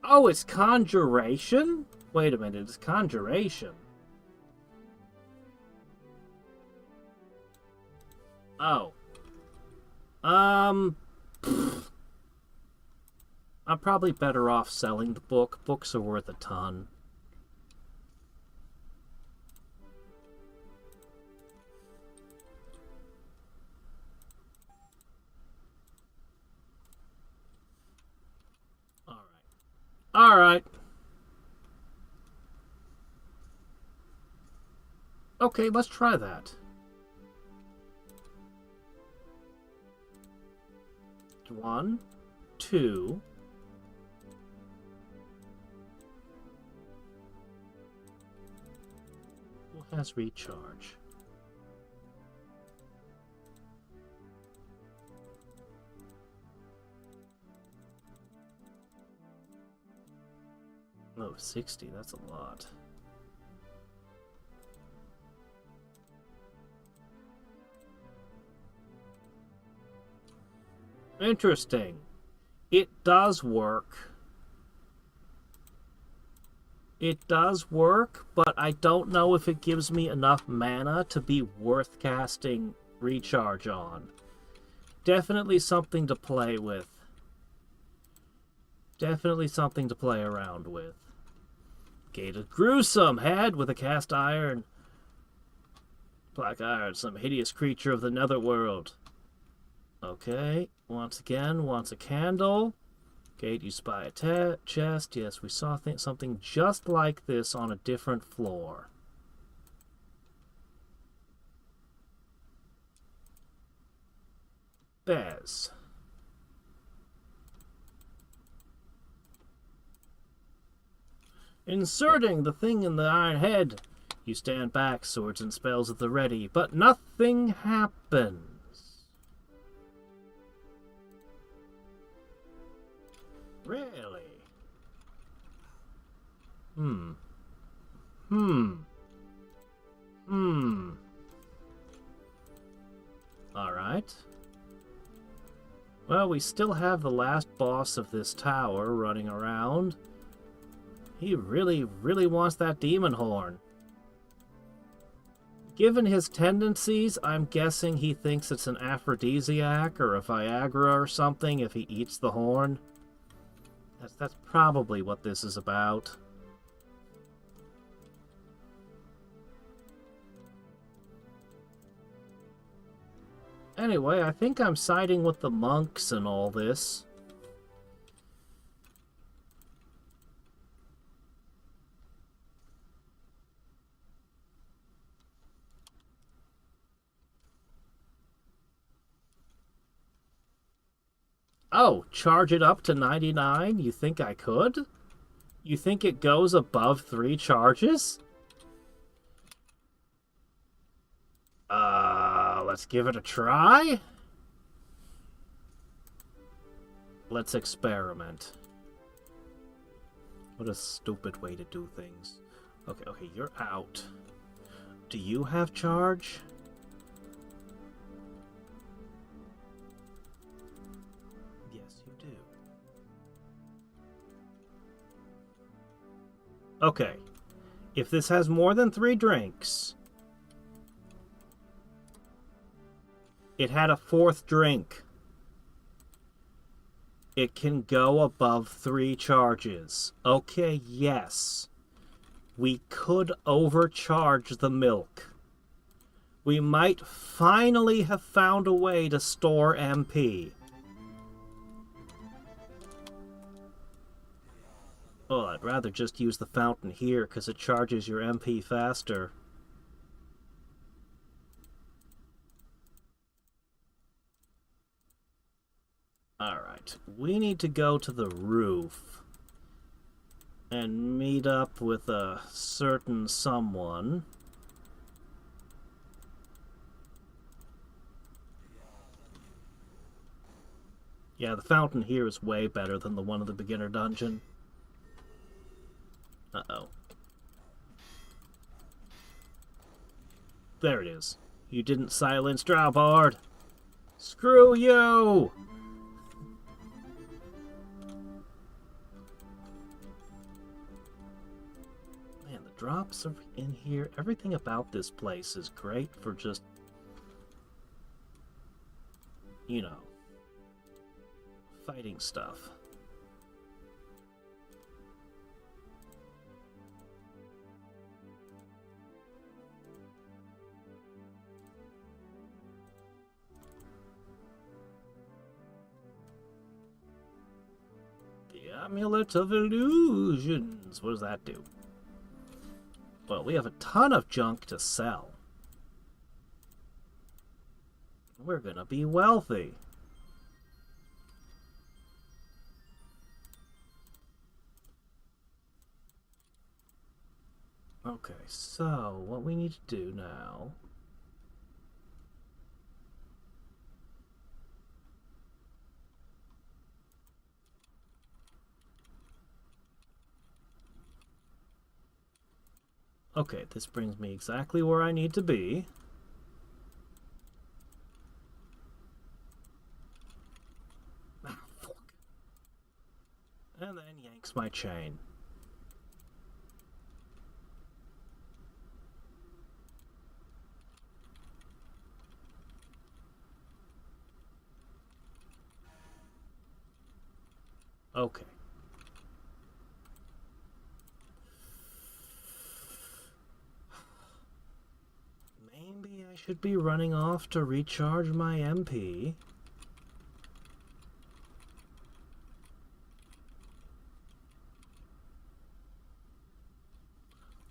Oh, it's conjuration? Wait a minute, it's conjuration. Oh. I'm probably better off selling the book. Books are worth a ton. Alright. Okay, let's try that. 1, 2. Who has recharge? Oh, 60, that's a lot. Interesting. It does work. It does work, but I don't know if it gives me enough mana to be worth casting recharge on. Definitely something to play with. Definitely something to play around with. Gated Gruesome head with a cast iron. Black iron, some hideous creature of the netherworld. Okay, once again, wants a candle. Gate, you spy a chest. Yes, we saw something just like this on a different floor. Bez. Inserting the thing in the iron head. You stand back, swords and spells at the ready, but nothing happens. Really? Alright. Well, we still have the last boss of this tower running around. He really, really wants that demon horn. Given his tendencies, I'm guessing he thinks it's an aphrodisiac or a Viagra or something if he eats the horn. That's probably what this is about. Anyway, I think I'm siding with the monks and all this. Oh, charge it up to 99? You think I could? You think it goes above 3 charges? Let's give it a try. Let's experiment. What a stupid way to do things. Okay, you're out. Do you have charge? Yes, you do. Okay. If this has more than 3 drinks... It had a 4th drink. It can go above 3 charges. Okay, yes. We could overcharge the milk. We might finally have found a way to store MP. Well, I'd rather just use the fountain here because it charges your MP faster. Alright, we need to go to the roof and meet up with a certain someone. Yeah, the fountain here is way better than the one in the beginner dungeon. Uh-oh. There it is. You didn't silence Drowbard. Screw you! Drops are in here. Everything about this place is great for just, you know, fighting stuff. The Amulet of Illusions. What does that do? Well, we have a ton of junk to sell. We're gonna be wealthy. Okay, so what we need to do now... Okay, this brings me exactly where I need to be. Ah, fuck. And then yanks my chain. Okay. Maybe I should be running off to recharge my MP.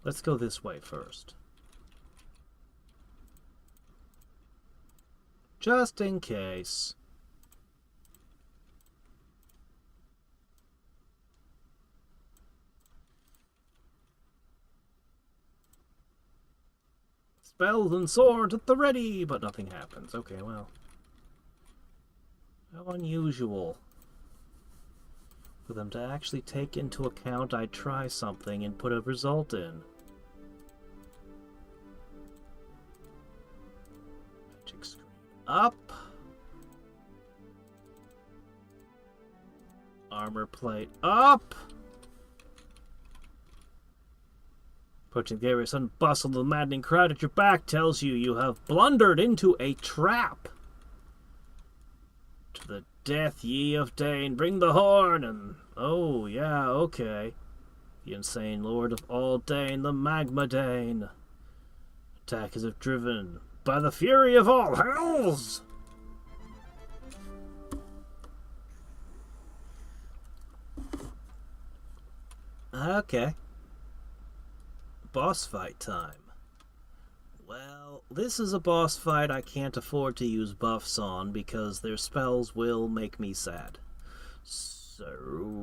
Let's go this way first. Just in case. Spells and swords at the ready, but nothing happens. Okay, well. How unusual for them to actually take into account I try something and put a result in. Magic screen up. Armor plate up. Approaching the area, sudden bustle of the maddening crowd at your back tells you you have blundered into a trap. To the death ye of Dane, bring the horn, and... Oh, yeah, okay. The insane lord of all Dane, the Magma Dane. Attack as if driven by the fury of all hells. Okay. Boss fight time. Well, this is a boss fight I can't afford to use buffs on because their spells will make me sad. So,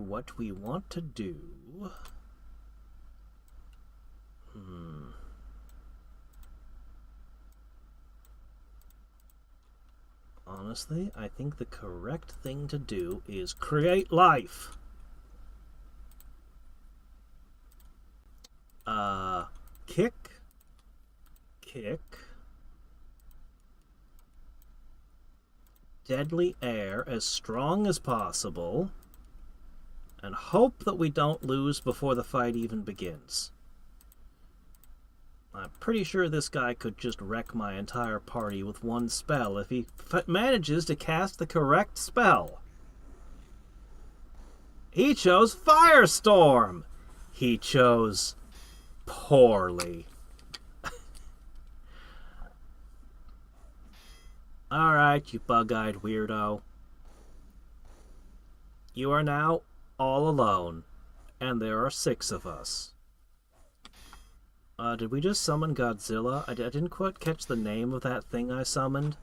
what we want to do... Honestly, I think the correct thing to do is create life. Kick. Deadly air as strong as possible. And hope that we don't lose before the fight even begins. I'm pretty sure this guy could just wreck my entire party with one spell if he manages to cast the correct spell. He chose Firestorm! He chose poorly. Alright, you bug-eyed weirdo. You are now all alone, and there are 6 of us. Did we just summon Godzilla? I didn't quite catch the name of that thing I summoned.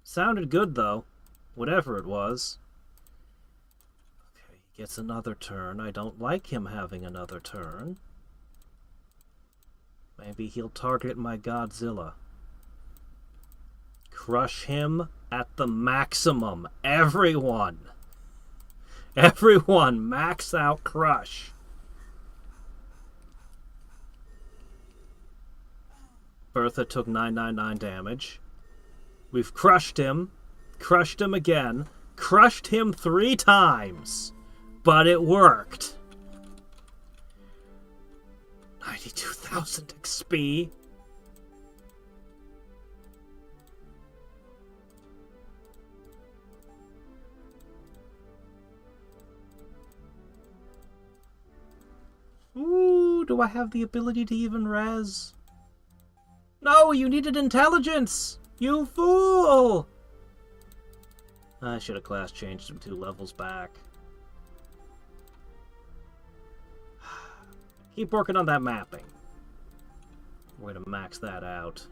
Sounded good, though. Whatever it was. Okay, he gets another turn. I don't like him having another turn. Maybe he'll target my Godzilla. Crush him at the maximum. Everyone! Everyone, max out crush. Bertha took 999 damage. We've crushed him again, crushed him 3 times, but it worked. 92,000 XP. Ooh, do I have the ability to even res? No, you needed intelligence! You fool! I should have class changed him 2 levels back. Keep working on that mapping. We're gonna max that out.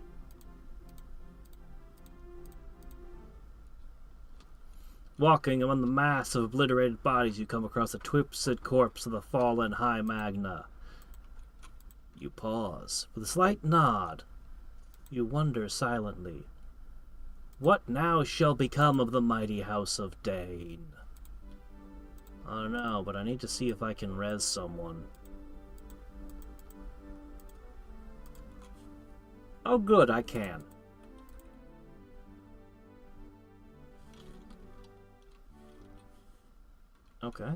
Walking among the mass of obliterated bodies, you come across the twisted corpse of the fallen High Magna. You pause. With a slight nod, you wonder silently, what now shall become of the mighty house of Dane? I don't know, but I need to see if I can res someone. Oh good, I can. Okay.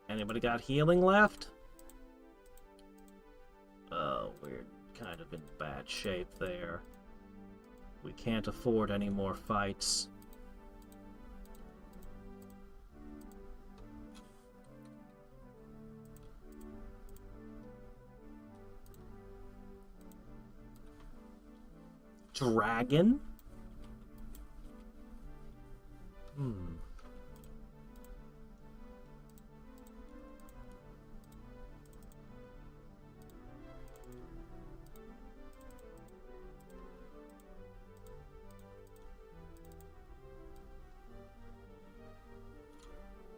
Anybody got healing left? Oh, we're kind of in bad shape there. We can't afford any more fights. Dragon?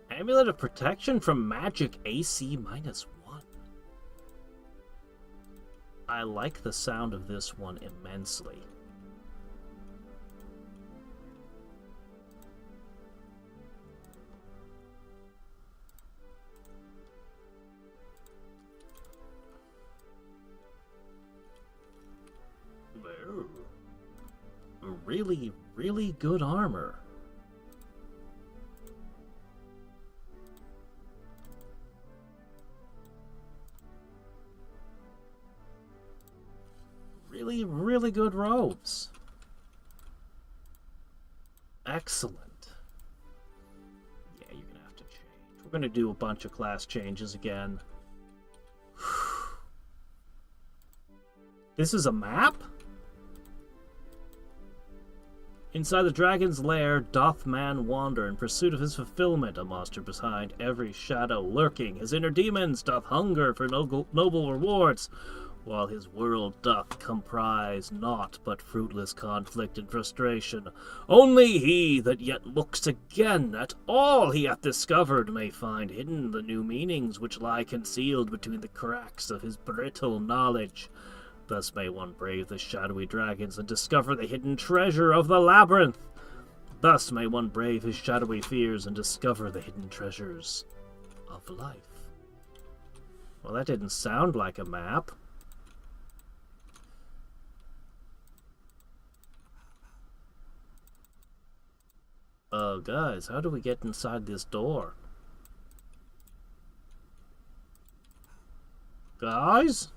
Amulet of Protection from Magic AC -1. I like the sound of this one immensely. Really, really good armor. Really, really good robes. Excellent. Yeah, you're gonna have to change. We're gonna do a bunch of class changes again. This is a map? Inside the dragon's lair doth man wander in pursuit of his fulfillment, a monster behind every shadow lurking. His inner demons doth hunger for noble rewards, while his world doth comprise naught but fruitless conflict and frustration. Only he that yet looks again at all he hath discovered may find hidden the new meanings which lie concealed between the cracks of his brittle knowledge. Thus may one brave the shadowy dragons and discover the hidden treasure of the labyrinth. Thus may one brave his shadowy fears and discover the hidden treasures of life. Well, that didn't sound like a map. Oh, guys, how do we get inside this door? Guys?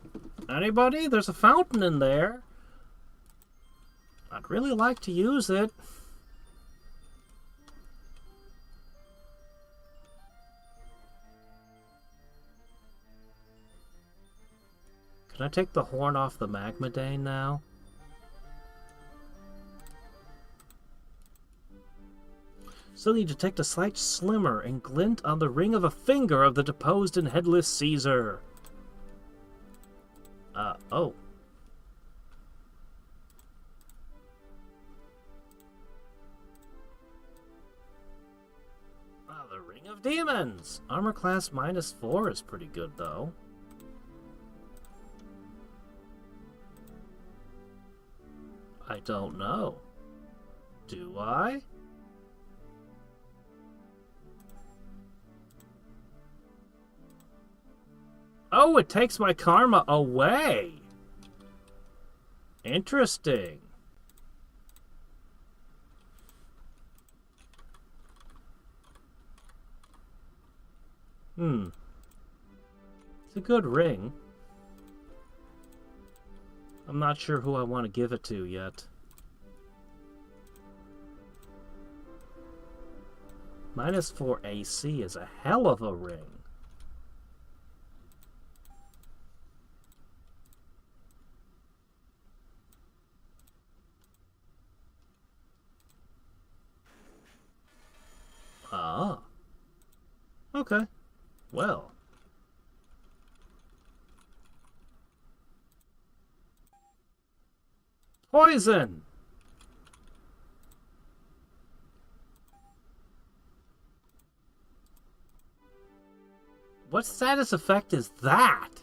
Anybody? There's a fountain in there. I'd really like to use it. Can I take the horn off the Magmadane now? Still you detect a slight slimmer and glint on the ring of a finger of the deposed and headless Caesar. Oh. Ah, the Ring of Demons! Armor class -4 is pretty good, though. I don't know. Do I? Oh, it takes my karma away! Interesting. It's a good ring. I'm not sure who I want to give it to yet. -4 AC is a hell of a ring. Ah. Okay. Well. Poison! What status effect is that?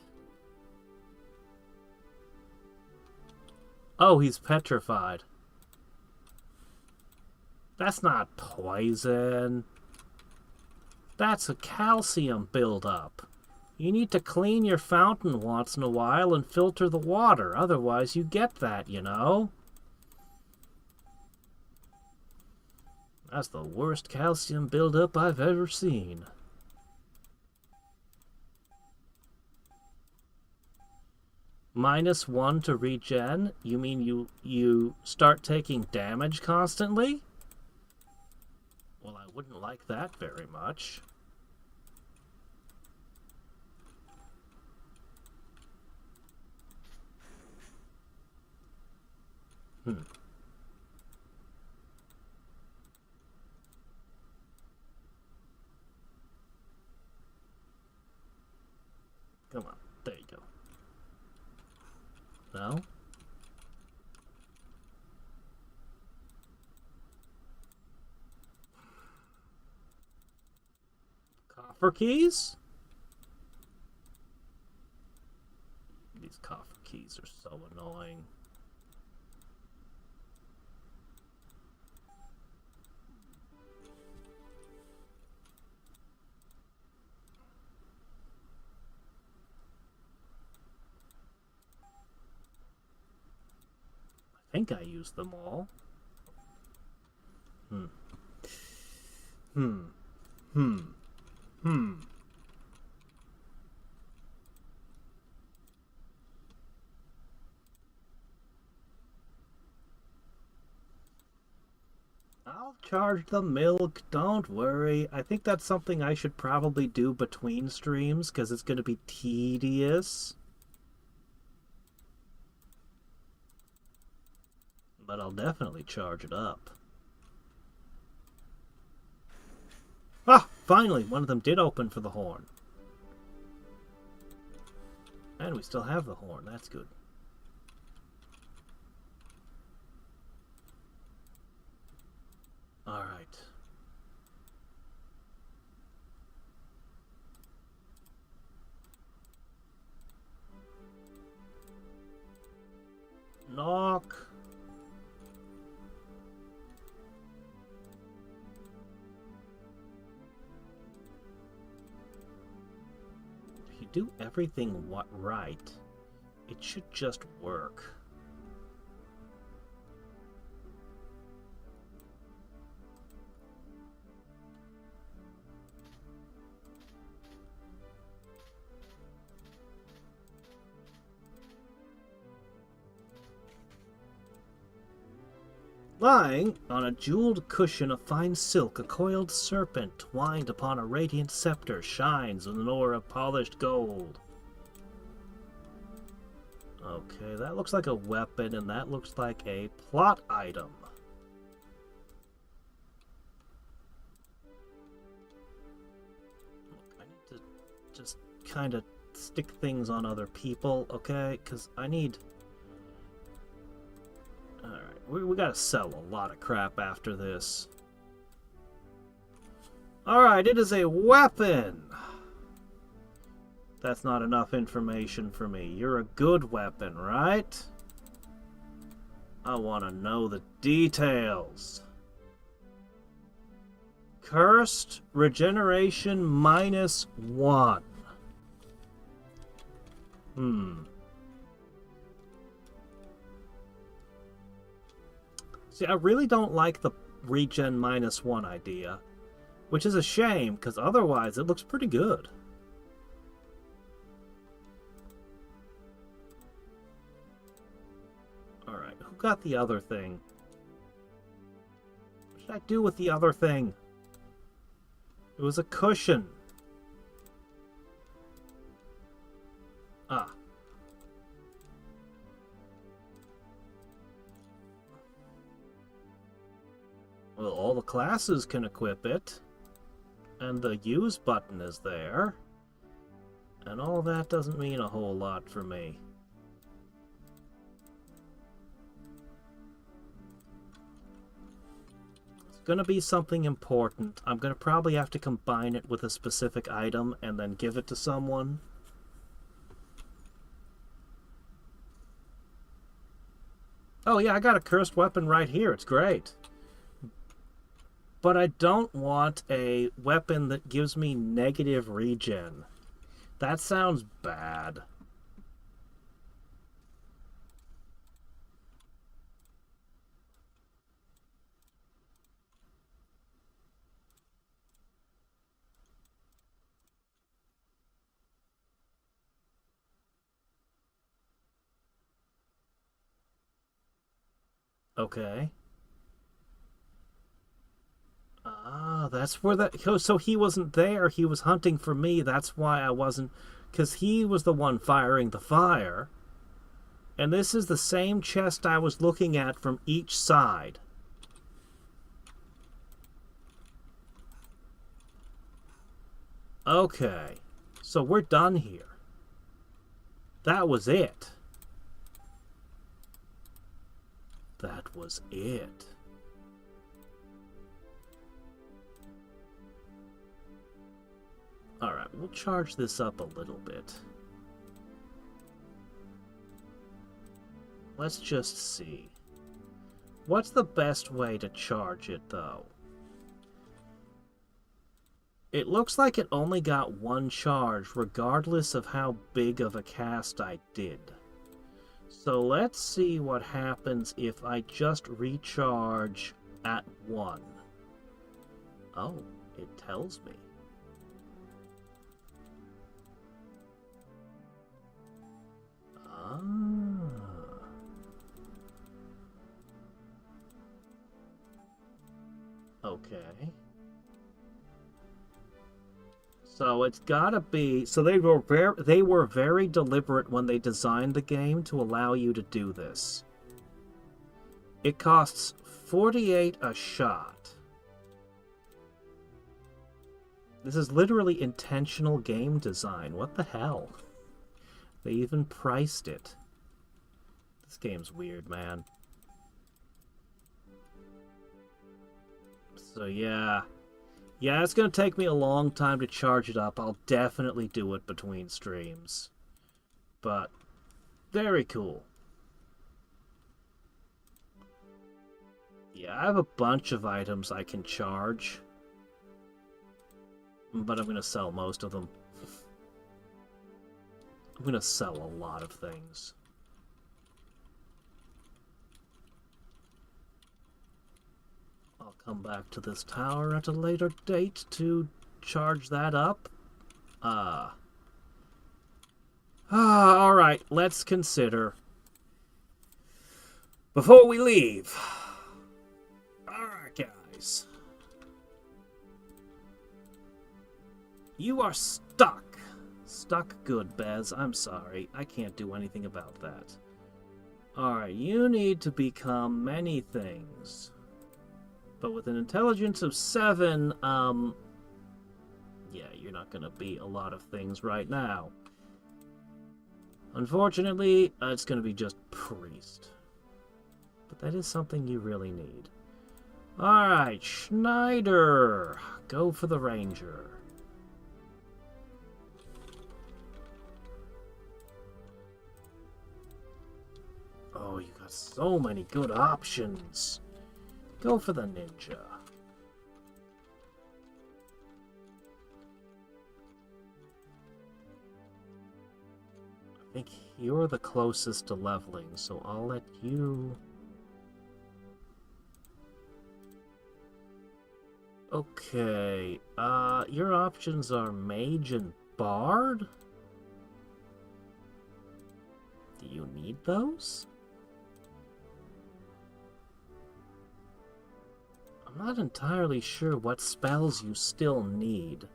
Oh, he's petrified. That's not poison. That's a calcium buildup. You need to clean your fountain once in a while and filter the water. Otherwise, you get that, you know? That's the worst calcium buildup I've ever seen. -1 to regen? You mean you start taking damage constantly? Well, I wouldn't like that very much. Come on, there you go. No? Coffer keys? These coffer keys are so annoying. I think I used them all. I'll charge the milk, don't worry. I think that's something I should probably do between streams, because it's going to be tedious. But I'll definitely charge it up. Finally, one of them did open for the horn. And we still have the horn. That's good. All right. Knock. If you do everything right, it should just work. Lying on a jeweled cushion of fine silk, a coiled serpent, twined upon a radiant scepter, shines with an aura of polished gold. Okay, that looks like a weapon, and that looks like a plot item. Look, I need to just kind of stick things on other people, okay? Because I need... We gotta sell a lot of crap after this. Alright, it is a weapon! That's not enough information for me. You're a good weapon, right? I want to know the details. Cursed, regeneration -1. See, I really don't like the regen -1 idea, which is a shame, because otherwise it looks pretty good. Alright, who got the other thing? What should I do with the other thing? It was a cushion. Ah. Well, all the classes can equip it. And the use button is there. And all that doesn't mean a whole lot for me. It's gonna be something important. I'm gonna probably have to combine it with a specific item and then give it to someone. Oh yeah, I got a cursed weapon right here. It's great. But I don't want a weapon that gives me negative regen. That sounds bad. Okay. Ah, that's where that... So he wasn't there. He was hunting for me. That's why I wasn't... Because he was the one firing the fire. And this is the same chest I was looking at from each side. Okay. So we're done here. That was it. That was it. Alright, we'll charge this up a little bit. Let's just see. What's the best way to charge it, though? It looks like it only got one charge, regardless of how big of a cast I did. So let's see what happens if I just recharge at 1. Oh, it tells me. Okay. So it's gotta be... So they were very deliberate when they designed the game to allow you to do this. It costs 48 a shot. This is literally intentional game design. What the hell? They even priced it. This game's weird, man. So yeah. Yeah, it's gonna take me a long time to charge it up. I'll definitely do it between streams. But, very cool. Yeah, I have a bunch of items I can charge. But I'm gonna sell most of them. I'm gonna sell a lot of things. I'll come back to this tower at a later date to charge that up. Alright, let's consider. Before we leave. Alright, guys. You are stuck. Stuck good, Bez. I'm sorry. I can't do anything about that. Alright, you need to become many things. But with an intelligence of 7, yeah, you're not gonna be a lot of things right now. Unfortunately, it's gonna be just priest. But that is something you really need. Alright, Schneider. Go for the ranger. Oh, you got so many good options. Go for the ninja. I think you're the closest to leveling, so I'll let you... Okay, your options are mage and bard? Do you need those? I'm not entirely sure what spells you still need.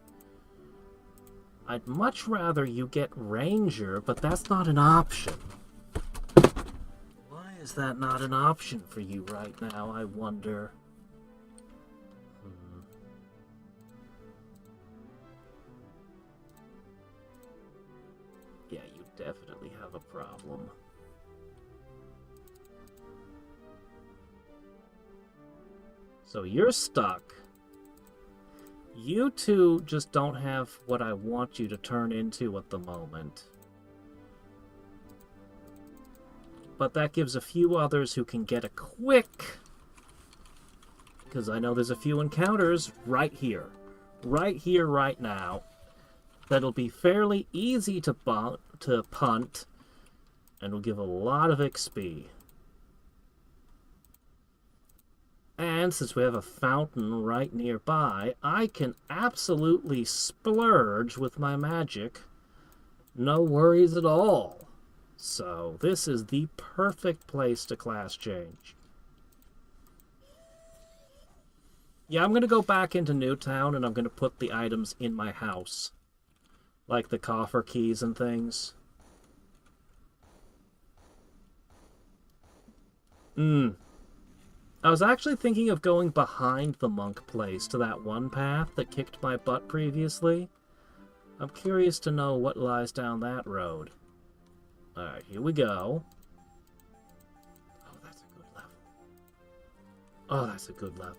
I'd much rather you get ranger, but that's not an option. Why is that not an option for you right now, I wonder? Yeah, you definitely have a problem. So you're stuck. You two just don't have what I want you to turn into at the moment. But that gives a few others who can get a quick... Because I know there's a few encounters right here. Right here, right now. That'll be fairly easy to punt. And will give a lot of XP. And since we have a fountain right nearby, I can absolutely splurge with my magic. No worries at all. So this is the perfect place to class change. Yeah, I'm going to go back into Newtown and I'm going to put the items in my house. Like the coffer keys and things. I was actually thinking of going behind the monk place to that one path that kicked my butt previously. I'm curious to know what lies down that road. Alright, here we go. Oh, that's a good level. Oh, that's a good level.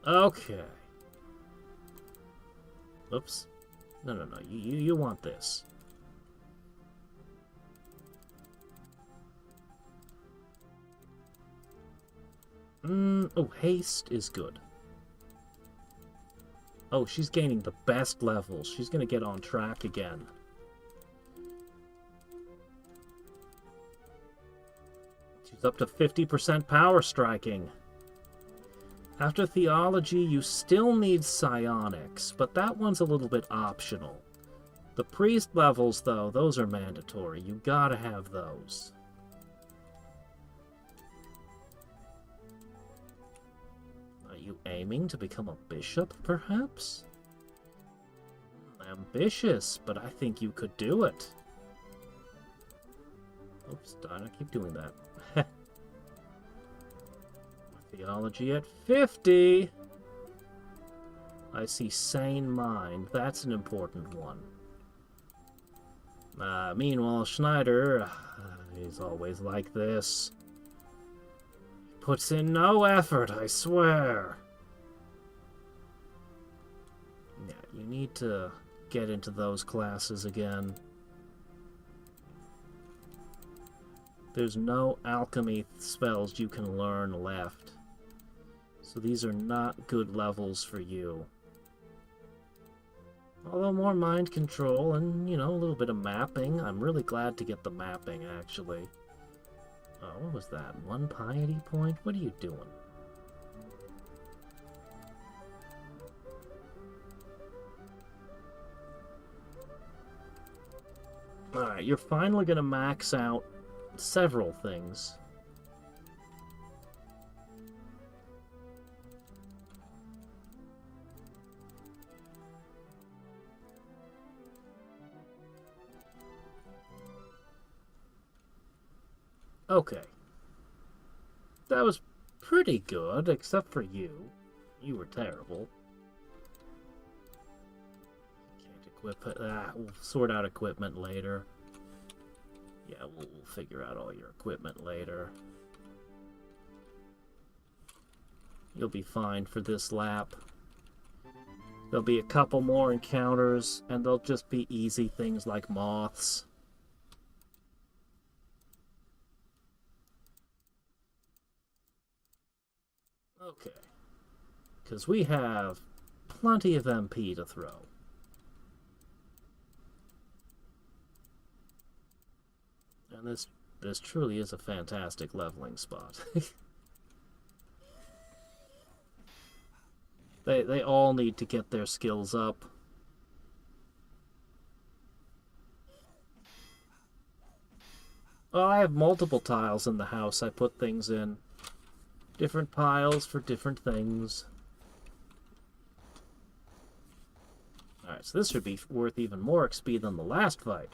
Okay. Oops. No. You want this. Oh, haste is good. Oh, she's gaining the best levels. She's gonna get on track again. She's up to 50% power striking. After theology, you still need psionics, but that one's a little bit optional. The priest levels, though, those are mandatory. You gotta have those. You aiming to become a bishop, perhaps? Ambitious, but I think you could do it. Oops, darn, I keep doing that. Theology at 50. I see sane mind. That's an important one. Meanwhile, Schneider, he's always like this. Puts in no effort, I swear. Yeah, you need to get into those classes again. There's no alchemy spells you can learn left. So these are not good levels for you. Although more mind control and, you know, a little bit of mapping. I'm really glad to get the mapping, actually. Oh, what was that? 1 piety point? What are you doing? Alright, you're finally gonna max out several things. Okay. That was pretty good, except for you. You were terrible. Can't equip it. We'll sort out equipment later. Yeah, we'll figure out all your equipment later. You'll be fine for this lap. There'll be a couple more encounters, and they'll just be easy things like moths. Okay. Because we have plenty of MP to throw. And this truly is a fantastic leveling spot. They all need to get their skills up. Oh, I have multiple tiles in the house I put things in. Different piles for different things. Alright, so this should be worth even more XP than the last fight.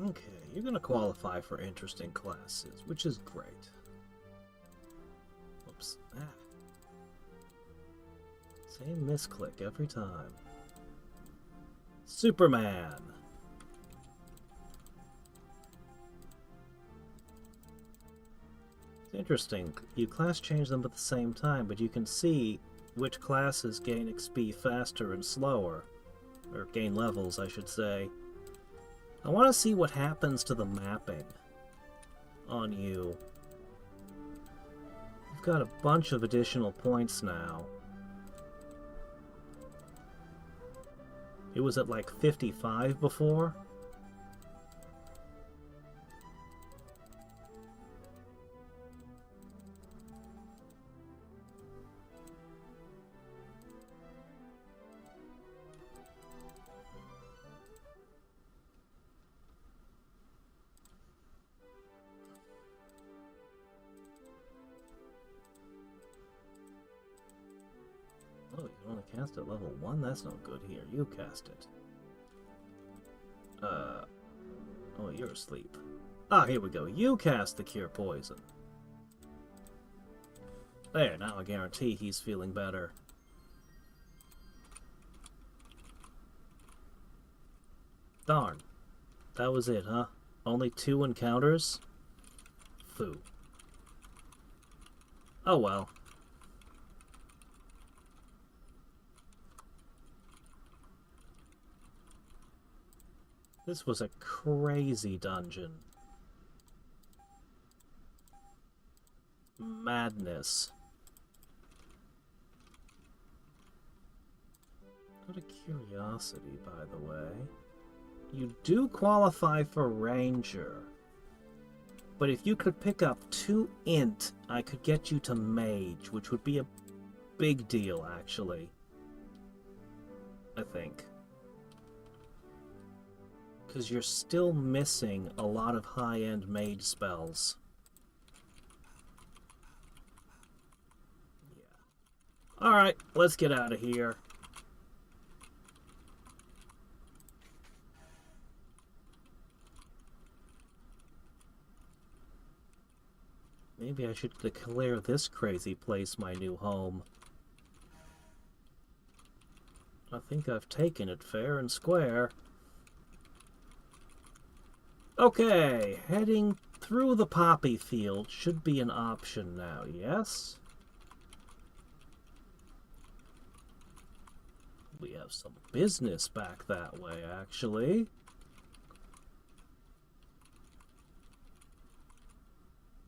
Okay, you're gonna qualify for interesting classes, which is great. Oops. Same misclick every time. Superman! It's interesting. You class change them at the same time, but you can see which classes gain XP faster and slower. Or gain levels, I should say. I want to see what happens to the mapping on you. You've got a bunch of additional points now. It was at like 55 before. Oh, you can only cast at level 1? That's no good here. You cast it. Oh, you're asleep. Ah, here we go. You cast the Cure Poison. There, now I guarantee he's feeling better. Darn. That was it, huh? Only 2 encounters? Foo. Oh well. This was a crazy dungeon. Madness. Out of curiosity, by the way, you do qualify for Ranger. But if you could pick up 2 Int, I could get you to Mage, which would be a big deal, actually. I think. Because you're still missing a lot of high-end mage spells. Yeah. Alright, let's get out of here. Maybe I should declare this crazy place my new home. I think I've taken it fair and square. Okay, heading through the poppy field should be an option now, yes? We have some business back that way, actually.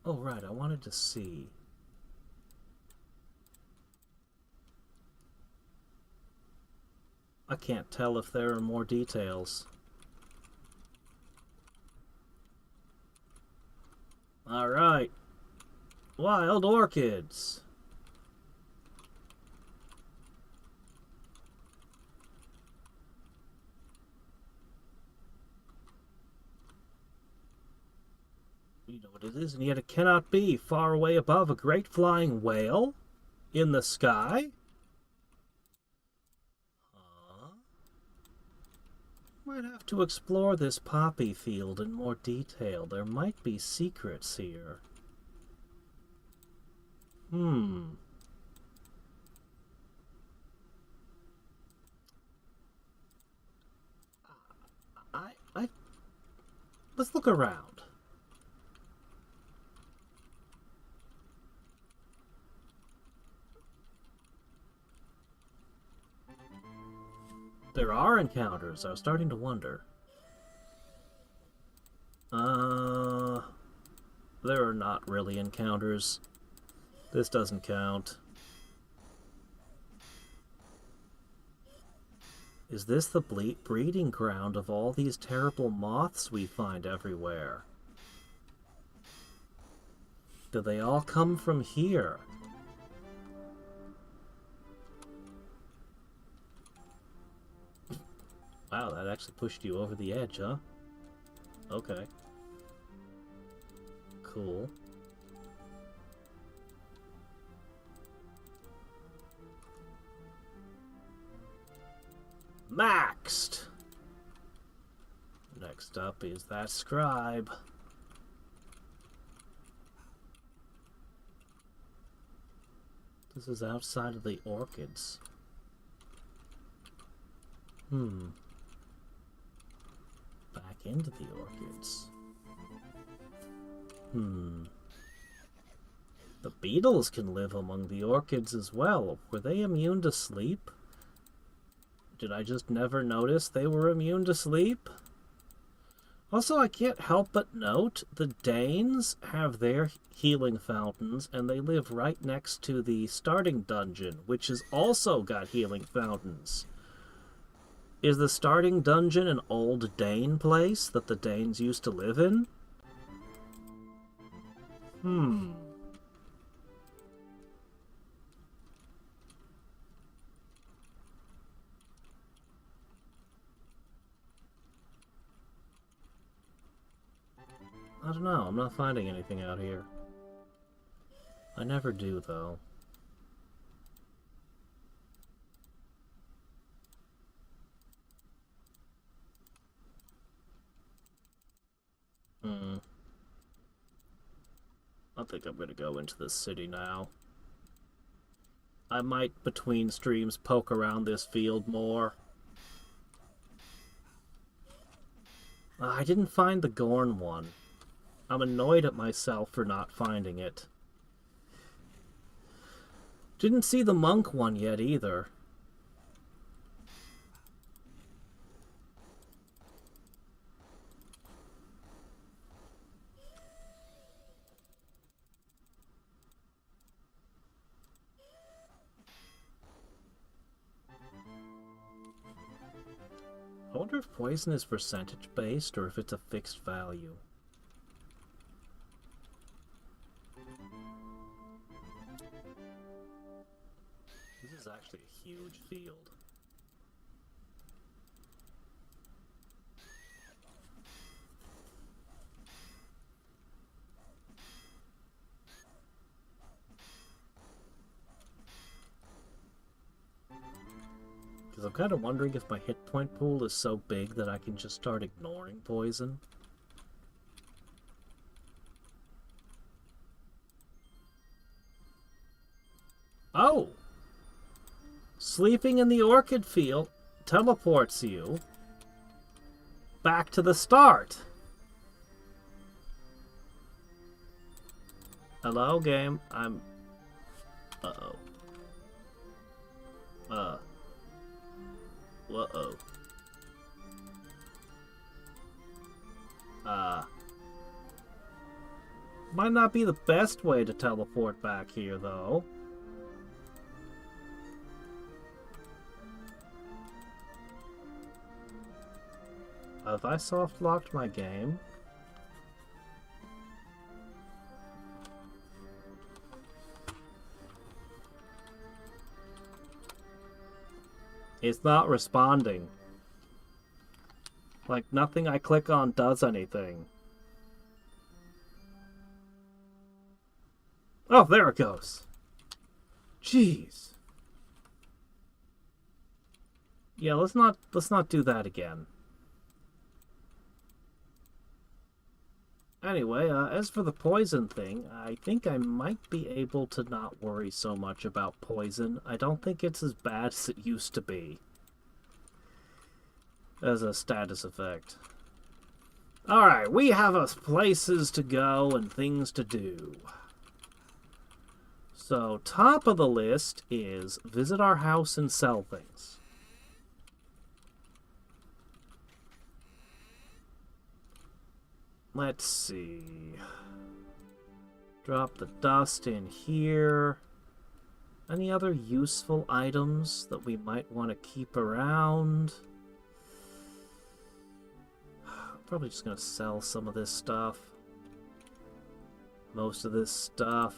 Oh, right, I wanted to see. I can't tell if there are more details. Alright. Wild orchids. You know what it is, and yet it cannot be. Far away above, a great flying whale? In the sky? Might have to explore this poppy field in more detail. There might be secrets here. Let's look around. There are encounters. I was starting to wonder. There are not really encounters. This doesn't count. Is this the breeding ground of all these terrible moths we find everywhere? Do they all come from here? Wow, that actually pushed you over the edge, huh? Okay. Cool. Maxed! Next up is that scribe. This is outside of the orchids. Back into the orchids. The beetles can live among the orchids as well. Were they immune to sleep? Did I just never notice they were immune to sleep? Also, I can't help but note the Danes have their healing fountains, and they live right next to the starting dungeon, which has also got healing fountains. Is the starting dungeon an old Dane place that the Danes used to live in? I don't know, I'm not finding anything out here. I never do, though. I think I'm gonna go into the city now. I might, between streams, poke around this field more. I didn't find the Gorn one. I'm annoyed at myself for not finding it. Didn't see the monk one yet either. I wonder if poison is percentage based or if it's a fixed value. This is actually a huge field. Because I'm kind of wondering if my hit point pool is so big that I can just start ignoring poison. Oh! Sleeping in the orchid field teleports you back to the start. Hello, game. I'm... Uh-oh. Uh-oh. Might not be the best way to teleport back here, though. Have I soft-locked my game? It's not responding. Like, nothing I click on does anything. Oh, there it goes. Jeez. Yeah, let's not do that again. Anyway, as for the poison thing, I think I might be able to not worry so much about poison. I don't think it's as bad as it used to be. As a status effect. Alright, we have places to go and things to do. So, top of the list is visit our house and sell things. Let's see. Drop the dust in here. Any other useful items that we might want to keep around? Probably just going to sell some of this stuff. Most of this stuff.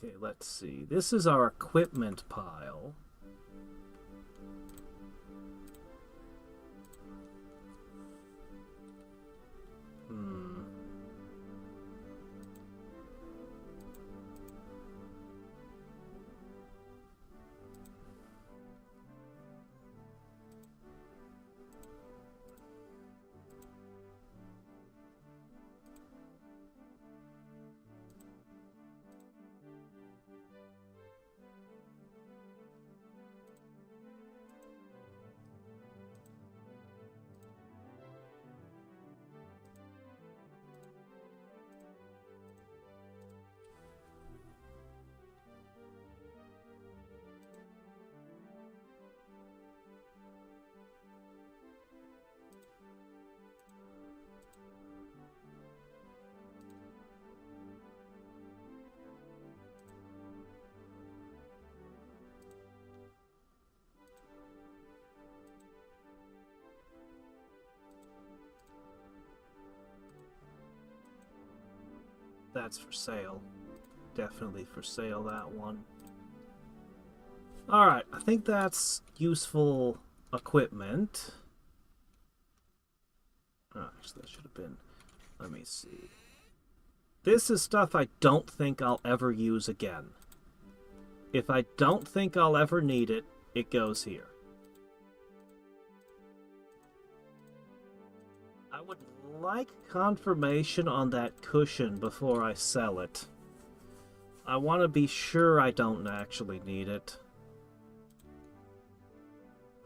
Okay, let's see. This is our equipment pile. That's for sale. Definitely for sale, that one. Alright, I think that's useful equipment. Oh, actually, that should have been... Let me see. This is stuff I don't think I'll ever use again. If I don't think I'll ever need it, it goes here. I would like confirmation on that cushion before I sell it. I want to be sure I don't actually need it.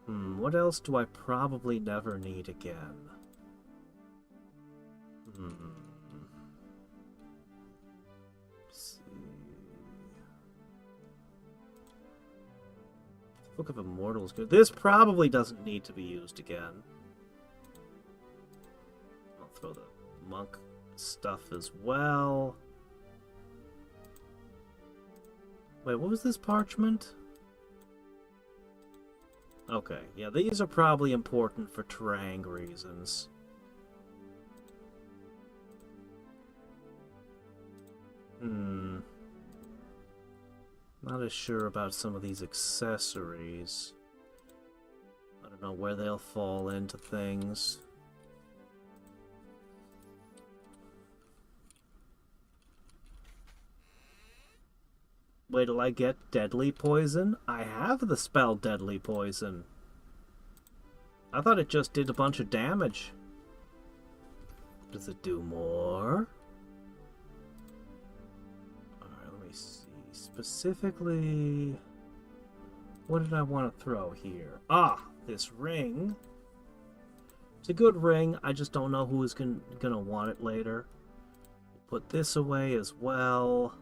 What else do I probably never need again? Let's see. Book of Immortals good. This probably doesn't need to be used again. I'll throw the monk stuff as well. Wait, what was this parchment? Okay, yeah, these are probably important for Terang reasons. Not as sure about some of these accessories. I don't know where they'll fall into things. Wait till I get deadly poison. I have the spell deadly poison. I thought it just did a bunch of damage. Does it do more? Alright, let me see. Specifically, what did I want to throw here? Ah, this ring. It's a good ring. I just don't know who is gonna want it later. Put this away as well.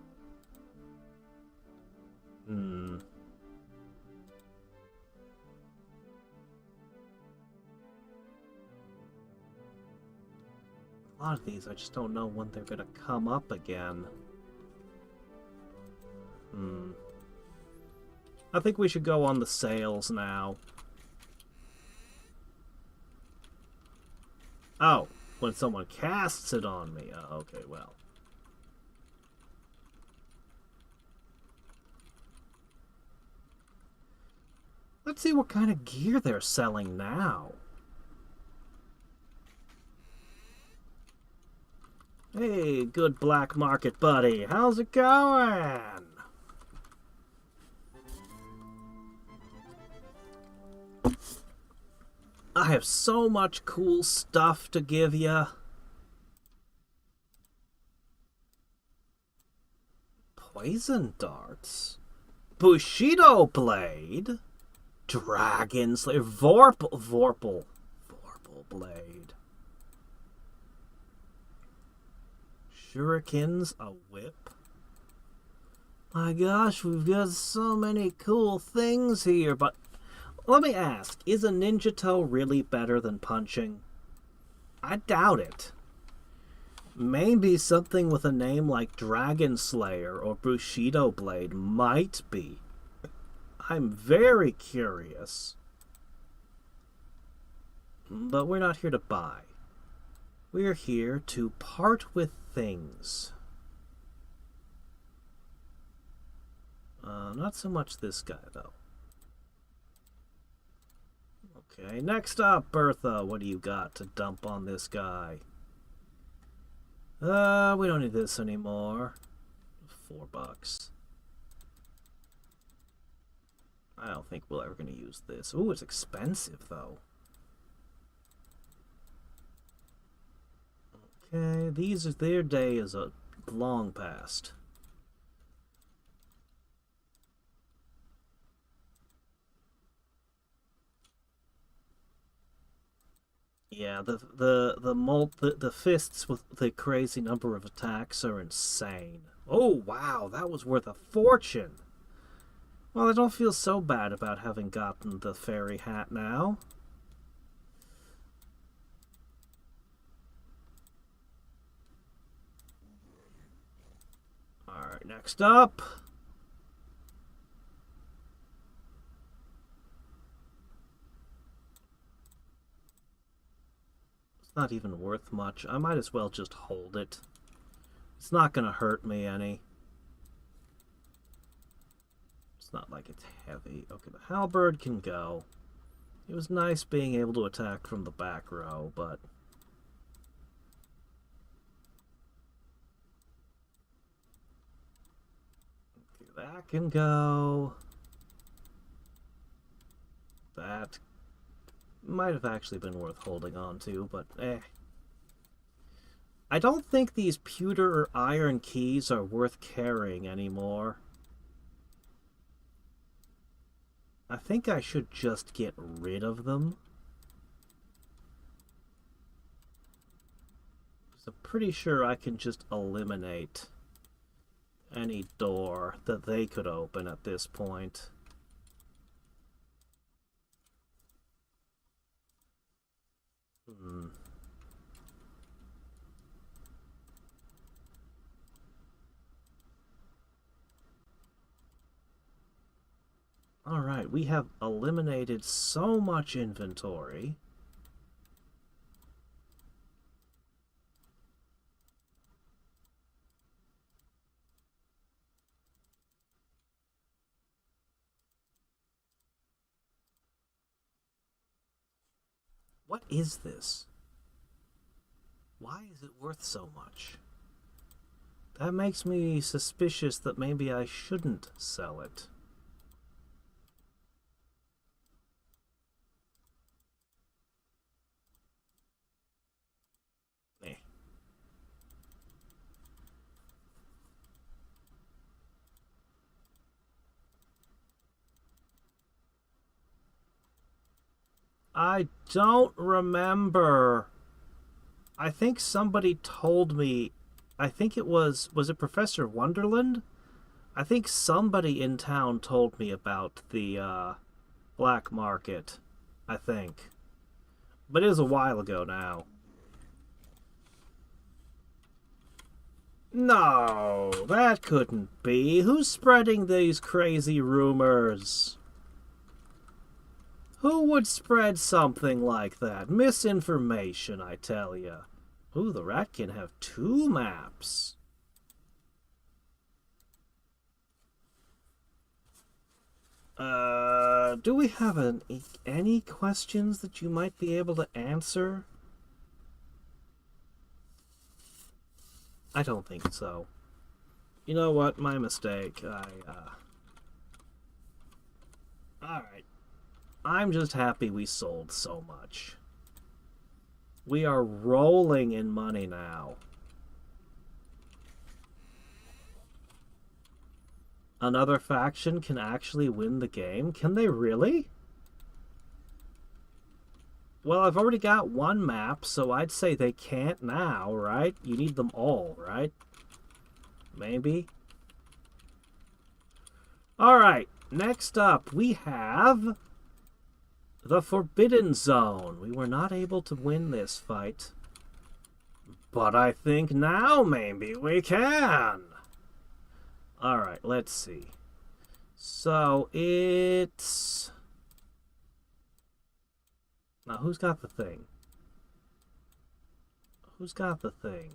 Hmm. A lot of these, I just don't know when they're gonna come up again. Hmm. I think we should go on the sales now. Oh, when someone casts it on me. Oh, okay, well. Let's see what kind of gear they're selling now. Hey, good black market buddy. How's it going? I have so much cool stuff to give you. Poison darts. Bushido blade. Dragon slayer. Vorpal blade. Shurikens, a whip. My gosh, we've got so many cool things here, but let me ask, is a ninja toe really better than punching? I doubt it. Maybe something with a name like Dragon Slayer or Bushido Blade might be. I'm very curious. But we're not here to buy. We're here to part with things. Not so much this guy, though. Okay, next up, Bertha, what do you got to dump on this guy? We don't need this anymore. $4. I don't think we're ever going to use this. Ooh, it's expensive, though. Okay, their day is long past. Yeah, the fists with the crazy number of attacks are insane. Oh wow, that was worth a fortune. Well, I don't feel so bad about having gotten the fairy hat now. Alright, next up. It's not even worth much. I might as well just hold it. It's not gonna hurt me any. It's not like it's heavy. Okay, the halberd can go. It was nice being able to attack from the back row, but... Okay, that can go. That might have actually been worth holding on to, but eh. I don't think these pewter or iron keys are worth carrying anymore. I think I should just get rid of them. I'm pretty sure I can just eliminate any door that they could open at this point. Alright, we have eliminated so much inventory. What is this? Why is it worth so much? That makes me suspicious that maybe I shouldn't sell it. Eh. I don't remember. I think somebody told me, I think was it Professor Wonderland? I think somebody in town told me about the black market, I think. But it was a while ago now. No, that couldn't be. Who's spreading these crazy rumors? Who would spread something like that? Misinformation, I tell you. Ooh, the rat can have 2 maps. Do we have any questions that you might be able to answer? I don't think so. You know what? My mistake. Alright. I'm just happy we sold so much. We are rolling in money now. Another faction can actually win the game? Can they really? Well, I've already got 1 map, so I'd say they can't now, right? You need them all, right? Maybe? Alright, next up we have the Forbidden Zone. We were not able to win this fight, but I think now maybe we can. Alright, let's see. So, it's... Now, who's got the thing? Who's got the thing?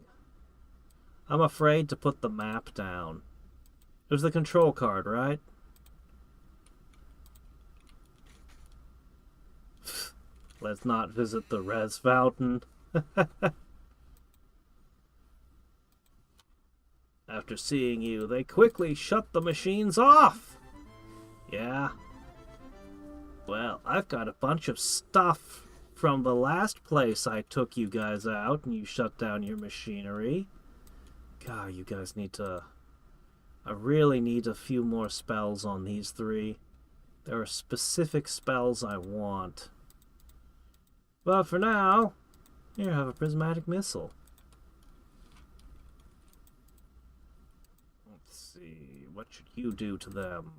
I'm afraid to put the map down. It was the control card, right? Let's not visit the res fountain. After seeing you, they quickly shut the machines off. Yeah. Well, I've got a bunch of stuff from the last place I took you guys out and you shut down your machinery. God, you guys need to... I really need a few more spells on these 3. There are specific spells I want. But for now, here, have a prismatic missile. Let's see, what should you do to them?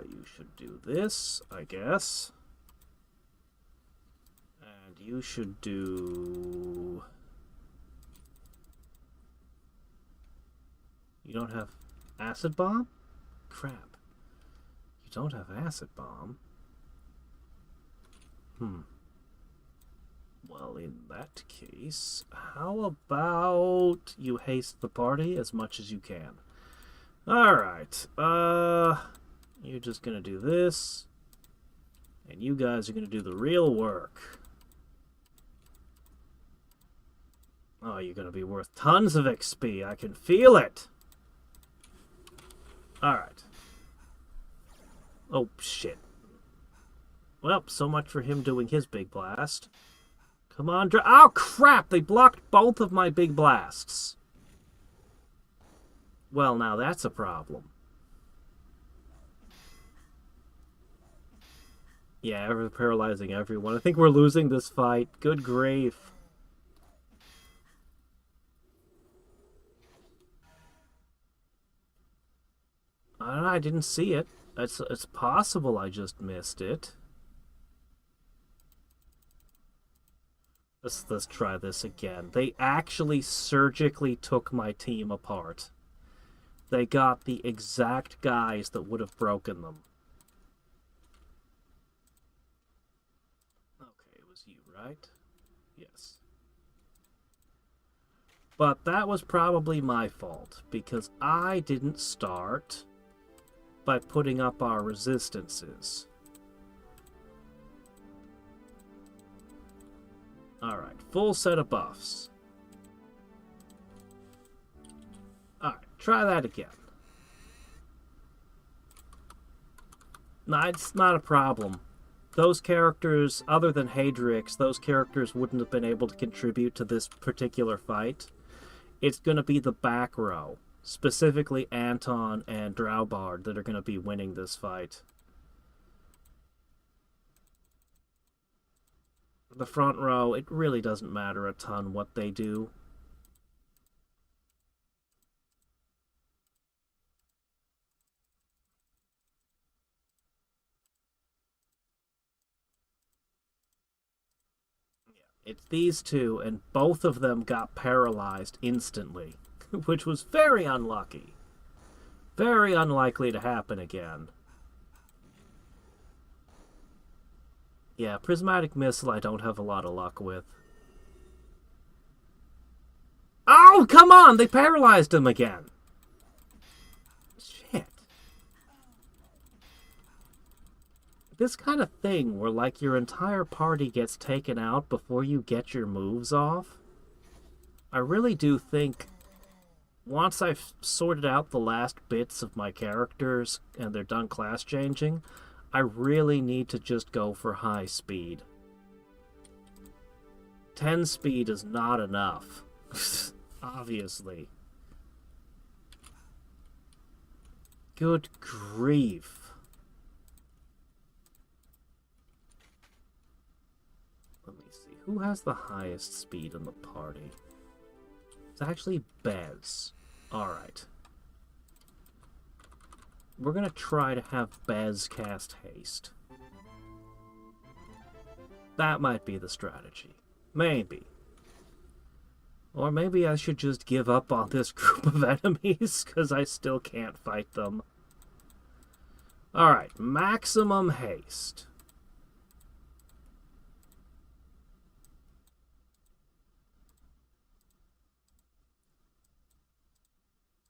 You should do this, I guess. And you should do... You don't have acid bomb? Crap. You don't have acid bomb. Well, in that case, how about you haste the party as much as you can? Alright, you're just gonna do this, and you guys are gonna do the real work. Oh, you're gonna be worth tons of XP, I can feel it! Alright. Oh, shit. Well, so much for him doing his big blast. Come on, oh, crap! They blocked both of my big blasts. Well, now that's a problem. Yeah, we're paralyzing everyone. I think we're losing this fight. Good grief. I don't know, I didn't see it. It's possible I just missed it. Let's try this again. They actually surgically took my team apart. They got the exact guys that would have broken them. Okay, it was you, right? Yes. But that was probably my fault, because I didn't start by putting up our resistances. Alright, full set of buffs. Try that again. No, it's not a problem. Those characters, other than Hadriex, those characters wouldn't have been able to contribute to this particular fight. It's going to be the back row, specifically Anton and Draubard, that are going to be winning this fight. The front row, it really doesn't matter a ton what they do. It's these two, and both of them got paralyzed instantly, which was very unlucky. Very unlikely to happen again. Yeah, Prismatic Missile I don't have a lot of luck with. Oh, come on! They paralyzed him again! Shit. This kind of thing where, like, your entire party gets taken out before you get your moves off, I really do think once I've sorted out the last bits of my characters and they're done class changing, I really need to just go for high speed. 10 speed is not enough. Obviously. Good grief. Let me see. Who has the highest speed in the party? It's actually Bez. Alright. We're gonna try to have Bez cast haste. That might be the strategy. Maybe. Or maybe I should just give up on this group of enemies, because I still can't fight them. Alright, maximum haste.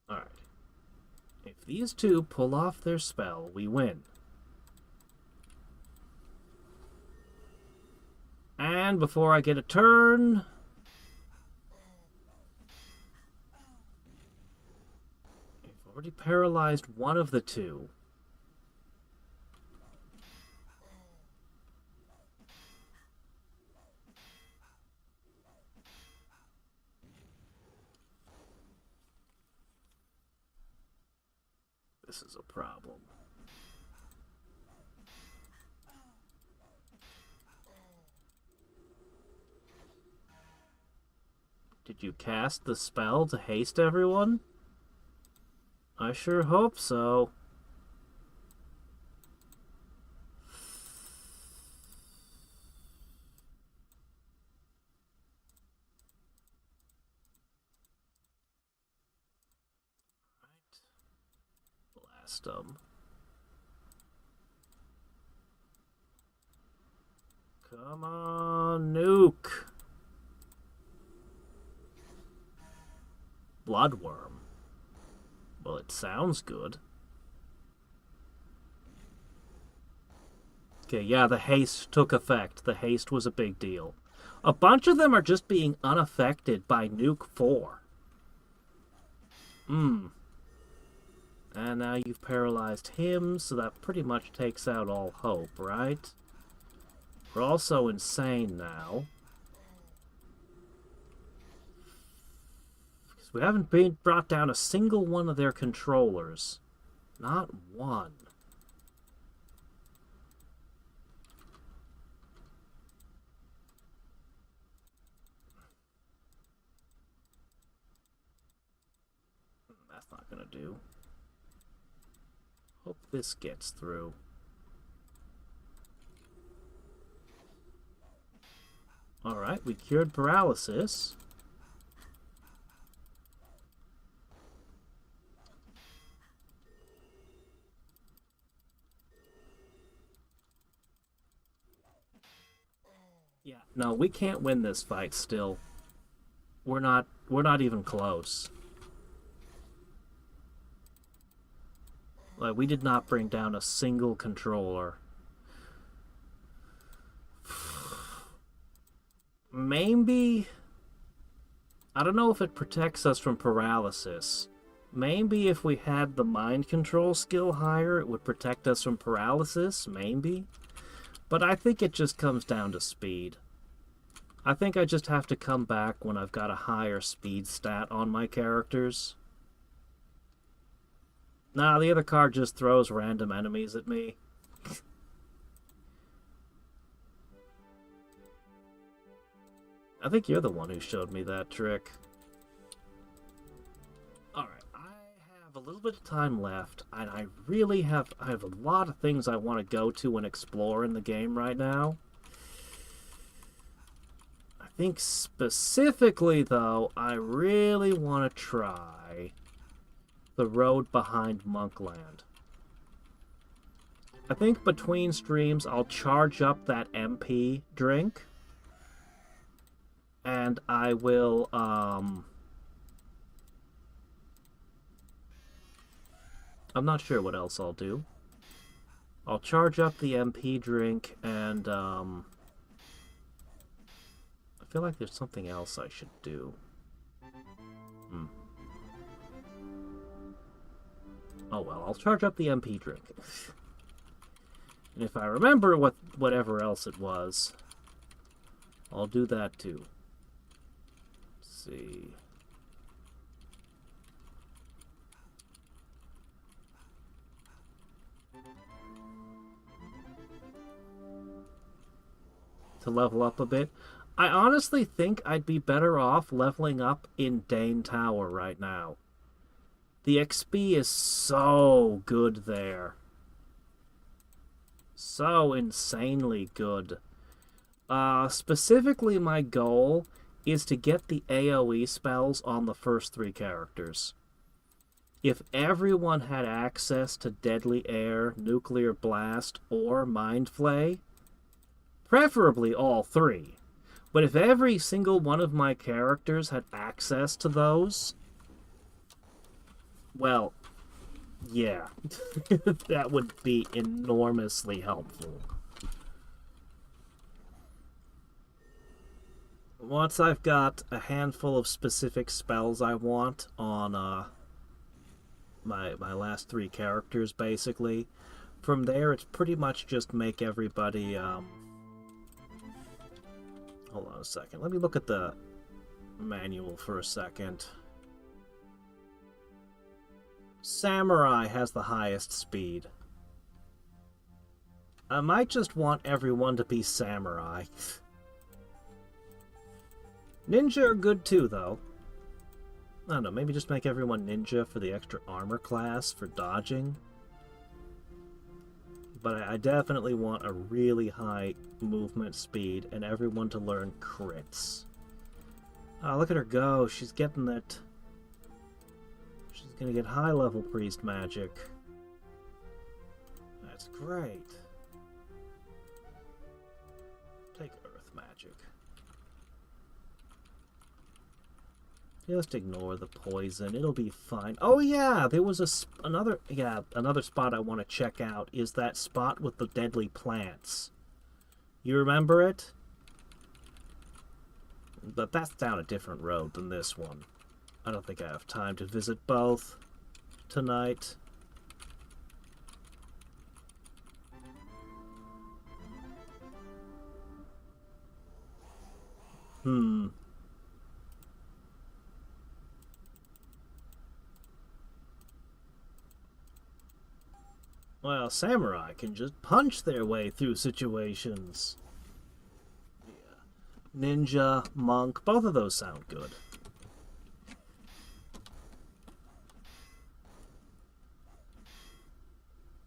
Alright. If these two pull off their spell, we win. And before I get a turn... I've already paralyzed one of the two. This is a problem. Did you cast the spell to haste everyone? I sure hope so. Blast them. Come on, nuke. Bloodworm. Well, it sounds good. Okay, yeah, the haste took effect. The haste was a big deal. A bunch of them are just being unaffected by Nuke 4. And now you've paralyzed him, so that pretty much takes out all hope, right? We're also insane now. Because we haven't brought down a single one of their controllers. Not one. That's not gonna do. Hope this gets through. Alright, we cured paralysis. Yeah, no, we can't win this fight still. We're not even close. Like, we did not bring down a single controller. Maybe... I don't know if it protects us from paralysis. Maybe if we had the mind control skill higher, it would protect us from paralysis, maybe. But I think it just comes down to speed. I think I just have to come back when I've got a higher speed stat on my characters. Nah, the other card just throws random enemies at me. I think you're the one who showed me that trick. Alright, I have a little bit of time left, and I have a lot of things I want to go to and explore in the game right now. I think specifically, though, I really want to try the road behind Monkland. I think between streams, I'll charge up that MP drink. And I will, I'm not sure what else I'll do. I'll charge up the MP drink, and, I feel like there's something else I should do. Oh well, I'll charge up the MP drink. And if I remember whatever else it was, I'll do that too. Let's see. To level up a bit. I honestly think I'd be better off leveling up in Dane Tower right now. The XP is so good there. So insanely good. Specifically, my goal is to get the AoE spells on the first 3 characters. If everyone had access to Deadly Air, Nuclear Blast, or Mind Flay, preferably all 3, but if every single one of my characters had access to those, well, yeah, that would be enormously helpful. Once I've got a handful of specific spells I want on my last 3 characters, basically, from there it's pretty much just make everybody... Hold on a second. Let me look at the manual for a second. Samurai has the highest speed. I might just want everyone to be samurai. Ninja are good too, though. I don't know, maybe just make everyone ninja for the extra armor class for dodging. But I definitely want a really high movement speed and everyone to learn crits. Oh, look at her go. She's getting that... She's gonna get high-level priest magic. That's great. Take earth magic. Just ignore the poison. It'll be fine. Oh yeah, there was another spot I want to check out is that spot with the deadly plants. You remember it? But that's down a different road than this one. I don't think I have time to visit both tonight. Well, samurai can just punch their way through situations. Yeah. Ninja, monk, both of those sound good.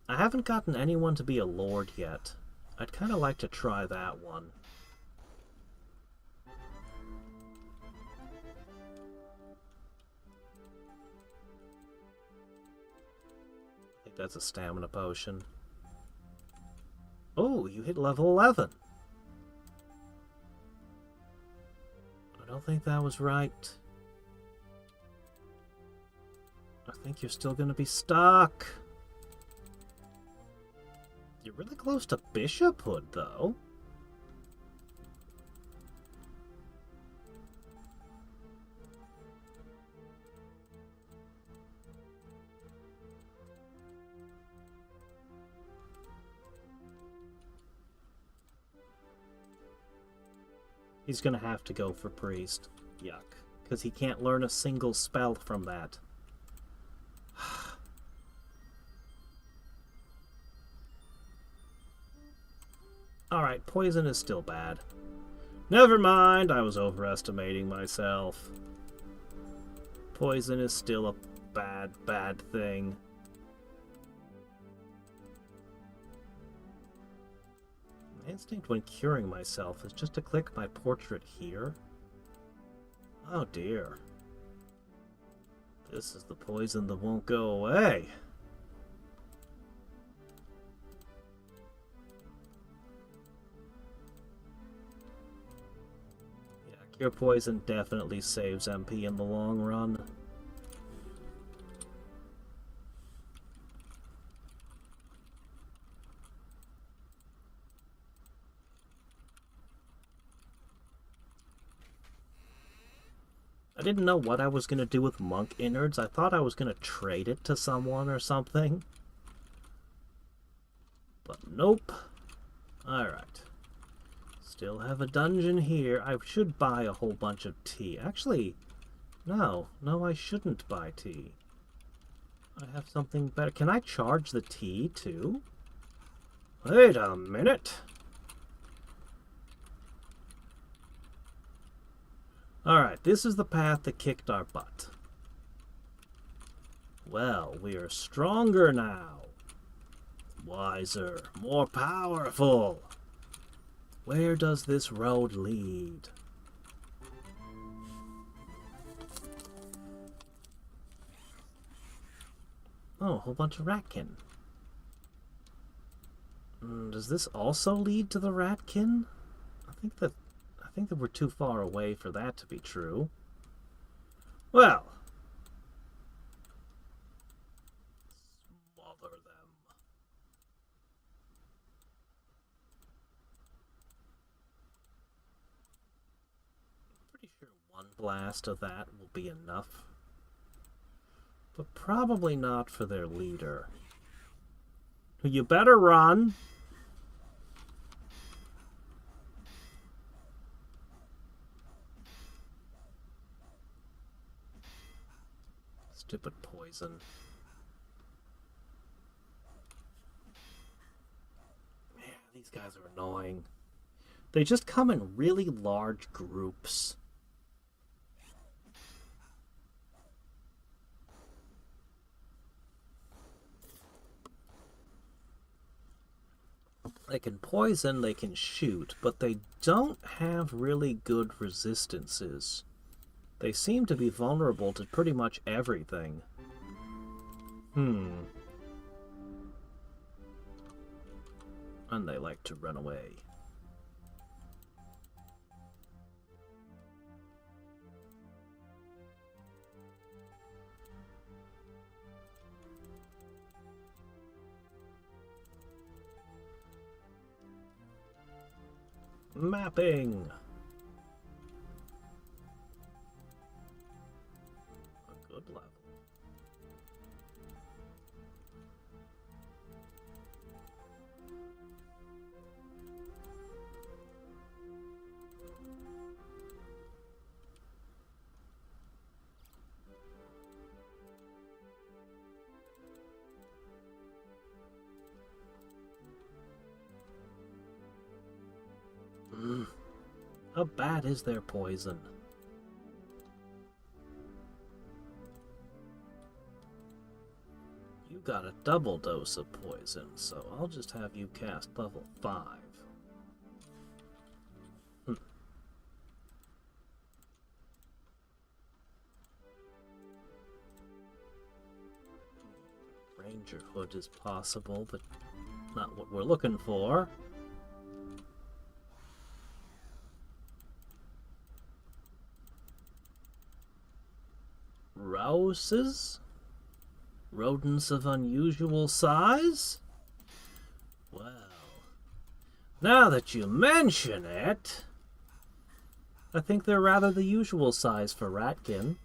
I haven't gotten anyone to be a lord yet. I'd kind of like to try that one. I think that's a stamina potion. Oh, you hit level 11. I don't think that was right. I think you're still going to be stuck. You're really close to bishophood, though. He's gonna have to go for priest. Yuck. Because he can't learn a single spell from that. Alright, poison is still bad. Never mind, I was overestimating myself. Poison is still a bad, bad thing. My instinct when curing myself is just to click my portrait here. Oh dear. This is the poison that won't go away. Yeah, cure poison definitely saves MP in the long run. I didn't know what I was going to do with monk innards. I thought I was going to trade it to someone or something. But nope. Alright. Still have a dungeon here. I should buy a whole bunch of tea. Actually, no. No, I shouldn't buy tea. I have something better. Can I charge the tea, too? Wait a minute. Alright, this is the path that kicked our butt. Well, we are stronger now. Wiser, more powerful. Where does this road lead? Oh, a whole bunch of ratkin. Does this also lead to the ratkin? I think that we're too far away for that to be true. Well, smother them. Pretty sure one blast of that will be enough. But probably not for their leader. You better run. Stupid poison. Man, these guys are annoying. They just come in really large groups. They can poison, they can shoot, but they don't have really good resistances. They seem to be vulnerable to pretty much everything. And they like to run away. Mapping! A good level. How bad is their poison? You got a double dose of poison, so I'll just have you cast level 5. Ranger Hood is possible, but not what we're looking for. Rouses? Rodents of unusual size? Well, now that you mention it, I think they're rather the usual size for Ratkin.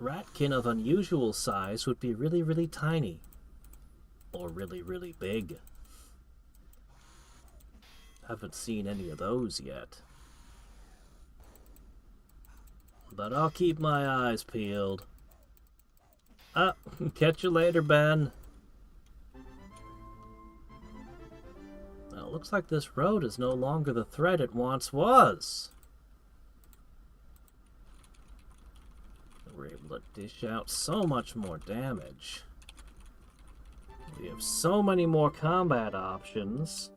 Ratkin of unusual size would be really, really tiny. Or really, really big. Haven't seen any of those yet. But I'll keep my eyes peeled. Catch you later, Ben. Well, it looks like this road is no longer the threat it once was. We're able to dish out so much more damage. We have so many more combat options.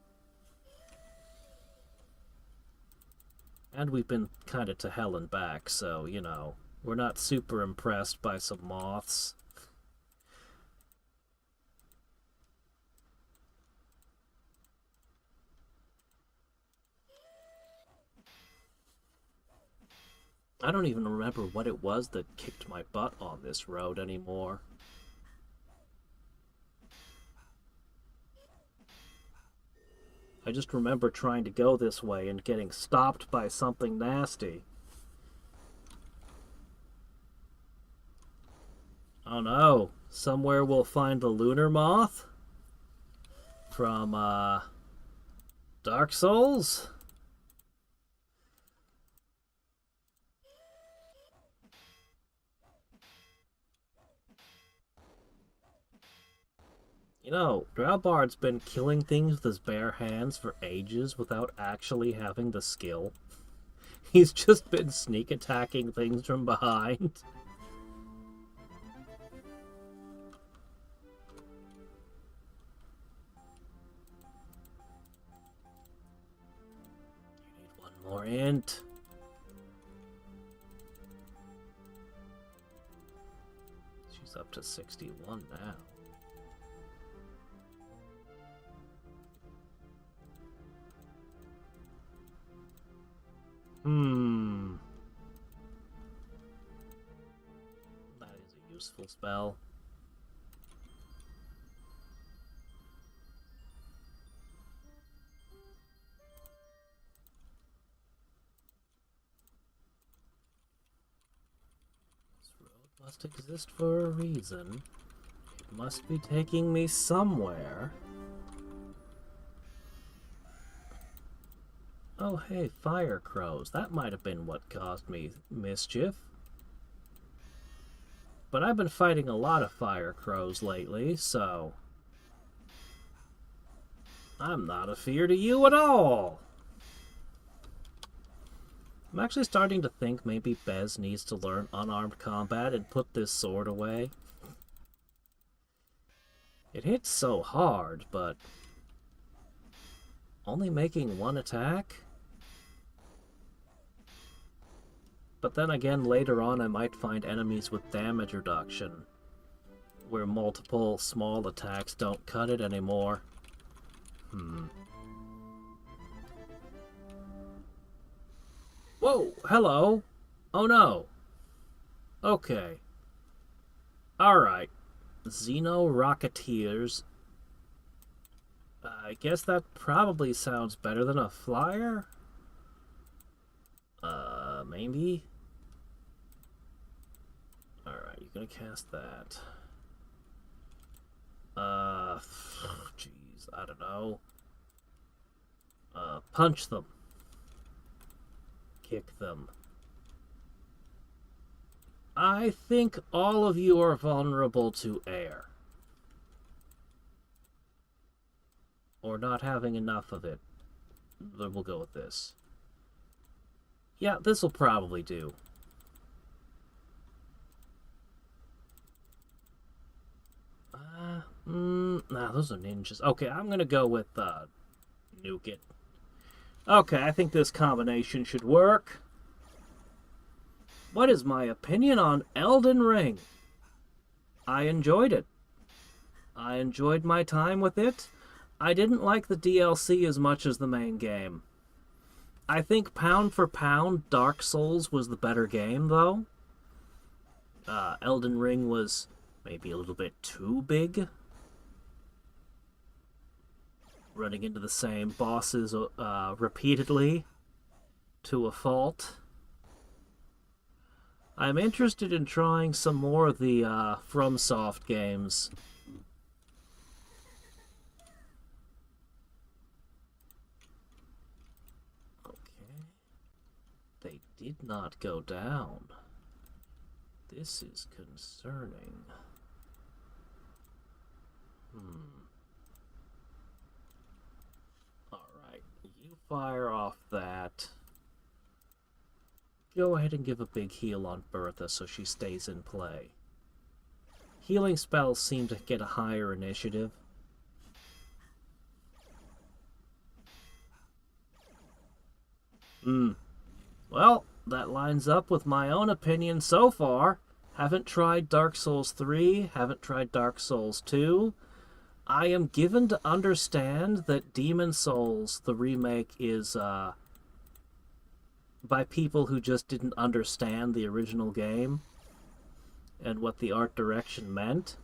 And we've been kind of to hell and back, so, you know, we're not super impressed by some moths. I don't even remember what it was that kicked my butt on this road anymore. I just remember trying to go this way and getting stopped by something nasty. Oh no, somewhere we'll find the lunar moth from Dark Souls? You know, Drowbard's been killing things with his bare hands for ages without actually having the skill. He's just been sneak attacking things from behind. You need one more int. She's up to 61 now. That is a useful spell. This road must exist for a reason. It must be taking me somewhere. Oh, hey, fire crows. That might have been what caused me mischief. But I've been fighting a lot of fire crows lately, so I'm not a fear to you at all. I'm actually starting to think maybe Bez needs to learn unarmed combat and put this sword away. It hits so hard, but only making one attack? But then again, later on I might find enemies with damage reduction, where multiple small attacks don't cut it anymore. Whoa, hello! Oh no! Okay. Alright. Xeno Rocketeers. I guess that probably sounds better than a flyer? Maybe? Alright, you're gonna cast that. Jeez, I don't know. Punch them. Kick them. I think all of you are vulnerable to air. Or not having enough of it. But we'll go with this. Yeah, this'll probably do. Nah, those are ninjas. Okay, I'm gonna go with, nuke it. Okay, I think this combination should work. What is my opinion on Elden Ring? I enjoyed it. I enjoyed my time with it. I didn't like the DLC as much as the main game. I think pound for pound, Dark Souls was the better game, though. Elden Ring was maybe a little bit too big. Running into the same bosses repeatedly to a fault. I'm interested in trying some more of the FromSoft games. They did not go down. This is concerning. Alright, you fire off that. Go ahead and give a big heal on Bertha so she stays in play. Healing spells seem to get a higher initiative. Well, that lines up with my own opinion so far. Haven't tried Dark Souls 3, haven't tried Dark Souls 2. I am given to understand that Demon Souls, the remake, is by people who just didn't understand the original game and what the art direction meant.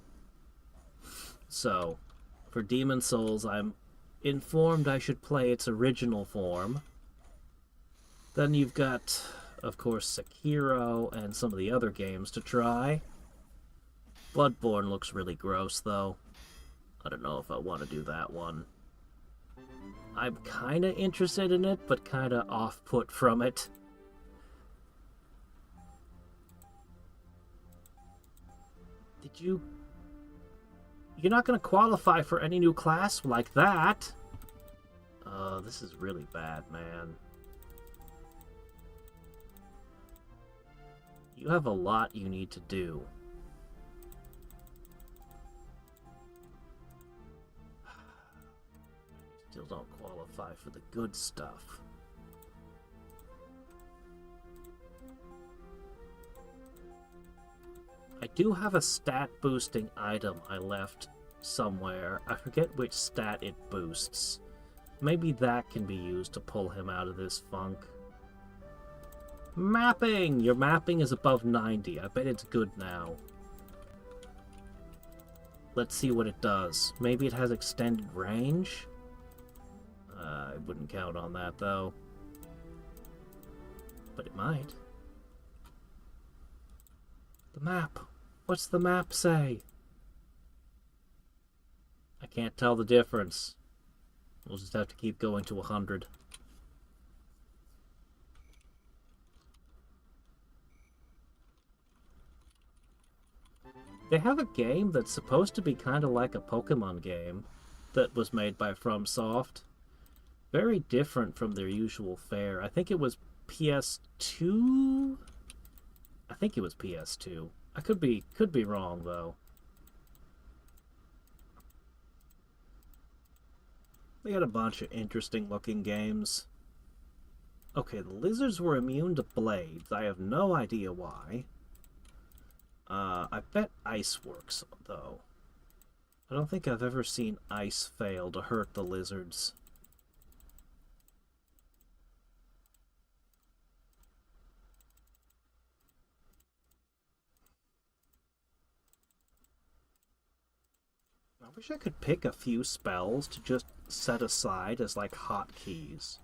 So, for Demon Souls, I'm informed I should play its original form. Then you've got, of course, Sekiro and some of the other games to try. Bloodborne looks really gross, though. I don't know if I want to do that one. I'm kind of interested in it, but kind of off-put from it. Did you... You're not going to qualify for any new class like that? This is really bad, man. You have a lot you need to do. Still don't qualify for the good stuff. I do have a stat boosting item I left somewhere. I forget which stat it boosts. Maybe that can be used to pull him out of this funk. Mapping! Your mapping is above 90. I bet it's good now. Let's see what it does. Maybe it has extended range? I wouldn't count on that, though. But it might. The map. What's the map say? I can't tell the difference. We'll just have to keep going to 100. They have a game that's supposed to be kind of like a Pokemon game that was made by FromSoft. Very different from their usual fare. I think it was PS2? I think it was PS2. I could be wrong, though. They had a bunch of interesting looking games. Okay, the lizards were immune to blades. I have no idea why. I bet ice works, though. I don't think I've ever seen ice fail to hurt the lizards. I wish I could pick a few spells to just set aside as like hotkeys.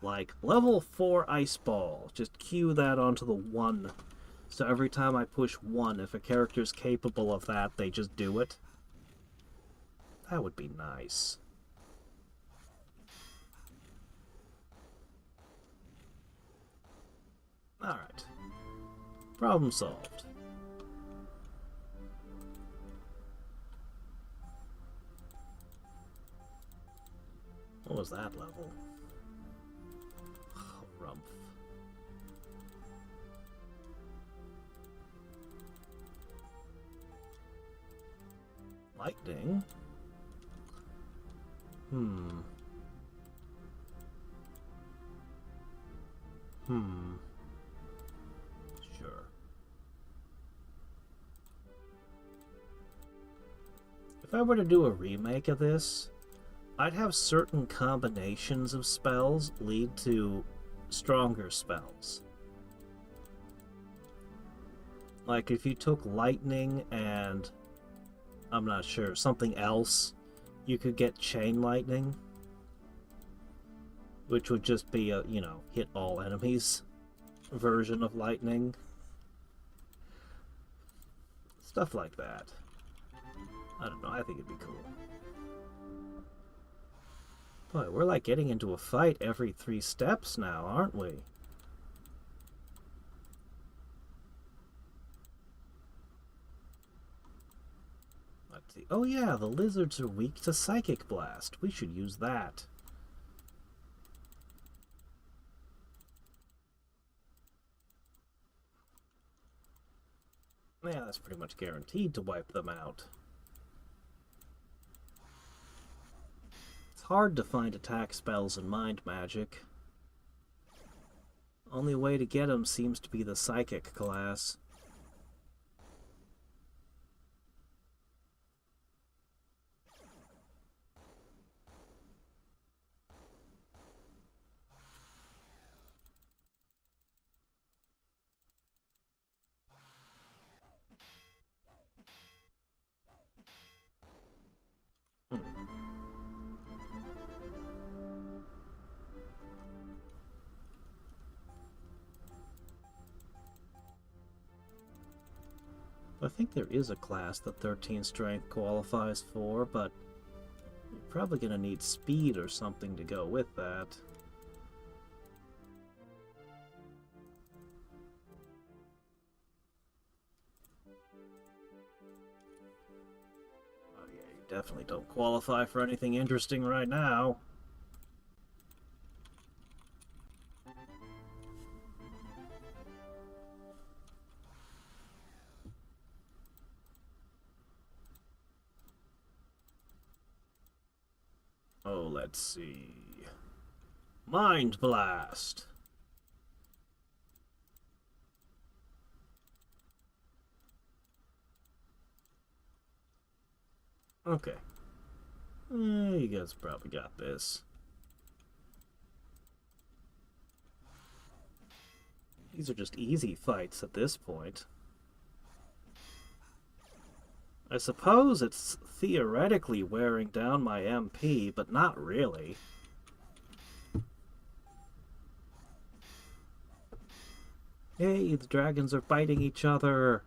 Like level 4 ice ball. Just cue that onto the 1. So every time I push 1, if a character's capable of that, they just do it. That would be nice. Alright. Problem solved. What was that level? Oh, Rumpf. Lightning? Sure. If I were to do a remake of this, I'd have certain combinations of spells lead to stronger spells. Like if you took lightning and, I'm not sure, something else, you could get chain lightning, which would just be a, you know, hit all enemies version of lightning. Stuff like that. I don't know, I think it'd be cool. Boy, we're like getting into a fight every 3 steps now, aren't we? Oh yeah, the lizards are weak to Psychic Blast. We should use that. Yeah, that's pretty much guaranteed to wipe them out. It's hard to find attack spells in mind magic. Only way to get them seems to be the Psychic class. I think there is a class that 13 strength qualifies for, but you're probably going to need speed or something to go with that. Oh yeah, you definitely don't qualify for anything interesting right now. Oh, let's see. Mind Blast. Okay. You guys probably got this. These are just easy fights at this point. I suppose it's theoretically wearing down my MP, but not really. Hey, the dragons are fighting each other.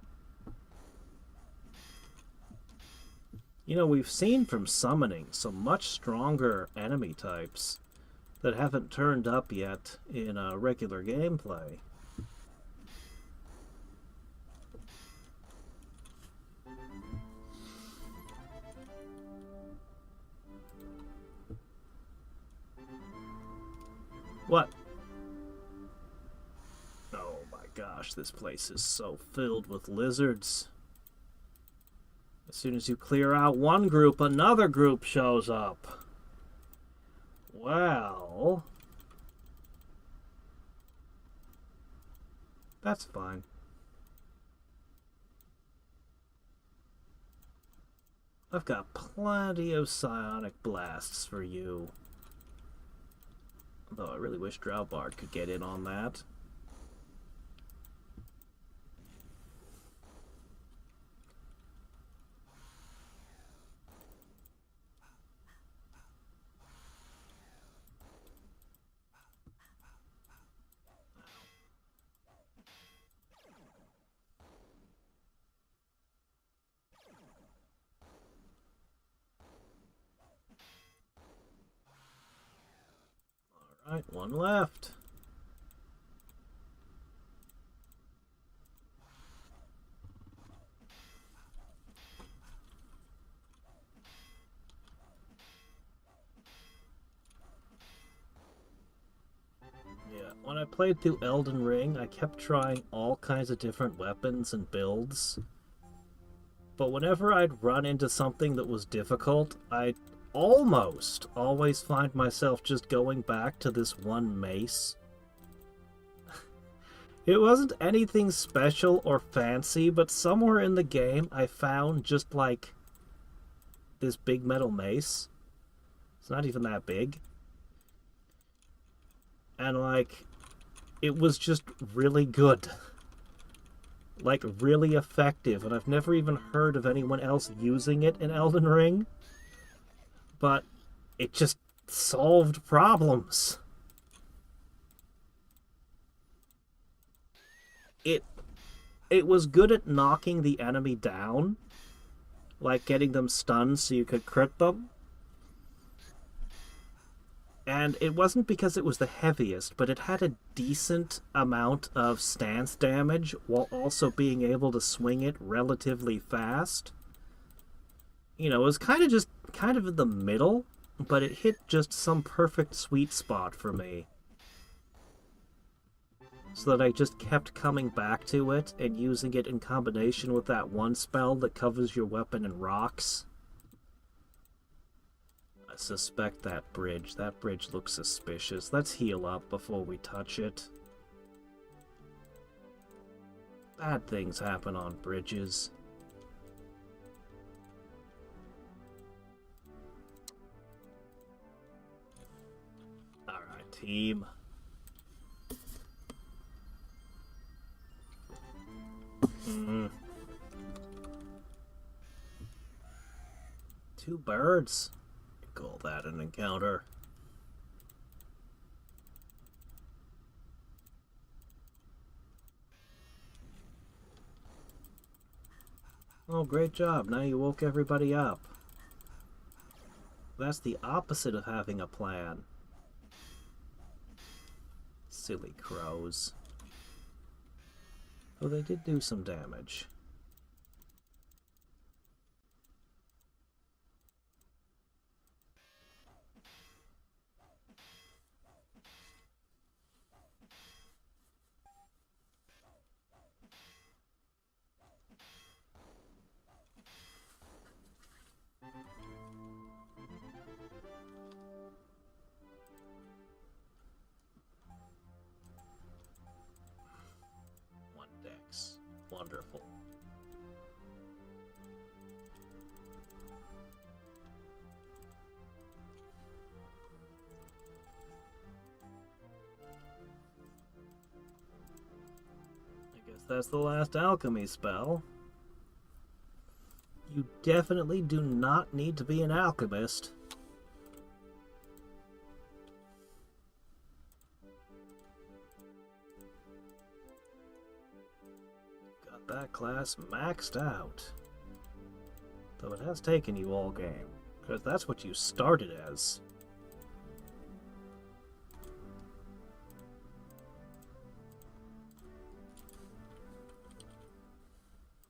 You know, we've seen from summoning some much stronger enemy types that haven't turned up yet in regular gameplay. What? Oh my gosh, this place is so filled with lizards. As soon as you clear out one group, another group shows up. Well... that's fine. I've got plenty of psionic blasts for you. Though I really wish Droubard could get in on that. Alright, one left. Yeah, when I played through Elden Ring, I kept trying all kinds of different weapons and builds. But whenever I'd run into something that was difficult, I'd almost always find myself just going back to this one mace. It wasn't anything special or fancy, but somewhere in the game I found just like this big metal mace. It's not even that big. And like, it was just really good. Like, really effective, and I've never even heard of anyone else using it in Elden Ring. But it just solved problems. It was good at knocking the enemy down, like getting them stunned so you could crit them. And it wasn't because it was the heaviest, but it had a decent amount of stance damage while also being able to swing it relatively fast. You know, it was kind of in the middle, but it hit just some perfect sweet spot for me. So that I just kept coming back to it and using it in combination with that one spell that covers your weapon in rocks. I suspect that bridge. That bridge looks suspicious. Let's heal up before we touch it. Bad things happen on bridges. Alright, team. Two birds. Call that an encounter. Oh, great job. Now you woke everybody up. That's the opposite of having a plan. Silly crows. Oh, they did do some damage. Wonderful. I guess that's the last alchemy spell. You definitely do not need to be an alchemist. That class maxed out. Though it has taken you all game, because that's what you started as.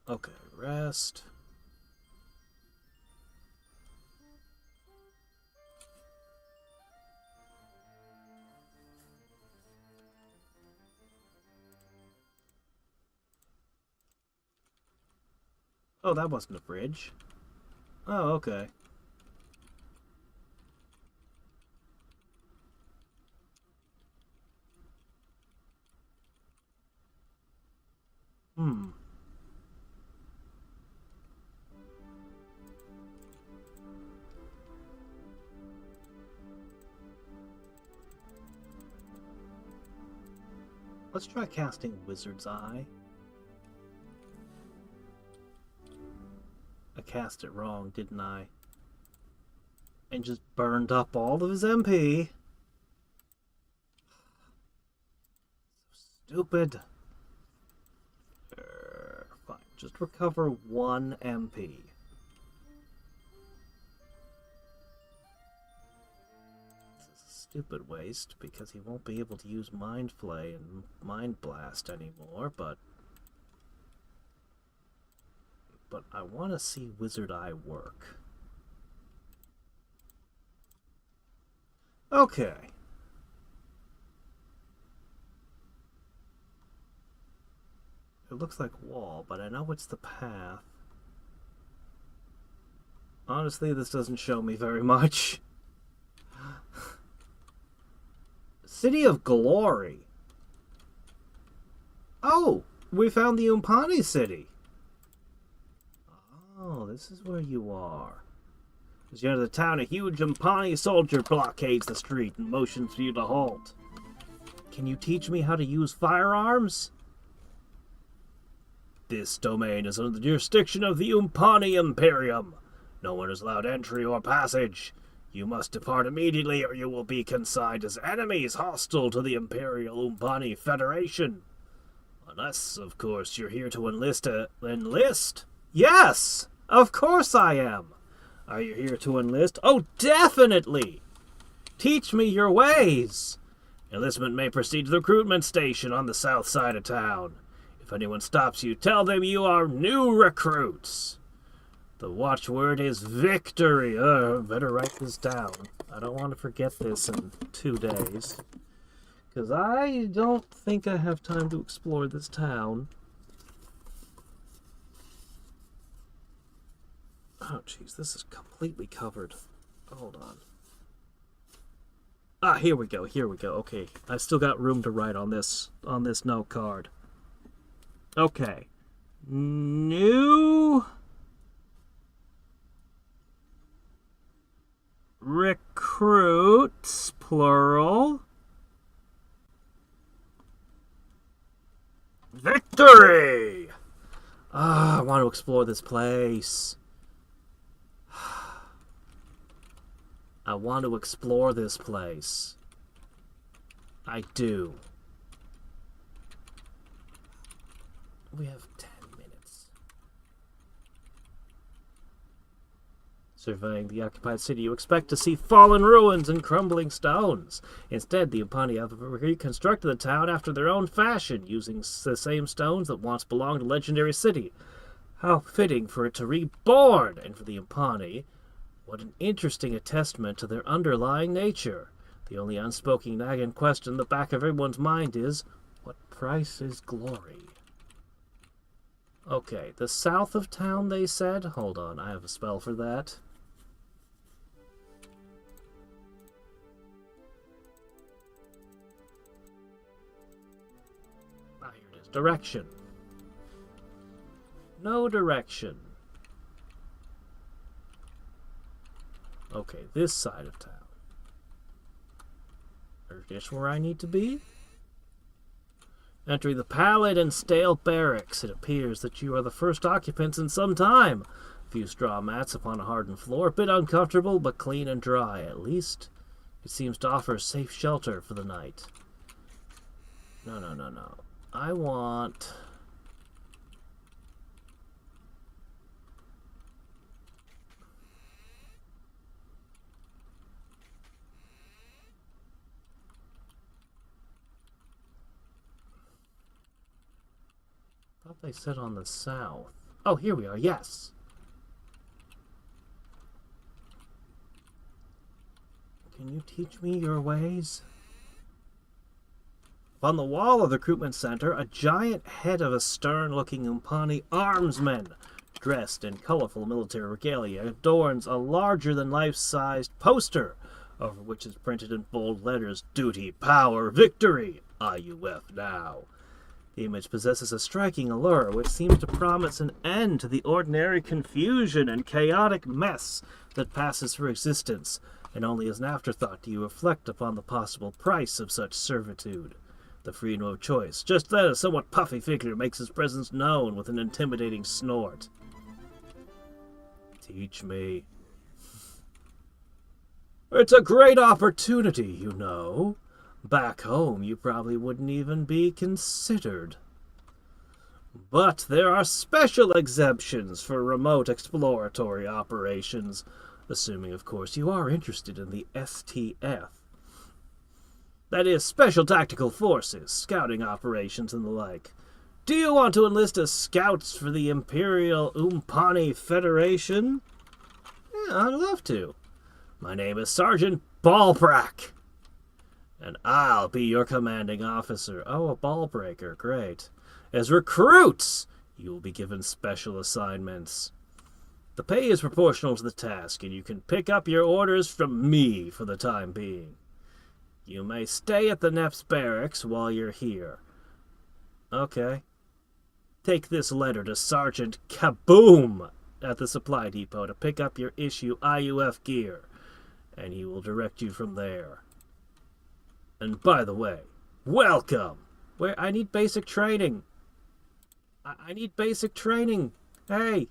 Okay, rest. Oh, that wasn't a bridge. Oh, okay. Let's try casting Wizard's Eye. I cast it wrong, didn't I? And just burned up all of his MP. So stupid. Fine, just recover 1 MP. Stupid waste, because he won't be able to use Mind Flay and Mind Blast anymore, but I want to see Wizard Eye work. Okay. It looks like wall, but I know it's the path. Honestly, this doesn't show me very much. City of Glory. Oh, we found the Umpani City. Oh, this is where you are. As you enter the town, a huge Umpani soldier blockades the street and motions for you to halt. Can you teach me how to use firearms? This domain is under the jurisdiction of the Umpani Imperium. No one is allowed entry or passage. You must depart immediately or you will be consigned as enemies hostile to the Imperial Umpani Federation. Unless, of course, you're here to enlist. Enlist? Yes! Of course I am! Are you here to enlist? Oh, definitely! Teach me your ways! Enlistment may proceed to the recruitment station on the south side of town. If anyone stops you, tell them you are new recruits. The watchword is victory. Better write this down. I don't want to forget this in 2 days. Because I don't think I have time to explore this town. Oh, jeez, this is completely covered. Hold on. Ah, here we go, Okay, I still got room to write on this note card. Okay. New recruits, plural. Victory! I want to explore this place. I want to explore this place. I do. We have 10 minutes. Surveying the occupied city, you expect to see fallen ruins and crumbling stones. Instead, the Impani have reconstructed the town after their own fashion, using the same stones that once belonged to the legendary city. How fitting for it to reborn, and for the Impani, what an interesting attestment to their underlying nature. The only unspoken nagging question in the back of everyone's mind is, what price is glory? Okay, the south of town, they said? Hold on, I have a spell for that. Ah, here it is. Direction. No direction. Okay, this side of town. Is this where I need to be? Entering the pallid and stale barracks, it appears that you are the first occupants in some time. A few straw mats upon a hardened floor, a bit uncomfortable, but clean and dry. At least, it seems to offer safe shelter for the night. No. I want... I thought they said on the south. Oh, here we are, yes. Can you teach me your ways? On the wall of the recruitment center, a giant head of a stern-looking Impani armsman, dressed in colorful military regalia, adorns a larger-than-life-sized poster, over which is printed in bold letters, Duty, Power, Victory, IUF Now. The image possesses a striking allure which seems to promise an end to the ordinary confusion and chaotic mess that passes for existence, and only as an afterthought do you reflect upon the possible price of such servitude. The freedom of choice. Just then, a somewhat puffy figure makes his presence known with an intimidating snort. Teach me. It's a great opportunity, you know. Back home, you probably wouldn't even be considered. But there are special exemptions for remote exploratory operations, assuming, of course, you are interested in the STF. That is, Special Tactical Forces, scouting operations, and the like. Do you want to enlist as scouts for the Imperial Impani Federation? Yeah, I'd love to. My name is Sergeant Ballbrack, and I'll be your commanding officer. Oh, a ball breaker, great. As recruits, you will be given special assignments. The pay is proportional to the task, and you can pick up your orders from me for the time being. You may stay at the Neps barracks while you're here. Okay. Take this letter to Sergeant Kaboom at the supply depot to pick up your issue IUF gear, and he will direct you from there. And by the way, welcome! I need basic training. I need basic training. Hey!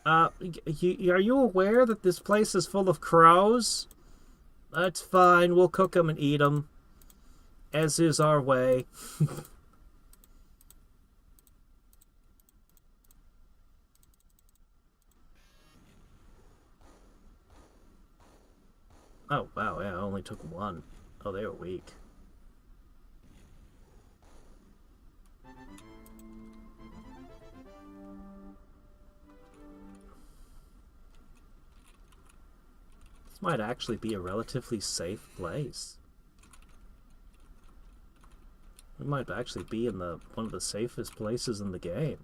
Are you aware that this place is full of crows? That's fine, we'll cook them and eat them. As is our way. Oh, wow, yeah, I only took one. Oh, they were weak. This might actually be a relatively safe place. We might actually be in one of the safest places in the game.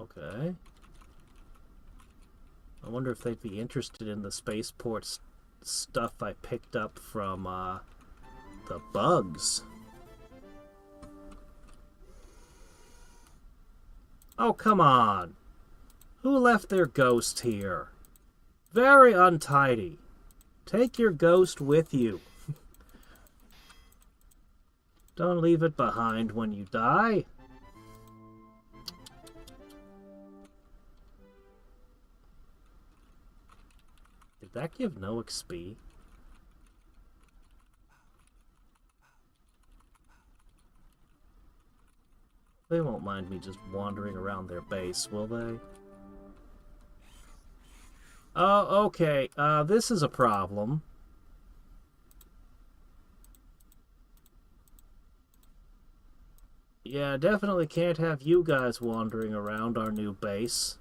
Okay. I wonder if they'd be interested in the spaceport stuff I picked up from the bugs. Oh, come on. Who left their ghost here? Very untidy. Take your ghost with you. Don't leave it behind when you die. Did that give no XP? They won't mind me just wandering around their base, will they? Oh, okay. This is a problem. Yeah, definitely can't have you guys wandering around our new base.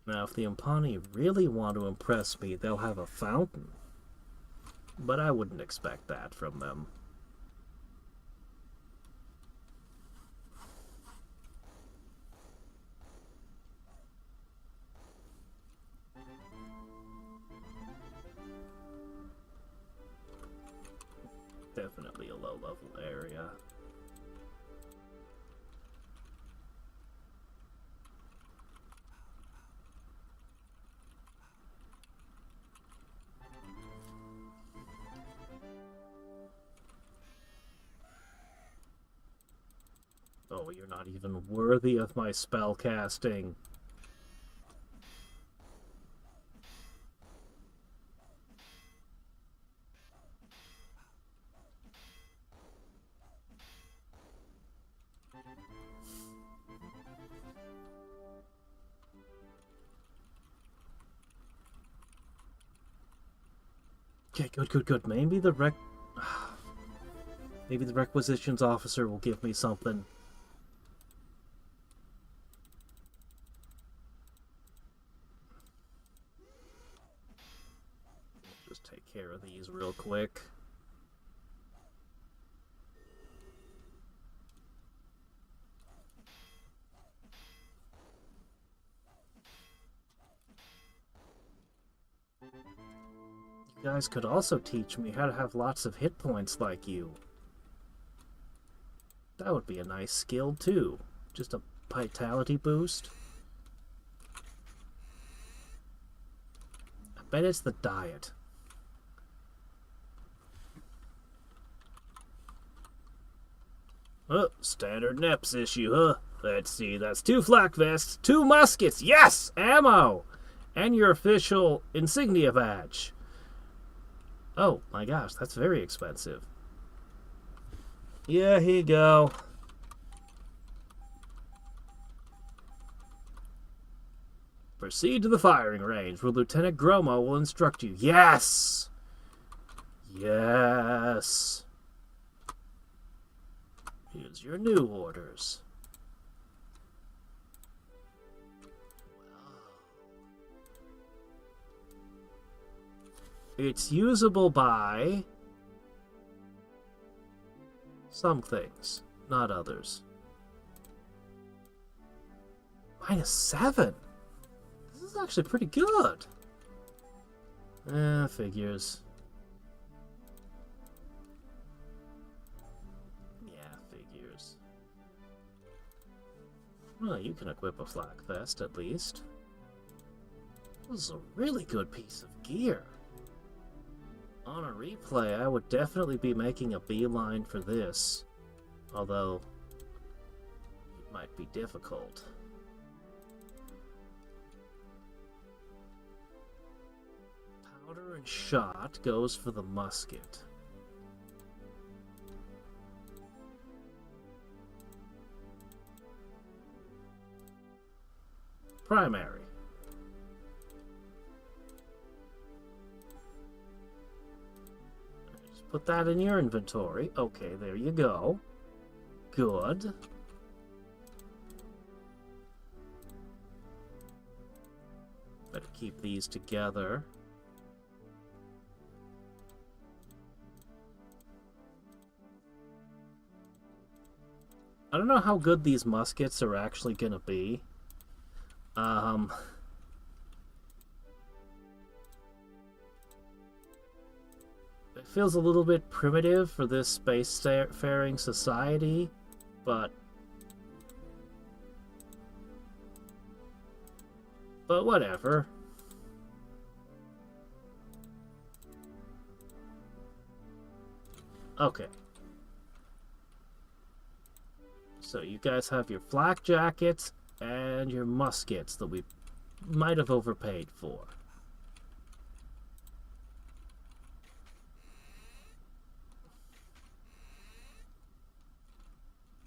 Now, if the Impani really want to impress me, they'll have a fountain. But I wouldn't expect that from them. Definitely a low-level area. Oh, you're not even worthy of my spell casting. Okay, good. Maybe the requisitions officer will give me something. Just take care of these real quick. You guys could also teach me how to have lots of hit points like you. That would be a nice skill too. Just a vitality boost. I bet it's the diet. Oh, standard NEPS issue, huh? Let's see, that's 2 flak vests, 2 muskets, yes! Ammo! And your official insignia badge. Oh my gosh, that's very expensive. Yeah, here you go. Proceed to the firing range, where Lieutenant Gromo will instruct you. Yes! Yes! Here's your new orders. It's usable by some things, not others. -7? This is actually pretty good. Figures. Yeah, figures. Well, you can equip a flak vest at least. This is a really good piece of gear. On a replay, I would definitely be making a beeline for this, although it might be difficult. Powder and shot goes for the musket. Primary. Put that in your inventory. Okay, there you go. Good. Better keep these together. I don't know how good these muskets are actually gonna be. It feels a little bit primitive for this spacefaring society, but whatever. Okay. So you guys have your flak jackets and your muskets that we might have overpaid for.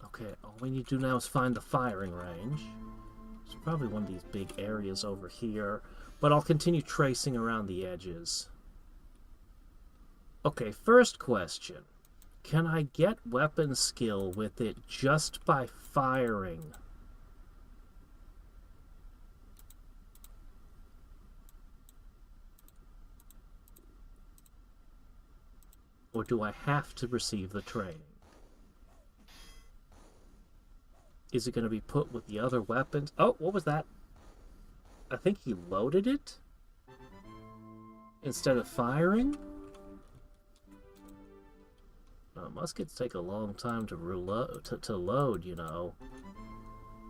Okay, all we need to do now is find the firing range. It's probably one of these big areas over here, but I'll continue tracing around the edges. Okay, first question. Can I get weapon skill with it just by firing? Or do I have to receive the training? Is it going to be put with the other weapons? Oh, what was that? I think he loaded it? Instead of firing? No, muskets take a long time to load, you know.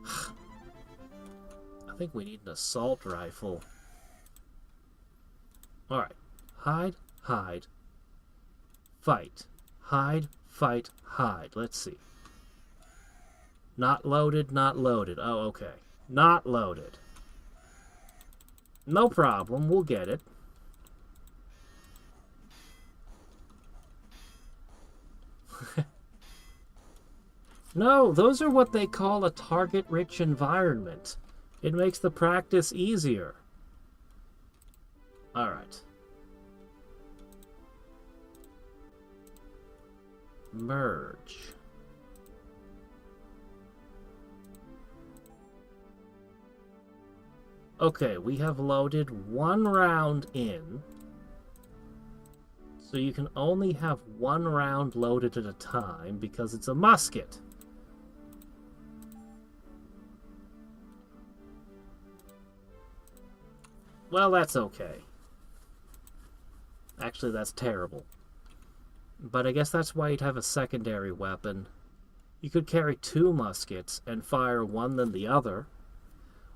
I think we need an assault rifle. Alright. Hide, hide. Fight. Hide, fight, hide. Let's see. Not loaded, not loaded. Oh, okay. Not loaded. No problem, we'll get it. No, those are what they call a target-rich environment. It makes the practice easier. Alright. Merge. Okay, we have loaded one round in. So you can only have one round loaded at a time because it's a musket. Well, that's okay. Actually, that's terrible. But I guess that's why you'd have a secondary weapon. You could carry two muskets and fire one then the other.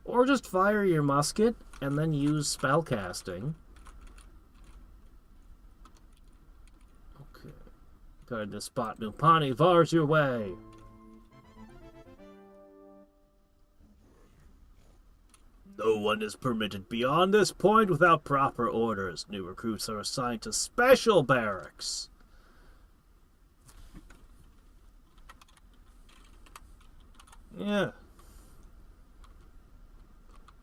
Or just fire your musket and then use spellcasting. Okay. Guard this spot, Nupani. Vars your way. No one is permitted beyond this point without proper orders. New recruits are assigned to special barracks. Yeah.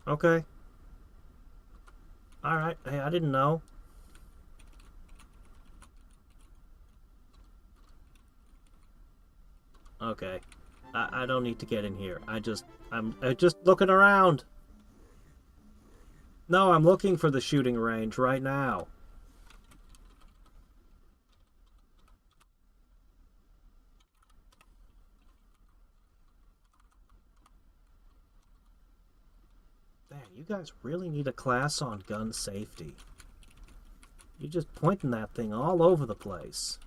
Okay. Alright. Hey, I didn't know. Okay. I don't need to get in here. I'm just looking around. No, I'm looking for the shooting range right now. Man, you guys really need a class on gun safety. You're just pointing that thing all over the place.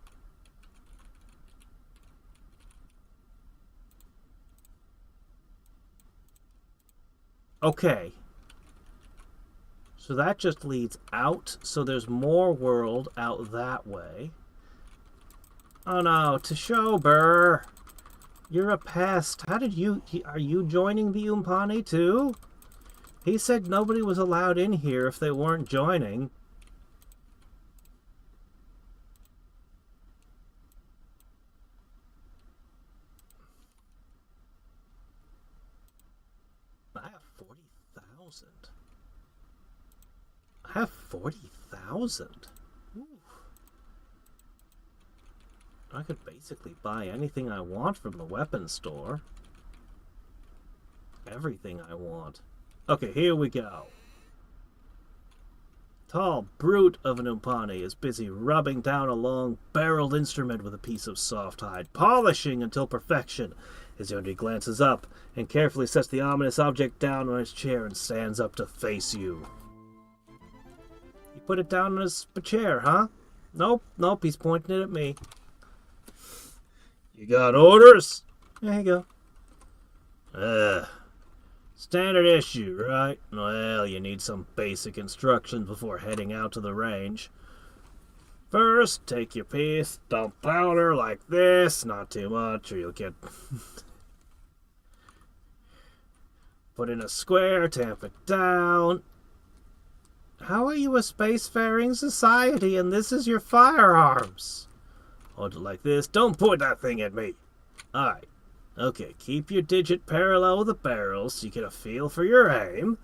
Okay. So that just leads out, so there's more world out that way. Oh no, Tashober! You're a pest. How did you... Are you joining the Umpani too? He said nobody was allowed in here if they weren't joining. I have 40,000. I have 40,000. I could basically buy anything I want from the weapons store. Everything I want. Okay, here we go. Tall brute of an Umpani is busy rubbing down a long-barreled instrument with a piece of soft hide, polishing until perfection. His Yondri glances up and carefully sets the ominous object down on his chair and stands up to face you. You put it down on his chair, huh? Nope, he's pointing it at me. You got orders? There you go. Standard issue, right? Well, you need some basic instructions before heading out to the range. First, take your piece, dump powder like this, not too much or you'll get... Put in a square, tamp it down. How are you a spacefaring society and this is your firearms? Hold it like this, don't point that thing at me. Alright. Okay, keep your digit parallel with the barrel so you get a feel for your aim.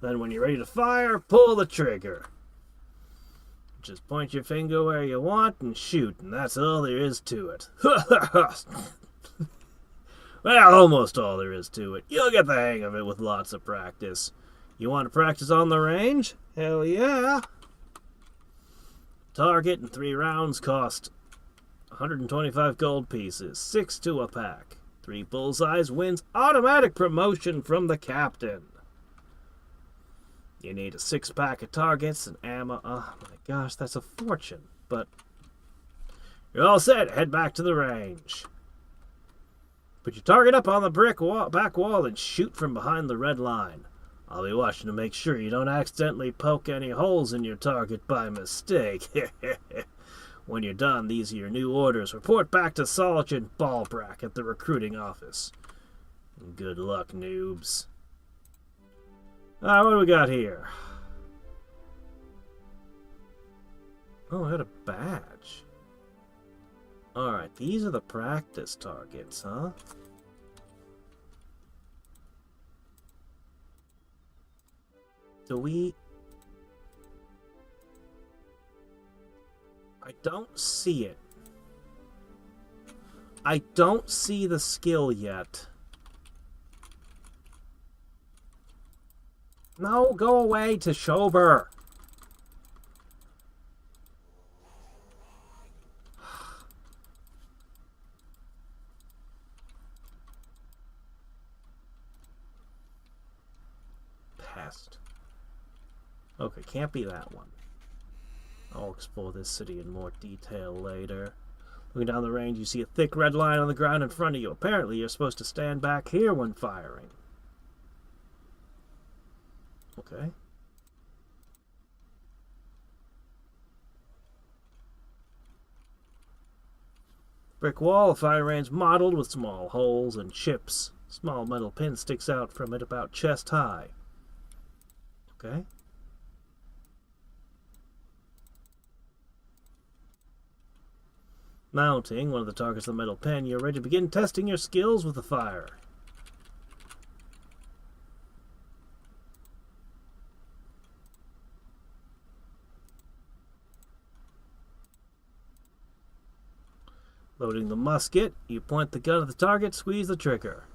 Then when you're ready to fire, pull the trigger. Just point your finger where you want and shoot, and that's all there is to it. Well, almost all there is to it. You'll get the hang of it with lots of practice. You want to practice on the range? Hell yeah! Target and 3 rounds cost 125 gold pieces, 6 to a pack. 3 bullseyes wins automatic promotion from the captain. You need a 6-pack of targets and ammo. Oh my gosh, that's a fortune. But you're all set. Head back to the range. Put your target up on the back wall and shoot from behind the red line. I'll be watching to make sure you don't accidentally poke any holes in your target by mistake. When you're done, these are your new orders. Report back to Sergeant Ballbrack at the recruiting office. Good luck, noobs. What do we got here? Oh, I got a badge. Alright, these are the practice targets, huh? Do we... I don't see it. I don't see the skill yet. No, go away to Shober. Pest. Okay, can't be that one. I'll explore this city in more detail later. Looking down the range, you see a thick red line on the ground in front of you. Apparently, you're supposed to stand back here when firing. Okay. Brick wall, fire range modeled with small holes and chips. Small metal pin sticks out from it about chest high. Okay. Mounting one of the targets of the metal pen, you're ready to begin testing your skills with the fire. Loading the musket, you point the gun at the target, squeeze the trigger.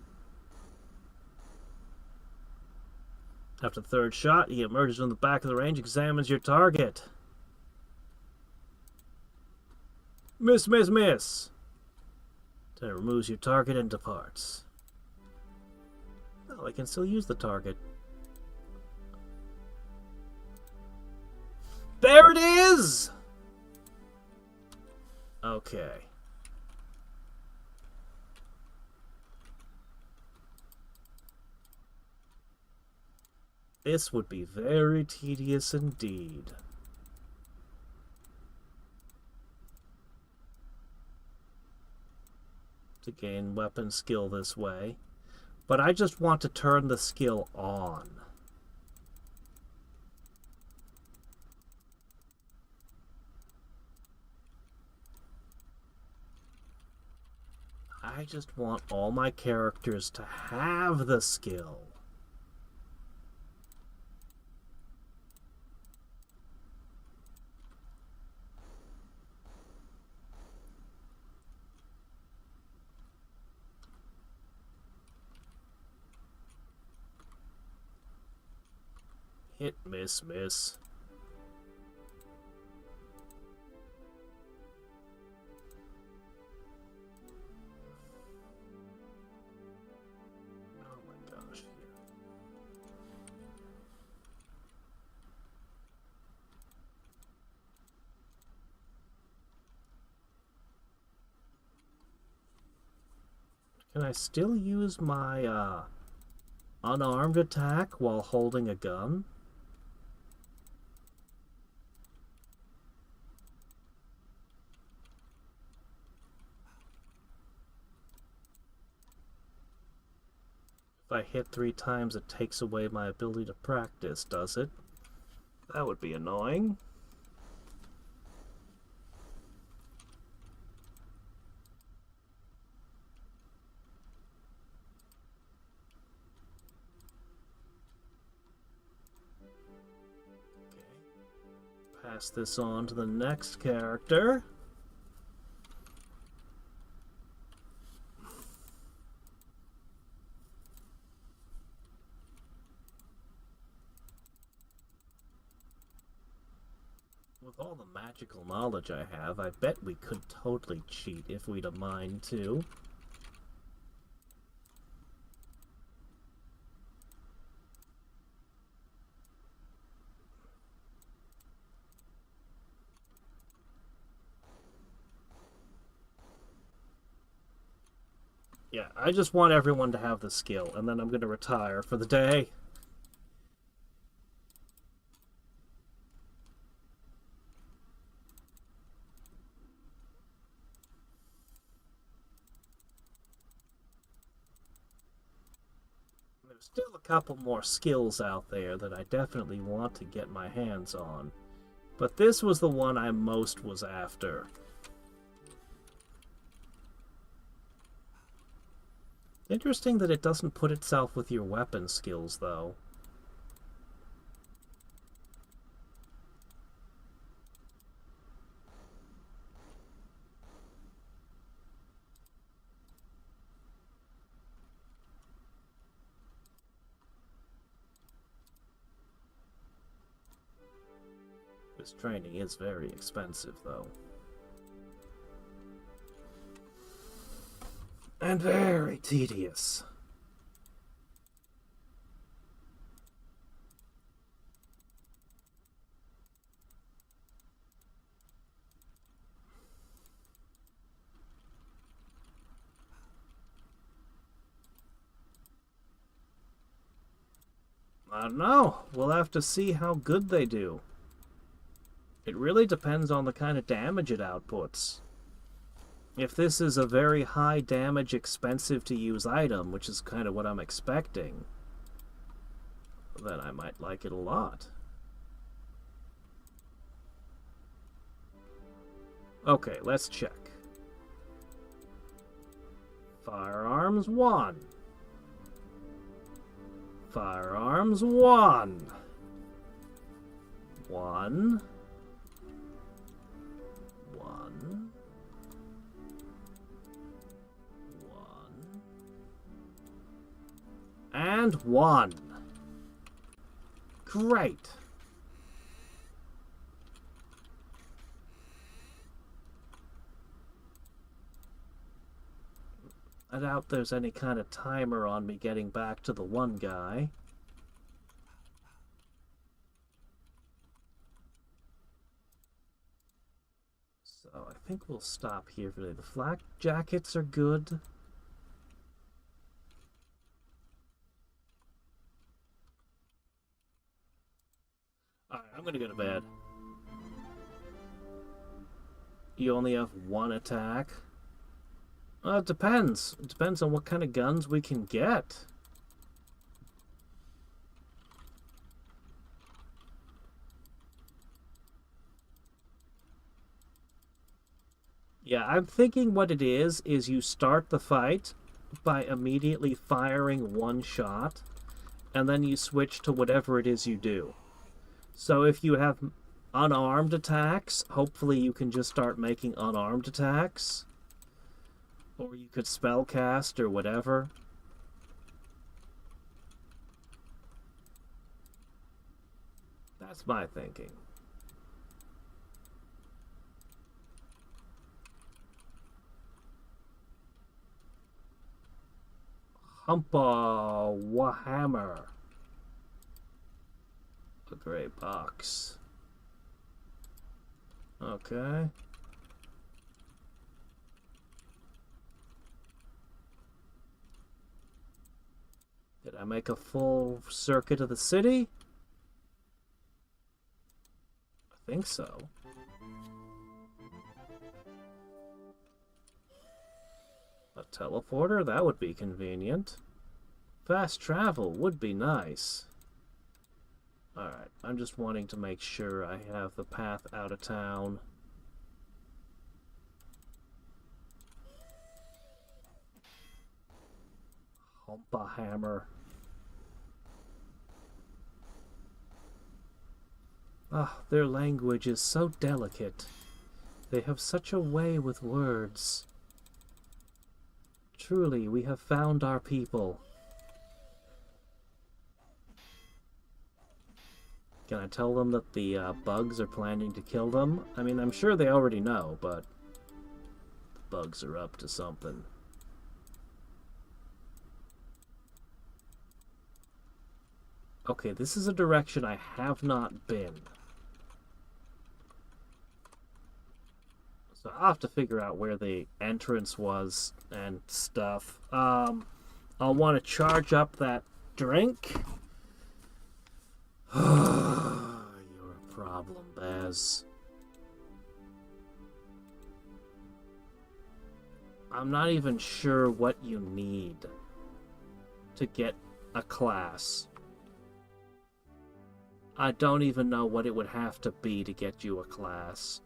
After the 3rd shot, he emerges from the back of the range, examines your target. Miss. Then it removes your target and departs. Well, I can still use the target. There it is! Okay. This would be very tedious indeed. To gain weapon skill this way. But I just want to turn the skill on. I just want all my characters to have the skill. Hit, miss, miss. Oh my gosh. Can I still use my unarmed attack while holding a gun? If I hit 3 times, it takes away my ability to practice, does it? That would be annoying. Pass this on to the next character. With all the magical knowledge I have, I bet we could totally cheat if we'd a mind to. Yeah, I just want everyone to have the skill, and then I'm going to retire for the day. There's still a couple more skills out there that I definitely want to get my hands on, but this was the one I most was after. Interesting that it doesn't put itself with your weapon skills, though. This training is very expensive, though. And very tedious. I don't know. We'll have to see how good they do. It really depends on the kind of damage it outputs. If this is a very high damage, expensive to use item, which is kind of what I'm expecting, then I might like it a lot. Okay, let's check. Firearms 1. Firearms 1. 1. 1. 1. And 1. Great. I doubt there's any kind of timer on me getting back to the one guy. So I think we'll stop here today. The flak jackets are good. Alright, I'm gonna go to bed. You only have 1 attack. It depends. It depends on what kind of guns we can get. Yeah, I'm thinking what it is you start the fight by immediately firing 1 shot, and then you switch to whatever it is you do. So if you have unarmed attacks, hopefully you can just start making unarmed attacks. Or you could spellcast or whatever. That's my thinking. Humpa Wahammer. A gray box. Okay. Did I make a full circuit of the city? I think so. A teleporter? That would be convenient. Fast travel would be nice. Alright, I'm just wanting to make sure I have the path out of town. Humpa hammer. Ah, their language is so delicate. They have such a way with words. Truly, we have found our people. Can I tell them that the bugs are planning to kill them? I mean, I'm sure they already know, but the bugs are up to something. Okay, this is a direction I have not been. So I'll have to figure out where the entrance was and stuff. I'll want to charge up that drink. You're a problem, Baz. I'm not even sure what you need to get a class. I don't even know what it would have to be to get you a class.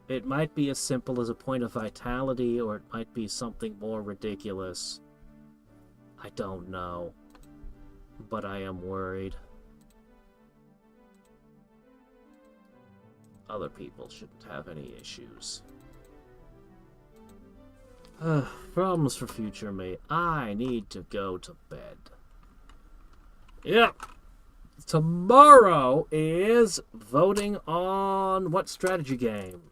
It might be as simple as a point of vitality, or it might be something more ridiculous. I don't know. But I am worried. Other people shouldn't have any issues. Problems for future me. I need to go to bed. Yep. Tomorrow is voting on what strategy game?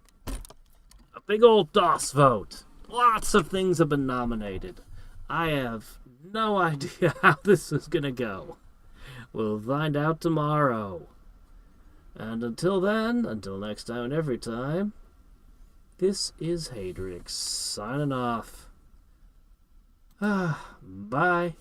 A big old DOS vote. Lots of things have been nominated. I have no idea how this is going to go. We'll find out tomorrow. And until then, until next time and every time, this is Hadriex signing off. Bye.